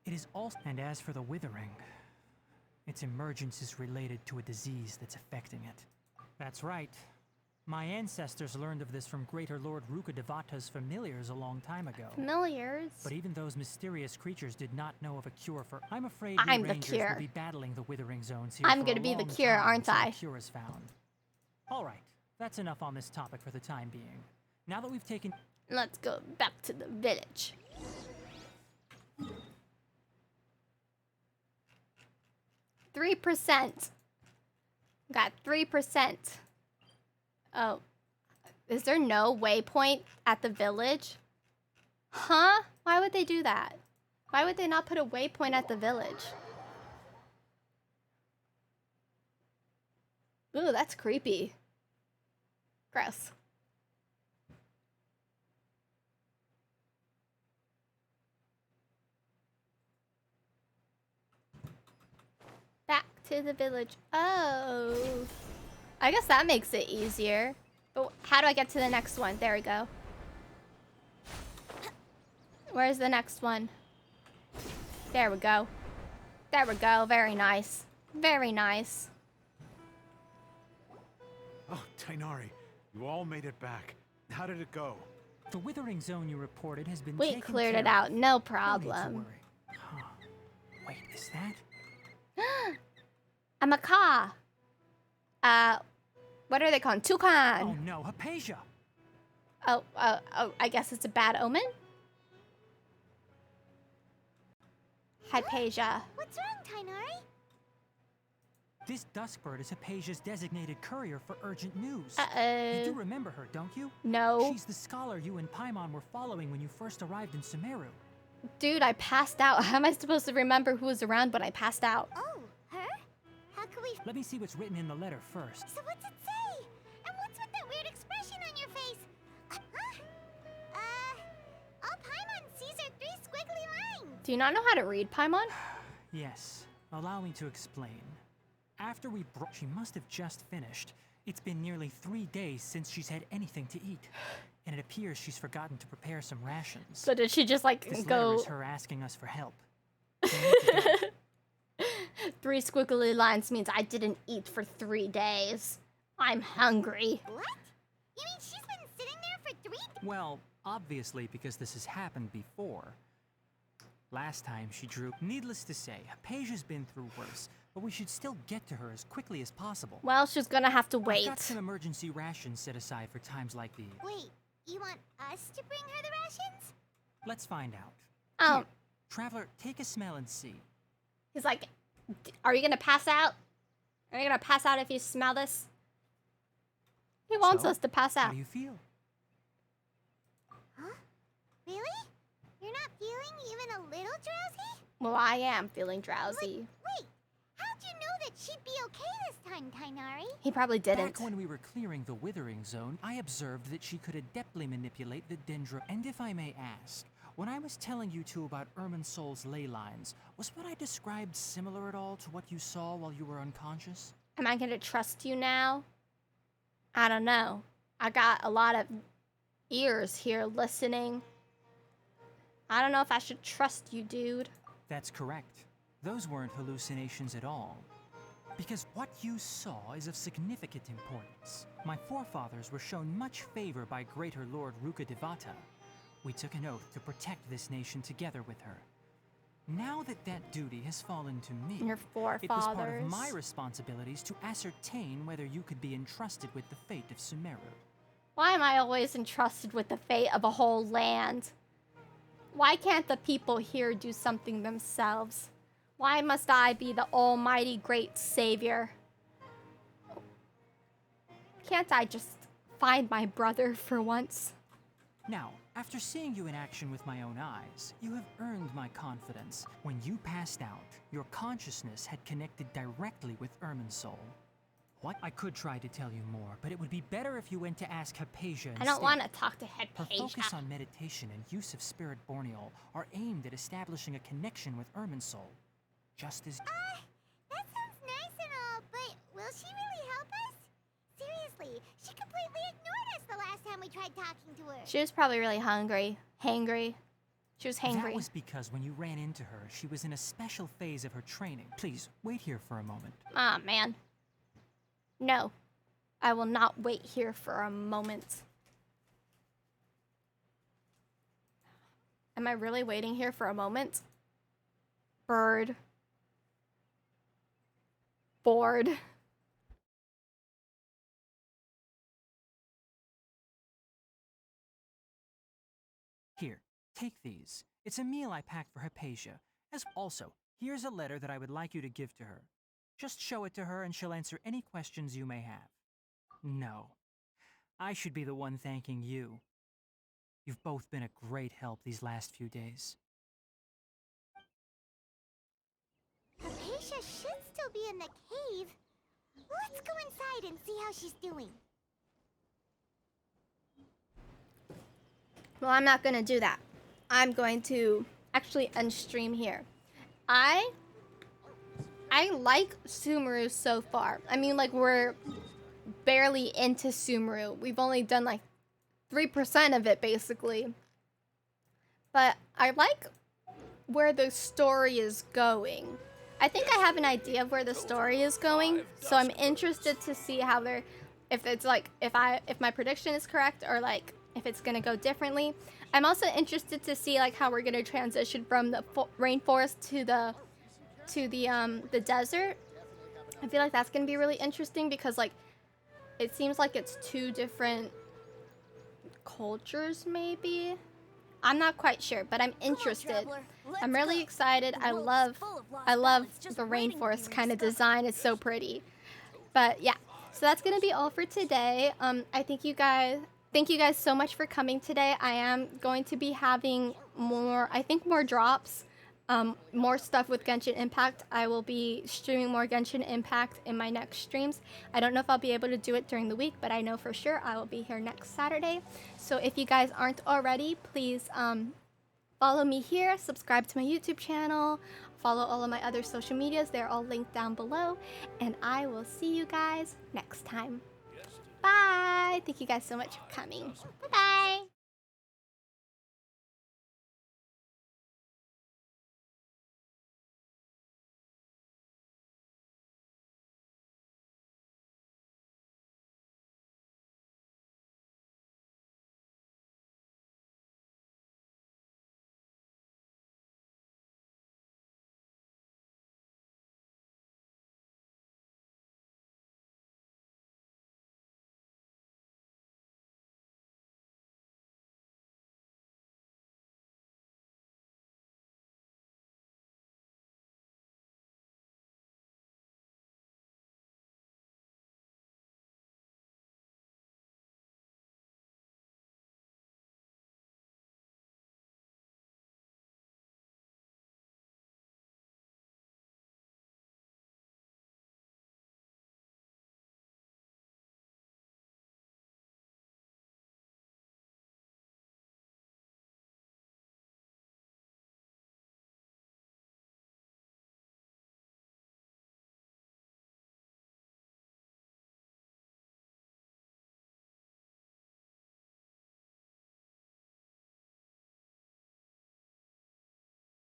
It is also, and as for the Withering, its emergence is related to a disease that's affecting it. That's right. My ancestors learned of this from Greater Lord Rukkhadevata's familiars a long time ago. Familiars? But even those mysterious creatures did not know of a cure for. I'm afraid I'm we the Rangers cure. will be battling the Withering Zones here I'm for gonna a be the long cure, time aren't until I? a cure is found. All right, that's enough on this topic for the time being. Now that we've taken... Let's go back to the village. 3%. Got 3%. Oh. Is there no waypoint at the village? Huh? Why would they do that? Why would they not put a waypoint at the village? Ooh, that's creepy. Gross. Back to the village. Oh. I guess that makes it easier. But how do I get to the next one? There we go. Where's the next one? There we go. There we go. Very nice. Very nice. Oh, Tainari, you all made it back. How did it go? The Withering Zone you reported has been We taken cleared care it out. of. No No need to problem. worry. Huh. Wait, is that? A macaw. What are they called? Oh Toucan. no, Hypatia! Oh, I guess it's a bad omen? Hypatia. What's wrong, Tainari? This Duskbird is Hypatia's designated courier for urgent news. Uh-oh. You do remember her, don't you? No. She's the scholar you and Paimon were following when you first arrived in Sumeru. Dude, I passed out. How am I supposed to remember who was around when I passed out? Oh, her? How could we... Let me see what's written in the letter first. So what's it say? And what's with that weird expression on your face? All Paimon sees are 3 squiggly lines. Do you not know how to read, Paimon? Yes, allow me to explain. After we brought, she must have just finished. It's been nearly 3 days since she's had anything to eat. And it appears she's forgotten to prepare some rations. So did she just like This go... letter is her asking us for help. 3 squiggly lines means I didn't eat for 3 days. I'm hungry. What? You mean she's been sitting there for 3 days? Well, obviously because this has happened before. Last time she drew. Needless to say, Hypatia's been through worse, but we should still get to her as quickly as possible. Well, she's gonna have to I've wait. got some emergency rations set aside for times like these. Wait, you want us to bring her the rations? Let's find out. Oh, Here, Traveler, take a smell and see. he's like, are you gonna pass out? Are you gonna pass out if you smell this? He wants So, us to pass How out. do you feel? Huh? Really? You're not feeling even a little drowsy? Well, I am feeling drowsy. Wait, how'd you know that she'd be okay this time, Tainari? He probably didn't. Back when we were clearing the Withering Zone, I observed that she could adeptly manipulate the Dendro. And if I may ask, when I was telling you two about Irminsul's ley lines, was what I described similar at all to what you saw while you were unconscious? Am I gonna trust you now? I don't know. I got a lot of ears here listening. I don't know if I should trust you, dude. That's correct. Those weren't hallucinations at all. Because what you saw is of significant importance. My forefathers were shown much favor by Greater Lord Rukkhadevata. We took an oath to protect this nation together with her. Now that that duty has fallen to me, Your forefathers. it was part of my responsibilities to ascertain whether you could be entrusted with the fate of Sumeru. Why am I always entrusted with the fate of a whole land? Why can't the people here do something themselves? Why must I be the almighty great savior? Can't I just find my brother for once? Now, after seeing you in action with my own eyes, you have earned my confidence. When you passed out, your consciousness had connected directly with Irminsul. What? I could try to tell you more, but it would be better if you went to ask Hypatia instead. I don't want to talk to Her Hypatia. focus on meditation and use of Spirit Borneal are aimed at establishing a connection with Irminsul. Just as... That sounds nice and all, but will she really help us? Seriously, she completely ignored us the last time we tried talking to her. She was probably really hungry. Hangry. She was hangry. That was because when you ran into her, she was in a special phase of her training. Please, wait here for a moment. Ah, man. No. I will not wait here for a moment. Am I really waiting here for a moment? Bird. Bored. Here, take these. It's a meal I packed for Hypatia. Also, here's a letter that I would like you to give to her. Just show it to her and she'll answer any questions you may have. No. I should be the one thanking you. You've both been a great help these last few days. Hypatia should still be in the cave. Let's go inside and see how she's doing. Well, I'm not gonna do that. I'm going to actually unstream here. I like Sumeru so far. I mean, like, we're barely into Sumeru. We've only done like 3% of it, basically. But I like where the story is going. I think I have an idea of where the story is going, so I'm interested to see how they're, if it's like, if my prediction is correct, or like if it's gonna go differently. I'm also interested to see like how we're gonna transition from the rainforest to the desert. I feel like that's gonna be really interesting because like it seems like it's two different cultures, maybe. I'm not quite sure, but I'm interested. I'm really excited. I love the rainforest kind of design. It's so pretty. But yeah, so that's gonna be all for today. I thank you guys so much for coming today. I am going to be having more drops, more stuff with Genshin Impact. I will be streaming more Genshin Impact in my next streams. I don't know if I'll be able to do it during the week, but I know for sure I will be here next Saturday. So if you guys aren't already, please follow me here, subscribe to my YouTube channel, follow all of my other social medias. They're all linked down below, and I will see you guys next time. Bye! Thank you guys so much for coming. Bye-bye!